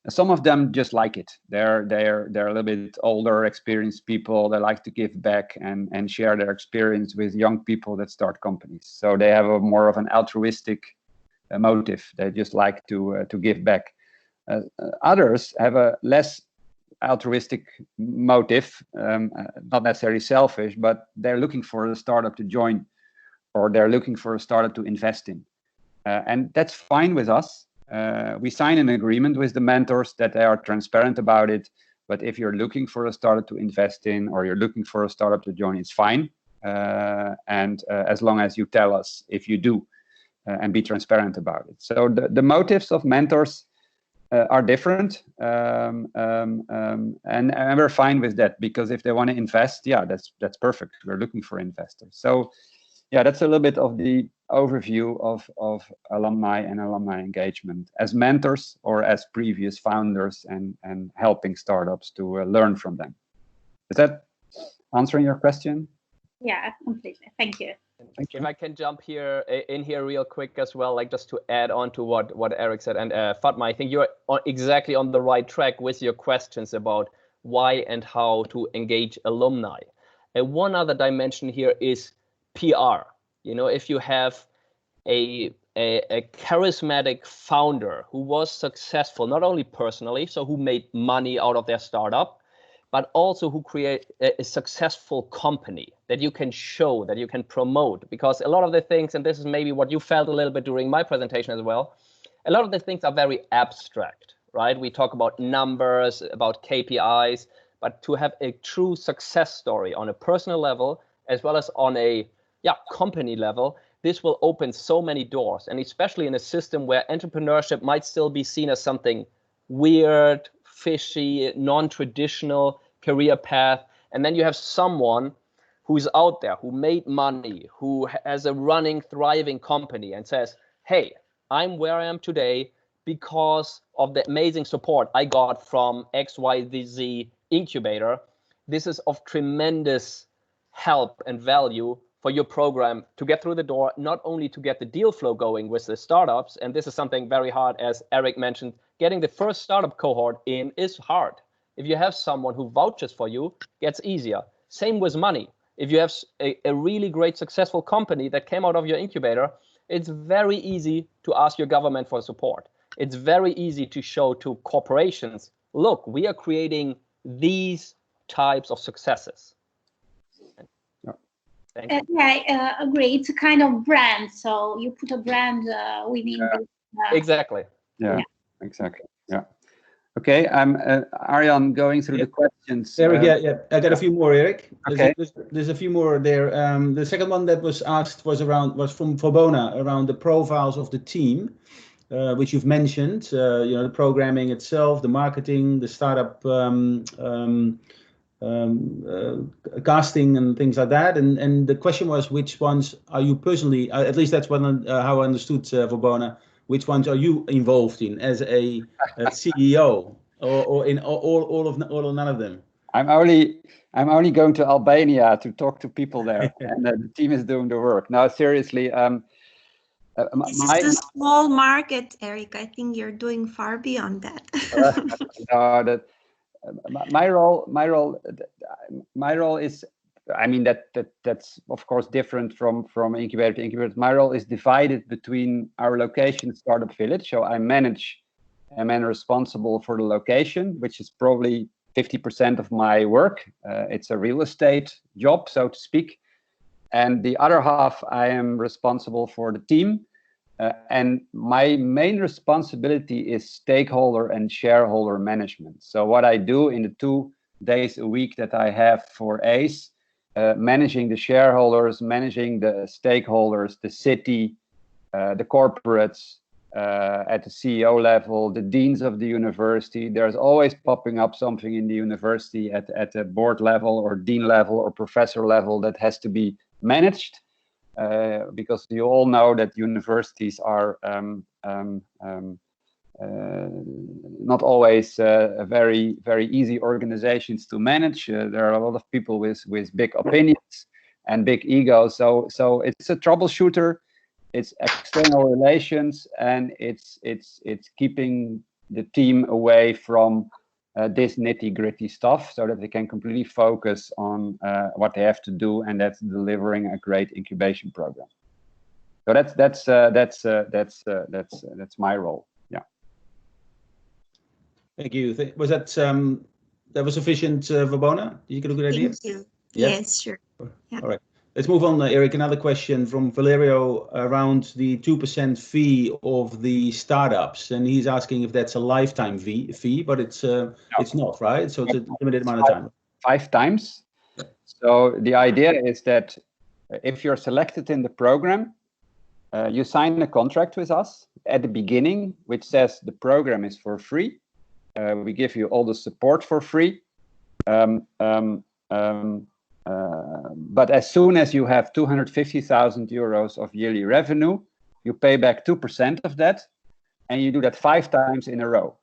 Some of them just like it. They're a little bit older, experienced people. They like to give back and share their experience with young people that start companies. So they have a more of an altruistic motive. They just like to give back. Others have a less altruistic motive, not necessarily selfish, but they're looking for a startup to join, or they're looking for a startup to invest in. And that's fine with us. We sign an agreement with the mentors that they are transparent about it. But if you're looking for a startup to invest in, or you're looking for a startup to join, it's fine. And as long as you tell us if you do, and be transparent about it. So the motives of mentors are different, and we're fine with that, because if they want to invest, yeah, that's perfect. We're looking for investors. So yeah, that's a little bit of the overview of alumni and alumni engagement as mentors, or as previous founders, and helping startups to learn from them. Is that answering your question? Yeah, completely. Thank you. Thank you. If I can jump in here real quick as well, like just to add on to what Eric said. And Fatma, I think you're exactly on the right track with your questions about why and how to engage alumni. And one other dimension here is PR. You know, if you have a charismatic founder who was successful, not only personally, so who made money out of their startup, but also who create a successful company that you can show, that you can promote. Because a lot of the things, and this is maybe what you felt a little bit during my presentation as well, a lot of the things are very abstract, right? We talk about numbers, about KPIs, but to have a true success story on a personal level, as well as on a company level, this will open so many doors. And especially in a system where entrepreneurship might still be seen as something weird, fishy, non-traditional career path. And then you have someone who's out there, who made money, who has a running, thriving company, and says, hey, I'm where I am today because of the amazing support I got from XYZ incubator. This is of tremendous help and value for your program to get through the door, not only to get the deal flow going with the startups, and this is something very hard, as Eric mentioned, getting the first startup cohort in is hard. If you have someone who vouches for you, it gets easier. Same with money. If you have a really great successful company that came out of your incubator, it's very easy to ask your government for support. It's very easy to show to corporations, look, we are creating these types of successes. Yeah, I agree. It's a kind of brand. So you put a brand within this. Exactly. Yeah, exactly. Yeah. Okay, Arjan, going through the questions. Eric, yeah, I got a few more, Eric. Okay. There's a few more there. The second one that was asked was from Fobona, around the profiles of the team, which you've mentioned. You know, the programming itself, the marketing, the startup casting and things like that. And the question was, which ones are you personally, at least that's how I understood Fobona, which ones are you involved in as a CEO, or in all or none of them? I'm only going to Albania to talk to people there, and the team is doing the work. No, seriously. This is a small market, Eric. I think you're doing far beyond that. No, my role is, I mean, that's of course different from incubator to incubator. My role is divided between our location, Startup Village. So I'm responsible for the location, which is probably 50% of my work. It's a real estate job, so to speak. And the other half, I am responsible for the team. And my main responsibility is stakeholder and shareholder management. So what I do in the 2 days a week that I have for ACE, managing the shareholders, managing the stakeholders, the city, the corporates, at the CEO level, the deans of the university. There's always popping up something in the university at the board level or dean level or professor level that has to be managed, because you all know that universities are not always very, very easy organizations to manage. There are a lot of people with big opinions and big egos. So it's a troubleshooter. It's external relations, and it's keeping the team away from this nitty-gritty stuff, so that they can completely focus on what they have to do, and that's delivering a great incubation program. So that's my role. Yeah. Thank you. Was that was sufficient, Verbona? Did you get a good idea? Thank you. Yeah? Yes, sure. Yeah. All right. Let's move on, Eric. Another question from Valerio around the 2% fee of the startups, and he's asking if that's a lifetime fee, but it's not, right? So it's a limited amount of time. 5 times. So the idea is that if you're selected in the program, you sign a contract with us at the beginning, which says the program is for free. We give you all the support for free. But as soon as you have 250,000 euros of yearly revenue, you pay back 2% of that, and you do that 5 times in a row.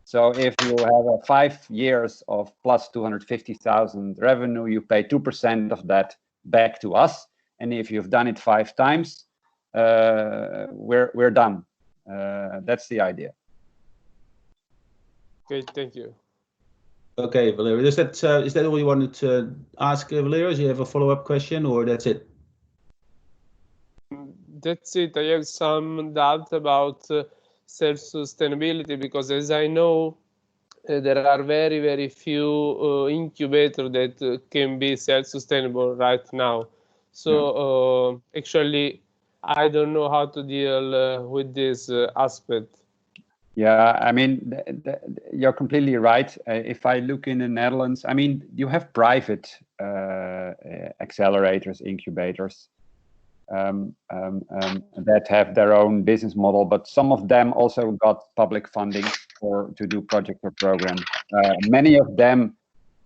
So if you have 5 years of plus 250,000 revenue, you pay 2% of that back to us. And if you've done it 5 times, we're done. That's the idea. Okay, thank you. Okay, Valerio, is that all you wanted to ask, Valerio? Do you have a follow-up question, or that's it? That's it. I have some doubt about self-sustainability, because as I know, there are very, very few incubators that can be self-sustainable right now. So actually, I don't know how to deal with this aspect. Yeah, I mean, you're completely right. If I look in the Netherlands, I mean, you have private accelerators, incubators that have their own business model, but some of them also got public funding to do project or program. Many of them,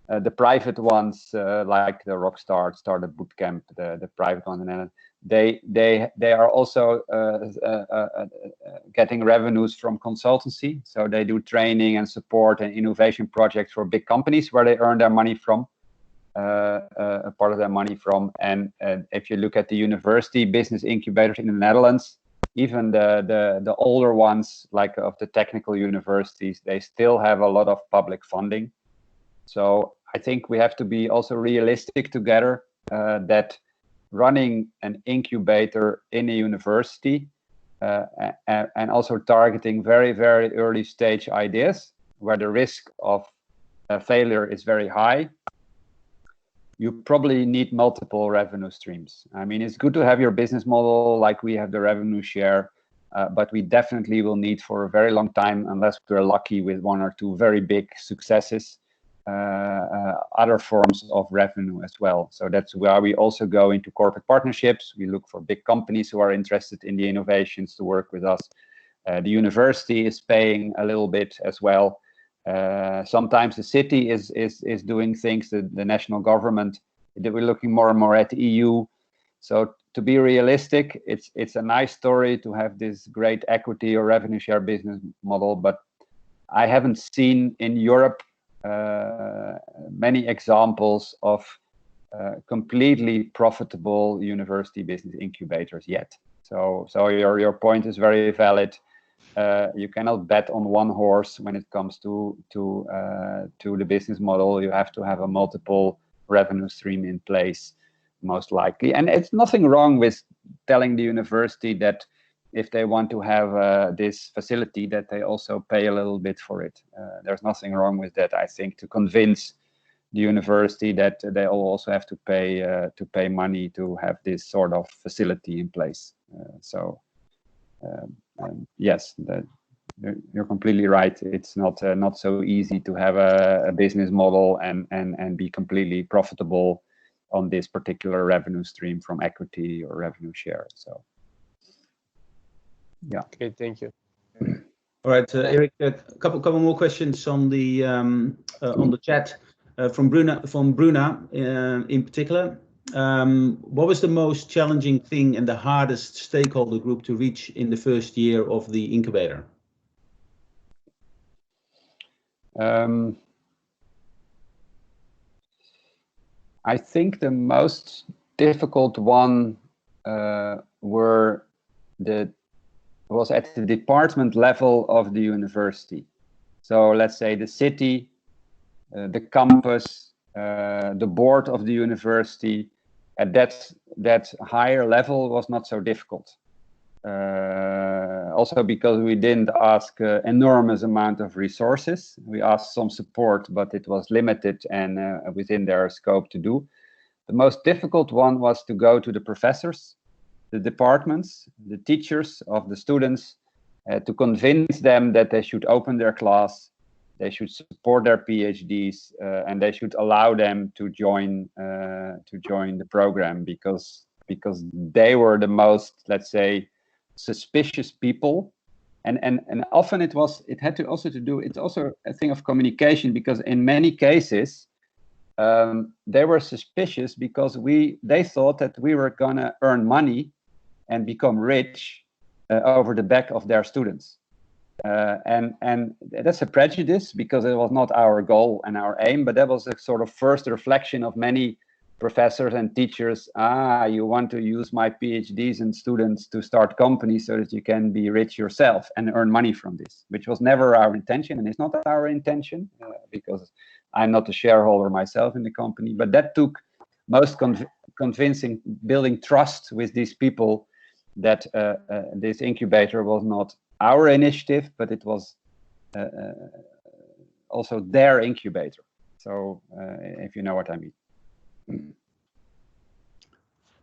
the private ones, like the Rockstar Startup Bootcamp, the private one in the Netherlands, they are also getting revenues from consultancy. So they do training and support and innovation projects for big companies where they earn their money from, a part of their money from. And if you look at the university business incubators in the Netherlands, even the older ones, like of the technical universities, they still have a lot of public funding. So I think we have to be also realistic together, that running an incubator in a university and also targeting very, very early stage ideas where the risk of failure is very high, you probably need multiple revenue streams. I mean, it's good to have your business model like we have the revenue share, but we definitely will need for a very long time, unless we're lucky with 1 or 2 very big successes, other forms of revenue as well. So that's where we also go into corporate partnerships. We look for big companies who are interested in the innovations to work with us. The university is paying a little bit as well. Sometimes the city is doing things, the national government. We're looking more and more at the EU. So to be realistic, it's a nice story to have this great equity or revenue share business model, but I haven't seen in Europe many examples of completely profitable university business incubators yet. So your point is very valid. You cannot bet on one horse when it comes to the business model. You have to have a multiple revenue stream in place, most likely. And it's nothing wrong with telling the university that if they want to have this facility, that they also pay a little bit for it. There's nothing wrong with that, I think, to convince the university that they all also have to pay money to have this sort of facility in place. So yes, you're completely right. It's not so easy to have a business model and be completely profitable on this particular revenue stream from equity or revenue share. So, yeah. Okay, thank you. All right, Eric, a couple more questions on the chat from Bruna in particular. What was the most challenging thing and the hardest stakeholder group to reach in the first year of the incubator? I think the most difficult one was at the department level of the university. So let's say the city, the campus, the board of the university. At that higher level was not so difficult. Also because we didn't ask enormous amount of resources. We asked some support, but it was limited and within their scope to do. The most difficult one was to go to the professors, the departments, the teachers of the students, to convince them that they should open their class, they should support their PhDs, and they should allow them to join the program because they were the most, let's say, suspicious people, and often it's also a thing of communication, because in many cases they were suspicious because they thought that we were gonna earn money and become rich over the back of their students, and that's a prejudice because it was not our goal and our aim, but that was a sort of first reflection of many professors and teachers. You want to use my PhDs and students to start companies so that you can be rich yourself and earn money from this, which was never our intention, and it's not our intention because I'm not a shareholder myself in the company. But that took most convincing, building trust with these people that this incubator was not our initiative, but it was also their incubator. So if you know what I mean.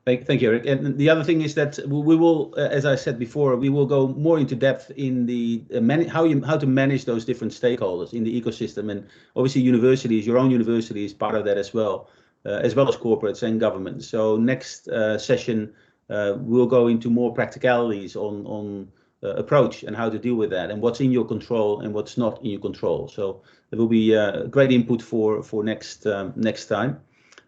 Thank you, Eric. And the other thing is that we will, as I said before, we will go more into depth in the how to manage those different stakeholders in the ecosystem. And obviously, universities, your own university is part of that as well as corporates and governments. So next session, we'll go into more practicalities on approach and how to deal with that, and what's in your control and what's not in your control. So there will be great input for next time.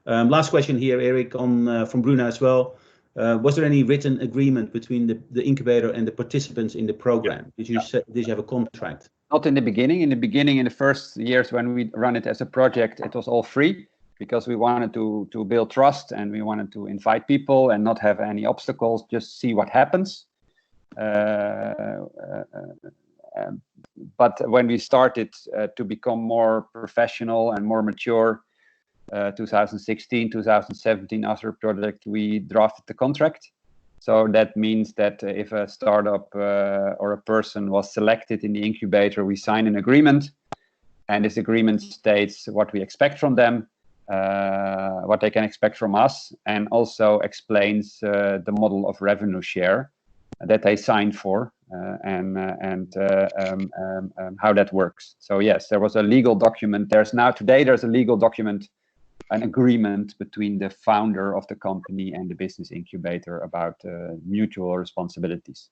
Last question here, Eric, from Bruna as well. Was there any written agreement between the incubator and the participants in the program? Did you have a contract? Not in the beginning. In the first years when we run it as a project, it was all free because we wanted to build trust and we wanted to invite people and not have any obstacles, just see what happens. But when we started to become more professional and more mature, 2016, 2017, after a project, we drafted the contract. So that means that if a startup or a person was selected in the incubator, we sign an agreement, and this agreement states what we expect from them, what they can expect from us, and also explains the model of revenue share that they signed for and how that works. So yes, there was a legal document. There's a legal document, an agreement between the founder of the company and the business incubator about mutual responsibilities.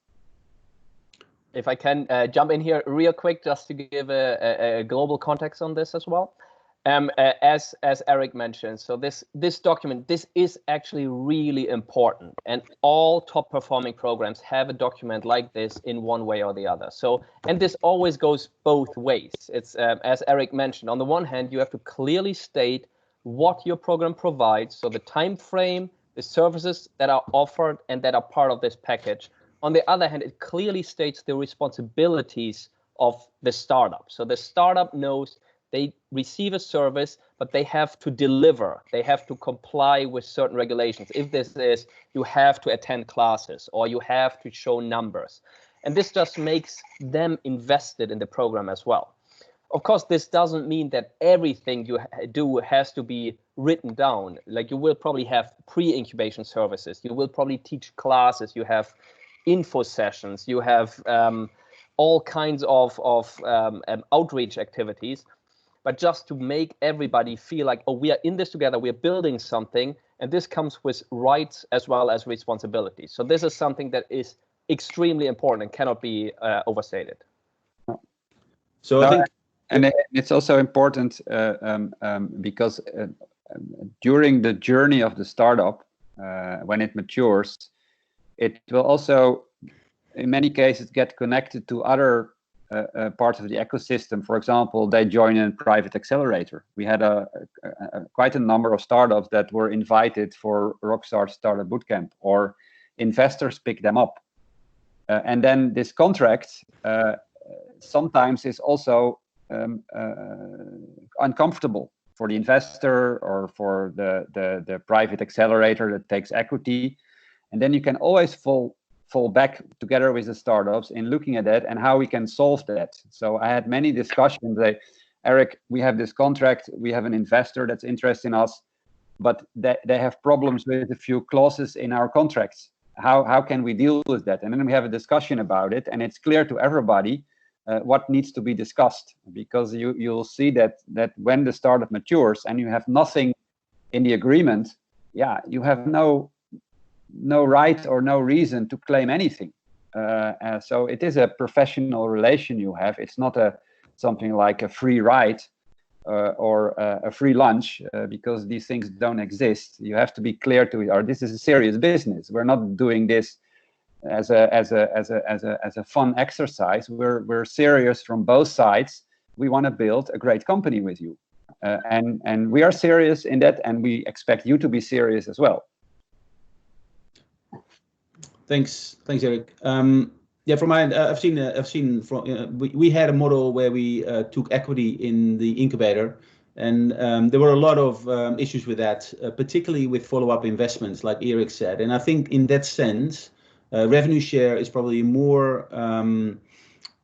If I can jump in here real quick, just to give a global context on this as well. As Eric mentioned, so this document, this is actually really important, and all top performing programs have a document like this in one way or the other. So, and this always goes both ways. It's as Eric mentioned, on the one hand, you have to clearly state what your program provides, so the time frame, the services that are offered and that are part of this package. On the other hand, it clearly states the responsibilities of the startup. So the startup knows they receive a service, but they have to deliver. They have to comply with certain regulations. If this is, you have to attend classes or you have to show numbers. And this just makes them invested in the program as well. Of course, this doesn't mean that everything you do has to be written down. Like, you will probably have pre-incubation services. You will probably teach classes. You have info sessions, you have all kinds of outreach activities, but just to make everybody feel like, oh, we are in this together, we are building something, and this comes with rights as well as responsibilities. So this is something that is extremely important and cannot be overstated. So I think, and it's also important because during the journey of the startup, when it matures, it will also, in many cases, get connected to other parts of the ecosystem. For example, they join a private accelerator. We had quite a number of startups that were invited for Rockstar Startup Bootcamp, or investors pick them up. And then this contract sometimes is also uncomfortable for the investor or for the private accelerator that takes equity. And then you can always fall back together with the startups in looking at that and how we can solve that. So I had many discussions. Eric, we have this contract, we have an investor that's interested in us, but they have problems with a few clauses in our contracts. How can we deal with that? And then we have a discussion about it, and it's clear to everybody what needs to be discussed, because you'll see that when the startup matures and you have nothing in the agreement, yeah, you have no right or no reason to claim anything. So it is a professional relation you have. It's not something like a free ride or a free lunch, because these things don't exist. You have to be clear to it, or this is a serious business. We're not doing this as a fun exercise. We're serious from both sides. We want to build a great company with you, and we are serious in that, and we expect you to be serious as well. Thanks, Eric. Yeah, from my end, I've seen from we had a model where we took equity in the incubator, and there were a lot of issues with that, particularly with follow-up investments, like Eric said. And I think in that sense, revenue share is probably more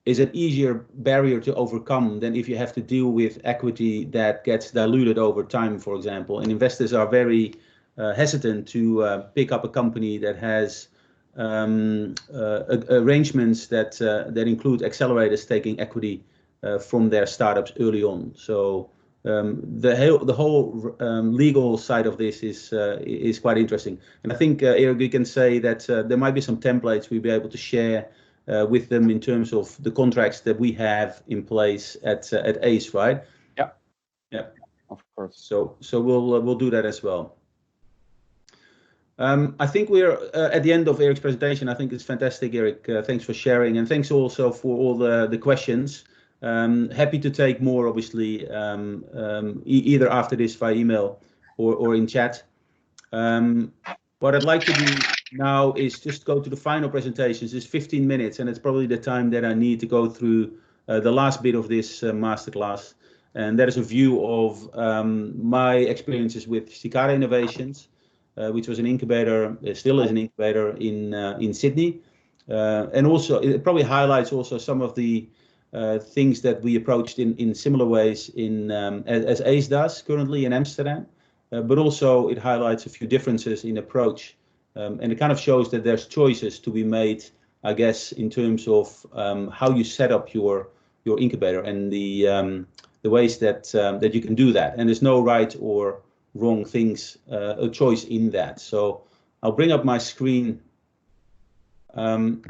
is an easier barrier to overcome than if you have to deal with equity that gets diluted over time, for example. And investors are very hesitant to pick up a company that has arrangements that include accelerators taking equity from their startups early on. So the whole legal side of this is quite interesting. And I think, Eric, we can say that there might be some templates we'll be able to share with them in terms of the contracts that we have in place at ACE, right? Yeah. Yeah. Of course. So we'll do that as well. I think we're at the end of Eric's presentation. I think it's fantastic, Eric. Thanks for sharing, and thanks also for all the questions. Happy to take more, obviously, either after this via email or in chat. What I'd like to do now is just go to the final presentations. It's 15 minutes, and it's probably the time that I need to go through the last bit of this masterclass. And that is a view of my experiences with Cicada Innovations, which was an incubator, still is an incubator in Sydney. And also, it probably highlights also some of the things that we approached in similar ways as ACE does currently in Amsterdam. But also it highlights a few differences in approach. And it kind of shows that there's choices to be made, I guess, in terms of how you set up your incubator and the ways that you can do that. And there's no right or wrong things, a choice in that. So I'll bring up my screen and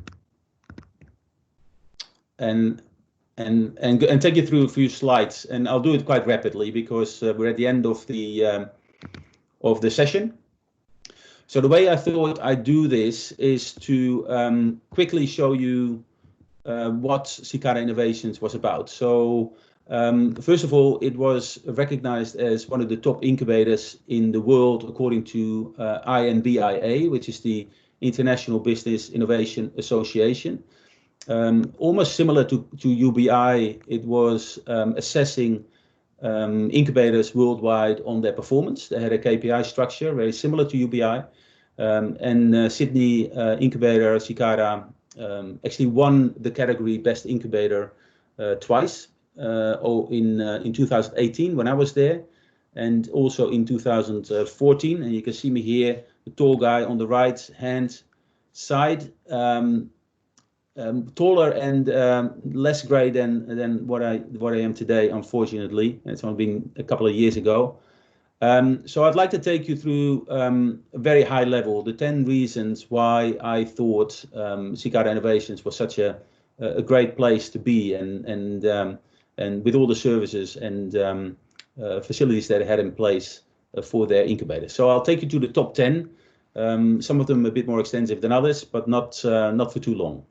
take you through a few slides, and I'll do it quite rapidly because we're at the end of the session. So the way I thought I'd do this is to quickly show you what Cicada Innovations was about. So first of all, it was recognized as one of the top incubators in the world according to INBIA, which is the International Business Innovation Association. Almost similar to UBI, it was assessing incubators worldwide on their performance. They had a KPI structure very similar to UBI. And Sydney incubator, Cicada, actually won the category Best Incubator twice. In 2018 when I was there, and also in 2014. And you can see me here, the tall guy on the right hand side, taller and less grey than what I am today, unfortunately. It's only been a couple of years ago. So I'd like to take you through a very high level, the 10 reasons why I thought Cicada Innovations was such a great place to be, and with all the services and facilities that they had in place for their incubator. So I'll take you to the top 10. Some of them a bit more extensive than others, but not for too long.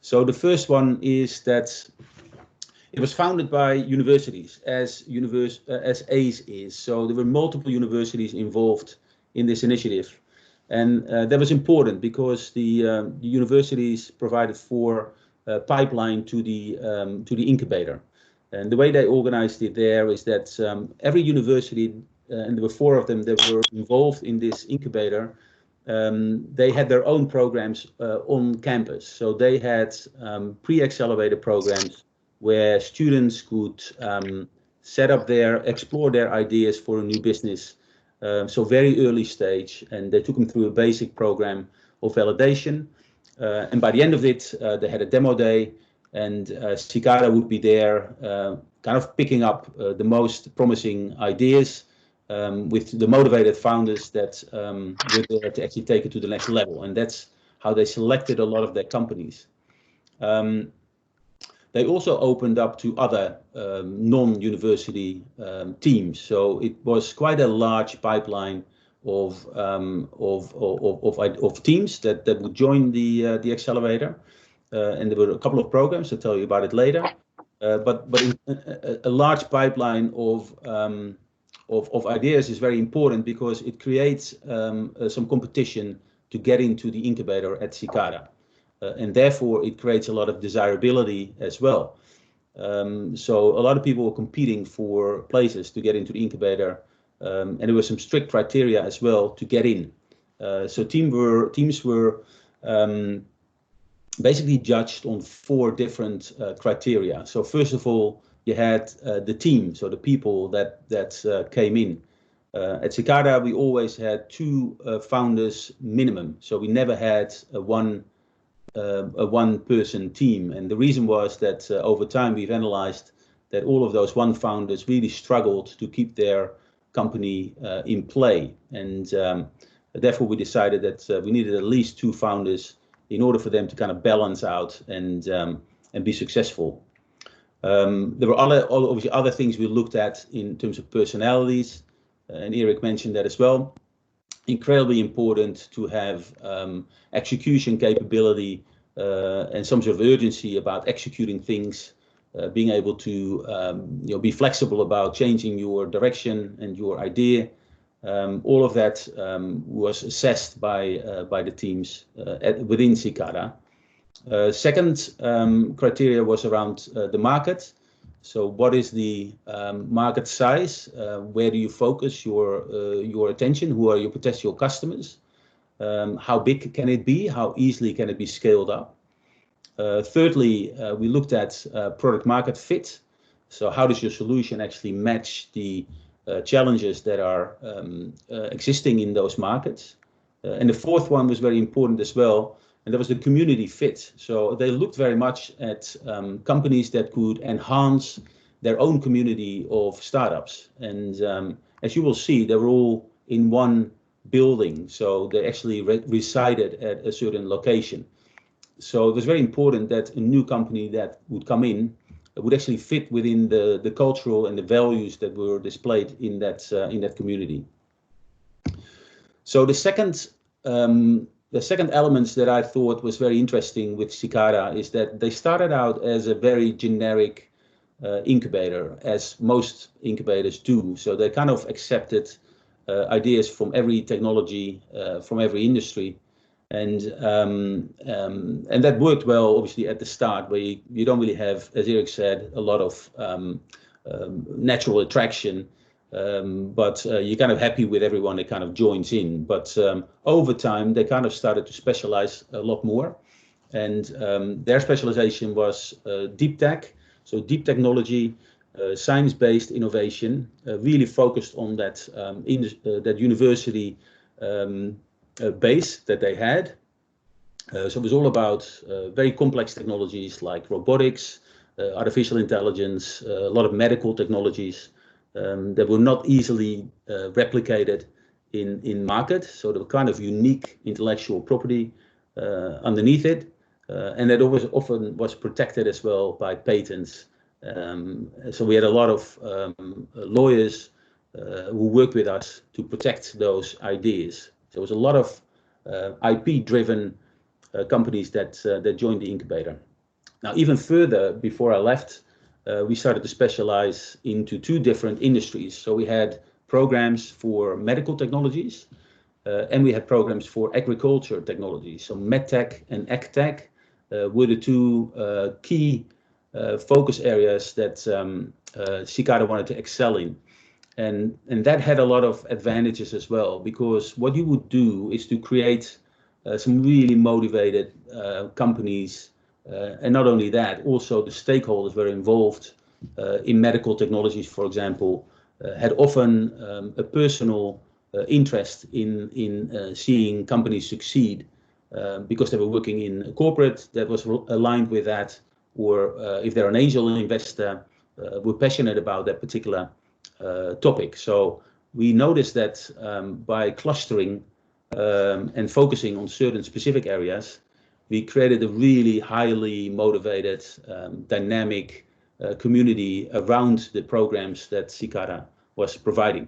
So the first one is that it was founded by universities, as ACE is. So there were multiple universities involved in this initiative, and that was important because the universities provided for a pipeline to the incubator. And the way they organized it there is that every university, and there were 4 of them that were involved in this incubator, they had their own programs on campus. So they had pre-accelerator programs where students could explore their ideas for a new business. So very early stage, and they took them through a basic program of validation. And by the end of it, they had a demo day, and Cicada would be there kind of picking up the most promising ideas with the motivated founders that were there to actually take it to the next level. And that's how they selected a lot of their companies. They also opened up to other non-university teams. So it was quite a large pipeline of teams that would join the accelerator. And there were a couple of programs, I'll tell you about it later. But a large pipeline of ideas is very important because it creates some competition to get into the incubator at Cicada. And therefore it creates a lot of desirability as well. So a lot of people were competing for places to get into the incubator, and there were some strict criteria as well to get in. So teams were basically judged on 4 different criteria. So first of all, you had the team, so the people that came in. At Cicada, we always had 2 founders minimum, so we never had a one-person team. And the reason was that over time we've analyzed that all of those one founders really struggled to keep their company in play. And therefore we decided that we needed at least 2 founders in order for them to kind of balance out and be successful. There were obviously other things we looked at in terms of personalities, and Eric mentioned that as well. Incredibly important to have execution capability and some sort of urgency about executing things, being able to be flexible about changing your direction and your idea. All of that was assessed by the teams within Cicada. Second criteria was around the market. So what is the market size? Where do you focus your attention? Who are your potential customers? How big can it be? How easily can it be scaled up? Thirdly, we looked at product market fit. So how does your solution actually match the challenges that are existing in those markets? And the fourth one was very important as well, and that was the community fit. So they looked very much at companies that could enhance their own community of startups. And as you will see, they were all in one building. So they actually resided at a certain location. So it was very important that a new company that would come in would actually fit within the cultural and the values that were displayed in that community. So the second elements that I thought was very interesting with Cicada is that they started out as a very generic incubator, as most incubators do. So they kind of accepted ideas from every technology, from every industry, and that worked well, obviously, at the start, where you don't really have, as Eric said, a lot of natural attraction. But you're kind of happy with everyone that kind of joins in. But over time, they kind of started to specialize a lot more. And their specialization was deep tech, so deep technology, science-based innovation, really focused on that university base that they had. So it was all about very complex technologies like robotics, artificial intelligence, a lot of medical technologies that were not easily replicated in market. So there were kind of unique intellectual property underneath it. And that always often was protected as well by patents. So we had a lot of lawyers who worked with us to protect those ideas. There was a lot of IP-driven companies that joined the incubator. Now, even further, before I left, we started to specialize into 2 different industries. So we had programs for medical technologies, and we had programs for agriculture technologies. So medtech and agtech were the 2 key focus areas that Cicada wanted to excel in. And that had a lot of advantages as well, because what you would do is to create some really motivated companies. And not only that, also the stakeholders were involved in medical technologies, for example, had often a personal interest in seeing companies succeed because they were working in a corporate that was aligned with that, or if they're an angel investor, were passionate about that particular topic. So we noticed that by clustering and focusing on certain specific areas, we created a really highly motivated, dynamic community around the programs that Cicada was providing.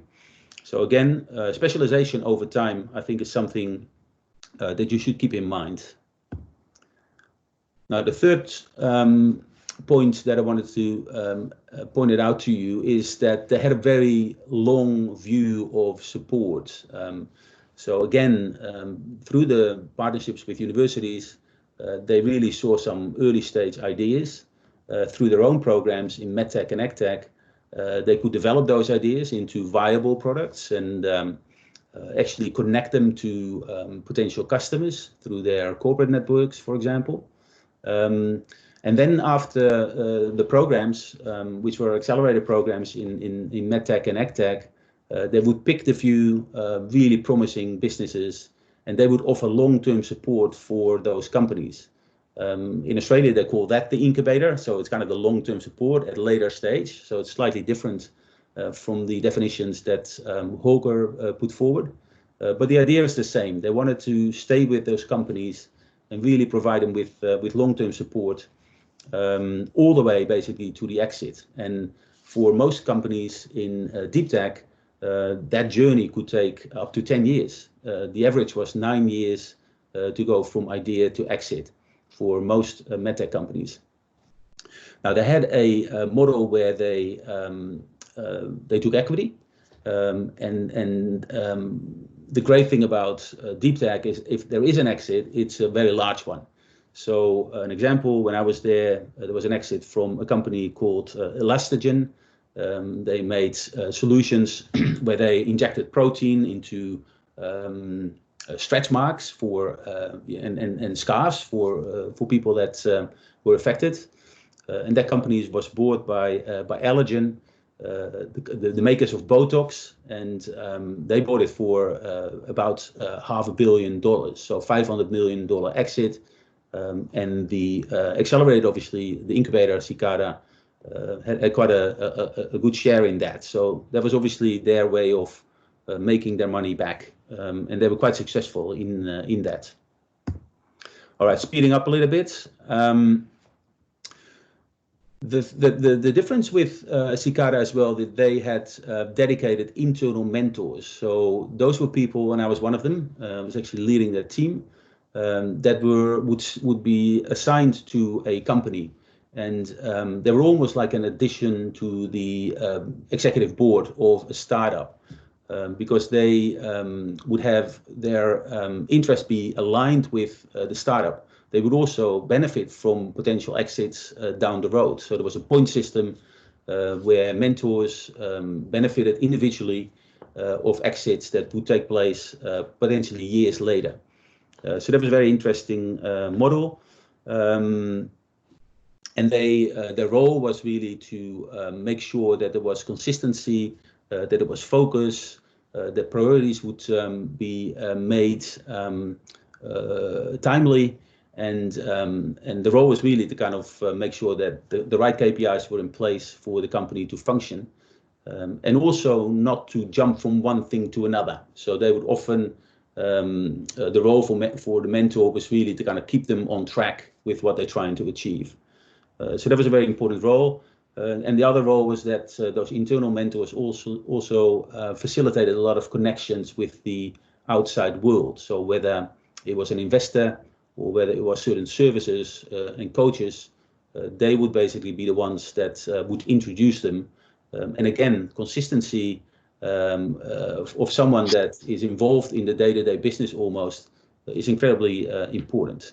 So again, specialization over time, I think, is something that you should keep in mind. Now, the third point that I wanted to point it out to you is that they had a very long view of support. So again, through the partnerships with universities, they really saw some early stage ideas through their own programs in medtech and agtech. They could develop those ideas into viable products and actually connect them to potential customers through their corporate networks, for example. And then after the programs, which were accelerated programs in medtech and agtech, they would pick the few really promising businesses, and they would offer long-term support for those companies. In Australia, they call that the incubator, so it's kind of the long-term support at a later stage. So it's slightly different from the definitions that Holger put forward. But the idea is the same. They wanted to stay with those companies and really provide them with long-term support all the way basically to the exit. And for most companies in deep tech, that journey could take up to 10 years. The average was 9 years to go from idea to exit for most medtech companies. Now, they had a model where they took equity, and the great thing about deep tech is if there is an exit, it's a very large one. So an example, when I was there, there was an exit from a company called Elastogen. They made solutions where they injected protein into stretch marks for and scarves for people that were affected. And that company was bought by Allergen, the makers of Botox, and they bought it for about $500 million, so $500 million exit. And the accelerator, obviously, the incubator, Cicada, had quite a good share in that. So that was obviously their way of making their money back, and they were quite successful in that. All right, speeding up a little bit. The difference with Cicada as well, that they had dedicated internal mentors. So those were people, and I was one of them. I was actually leading that team that would be assigned to a company, and they were almost like an addition to the executive board of a startup, because they would have their interest be aligned with the startup. They would also benefit from potential exits down the road. So there was a point system where mentors benefited individually of exits that would take place potentially years later. So that was a very interesting model. And their role was really to make sure that there was consistency, that there was focus, that priorities would be made timely, and the role was really to kind of make sure that the right KPIs were in place for the company to function, and also not to jump from one thing to another. So they would often, the role for the mentor was really to kind of keep them on track with what they're trying to achieve. So that was a very important role. And the other role was that those internal mentors also facilitated a lot of connections with the outside world. So whether it was an investor or whether it was certain services and coaches, they would basically be the ones that would introduce them. And again, consistency of someone that is involved in the day-to-day business almost is incredibly important.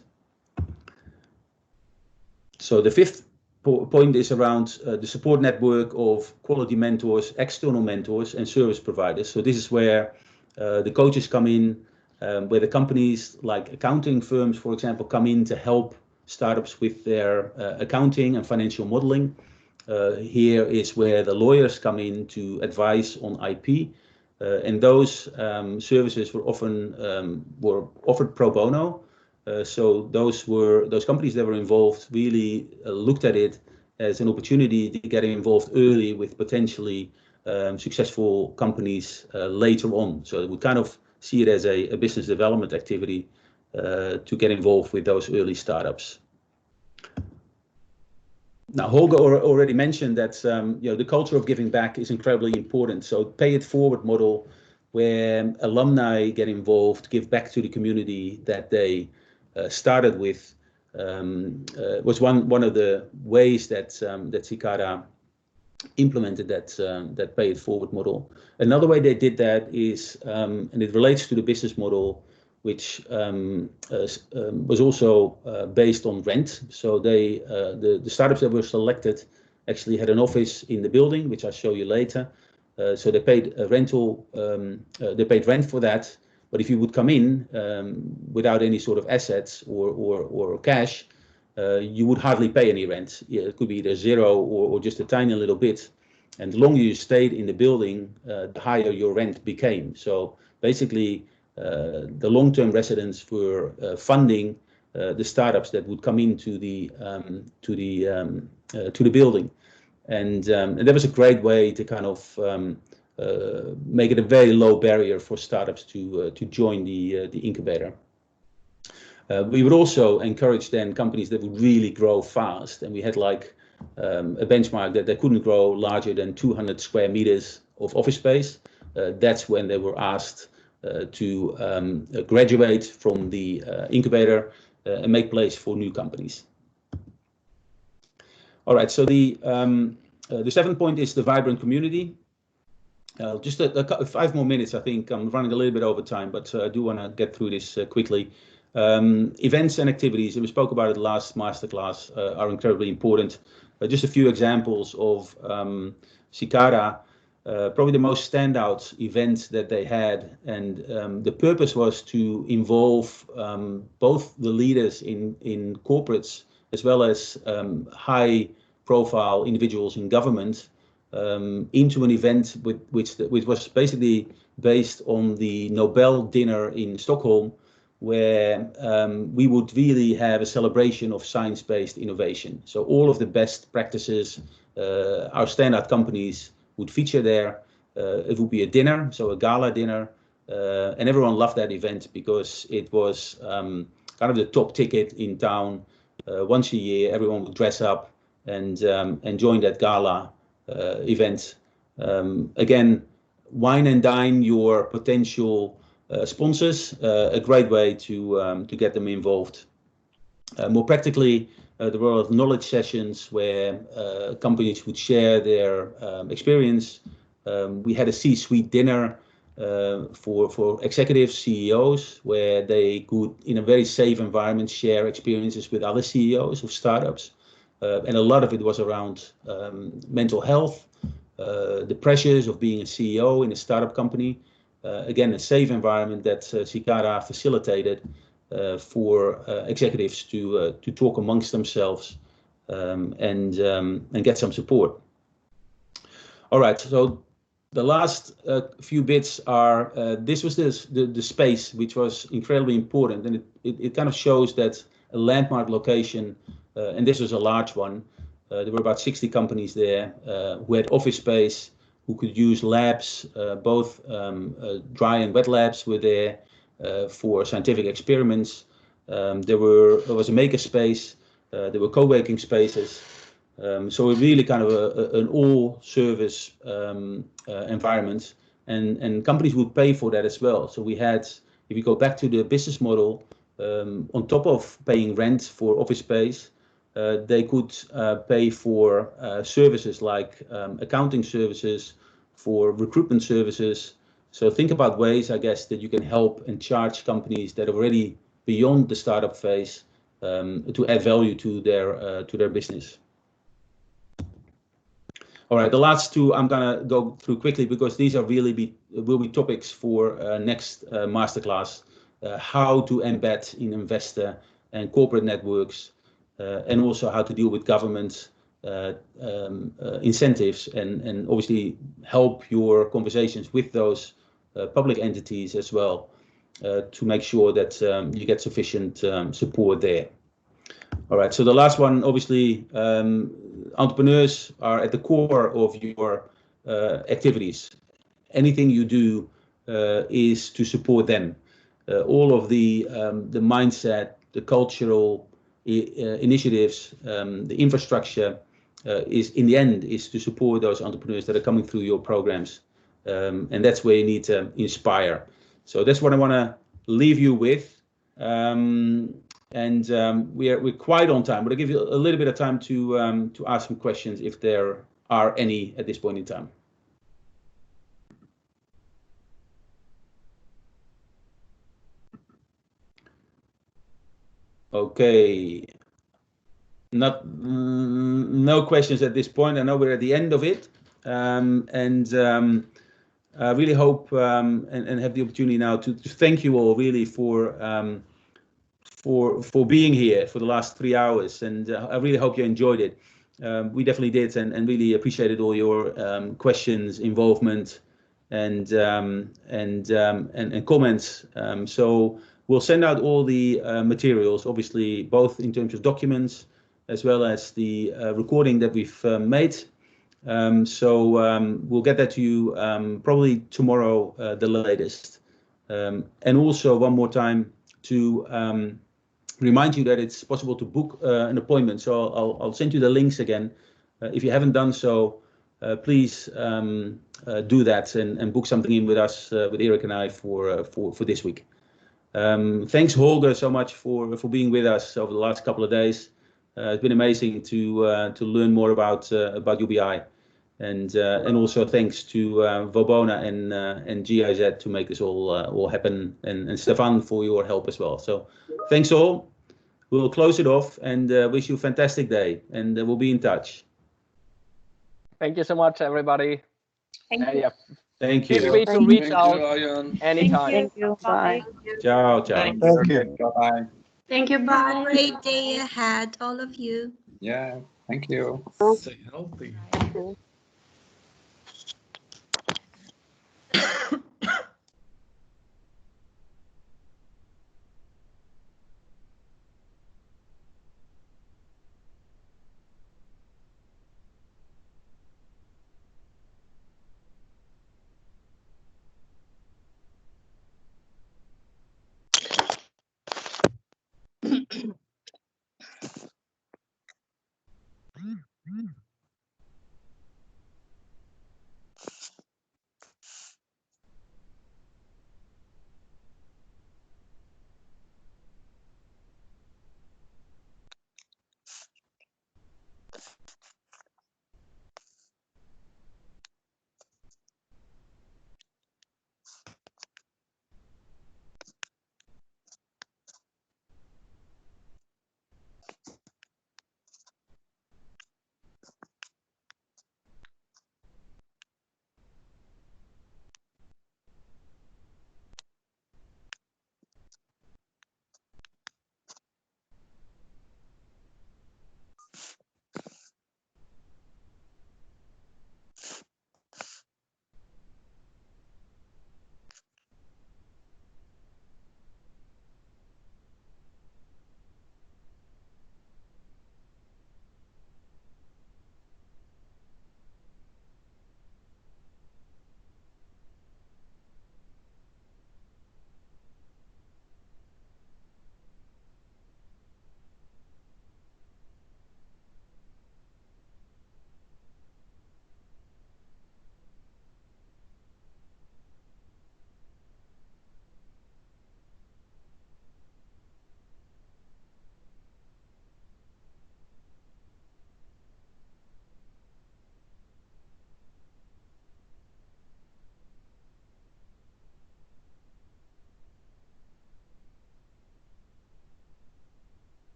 So the fifth point is around the support network of quality mentors, external mentors, and service providers. So this is where the coaches come in, where the companies like accounting firms, for example, come in to help startups with their accounting and financial modeling. Here is where the lawyers come in to advise on IP, and those services were often were offered pro bono. So those companies that were involved really looked at it as an opportunity to get involved early with potentially successful companies later on. So we kind of see it as a business development activity to get involved with those early startups. Now, Holger already mentioned that the culture of giving back is incredibly important. So pay it forward model, where alumni get involved, give back to the community that they started with, was one of the ways that Cicada implemented that pay it forward model. Another way they did that is, and it relates to the business model, which was also based on rent. So the startups that were selected actually had an office in the building, which I'll show you later. So they paid a rental, they paid rent for that. But if you would come in without any sort of assets or cash, you would hardly pay any rent. Yeah, it could be either zero or just a tiny little bit. And the longer you stayed in the building, the higher your rent became. So basically, the long-term residents were funding the startups that would come into the building, and that was a great way to kind of make it a very low barrier for startups to join the incubator. We would also encourage then companies that would really grow fast, and we had like a benchmark that they couldn't grow larger than 200 square meters of office space. That's when they were asked to graduate from the incubator and make place for new companies. All right, so the seventh point is the vibrant community. Just 5 more minutes, I think. I'm running a little bit over time, but I do want to get through this quickly. Events and activities, and we spoke about it last masterclass, are incredibly important. Just a few examples of Cicada. Probably the most standout event that they had, and the purpose was to involve both the leaders in corporates as well as high-profile individuals in government into an event which was basically based on the Nobel dinner in Stockholm, where we would really have a celebration of science-based innovation. So all of the best practices, our standout companies would feature there. It would be a dinner, so a gala dinner, and everyone loved that event because it was kind of the top ticket in town. Once a year, everyone would dress up and join that gala event. Again, wine and dine your potential sponsors, a great way to get them involved. More practically, there were a lot of knowledge sessions where companies would share their experience. We had a C-suite dinner for executives, CEOs, where they could, in a very safe environment, share experiences with other CEOs of startups. And a lot of it was around mental health, the pressures of being a CEO in a startup company. Again, a safe environment that Cicada facilitated for executives to talk amongst themselves and get some support. All right, so the last few bits are, this was the space which was incredibly important, and it kind of shows that a landmark location, and this was a large one. There were about 60 companies there who had office space, who could use labs, both dry and wet labs were there for scientific experiments. There was a maker space, there were co-working spaces. So it really kind of an all-service environment, and companies would pay for that as well. So we had, if you go back to the business model, on top of paying rent for office space, they could pay for services like accounting services, for recruitment services. So think about ways, I guess, that you can help and charge companies that are already beyond the startup phase to add value to their business. All right, the last two I'm gonna go through quickly because these are really will be topics for next masterclass. How to embed in investor and corporate networks, and also how to deal with government incentives, and obviously help your conversations with those public entities as well to make sure that you get sufficient support there. All right, so the last one, obviously, entrepreneurs are at the core of your activities. Anything you do is to support them. All of the mindset, the cultural initiatives, the infrastructure is in the end is to support those entrepreneurs that are coming through your programs, and that's where you need to inspire. So that's what I want to leave you with. We're quite on time, but I'll give you a little bit of time to ask some questions if there are any at this point in time. Okay, no questions at this point. I know we're at the end of it, I really hope and have the opportunity now to thank you all really for being here for the last 3 hours, and I really hope you enjoyed it. We definitely did, and really appreciated all your questions, involvement, and comments. So we'll send out all the materials, obviously, both in terms of documents as well as the recording that we've made. We'll get that to you probably tomorrow, the latest. And also one more time to remind you that it's possible to book an appointment. So I'll send you the links again. If you haven't done so, please do that and book something in with us, with Eric and I for this week. Thanks, Holger, so much for being with us over the last couple of days. It's been amazing to learn more about UBI, and also thanks to Vobona and GIZ to make this all happen, and Stefan for your help as well. So thanks all. We'll close it off and wish you a fantastic day, and we'll be in touch. Thank you so much, everybody. Thank you. Yeah, Thank you. feel free to reach out anytime. Thank you. Bye. Ciao, ciao. Thank you. Bye. Thank you. Bye. Great day ahead, all of you. Yeah, thank you. Stay healthy. Thank you.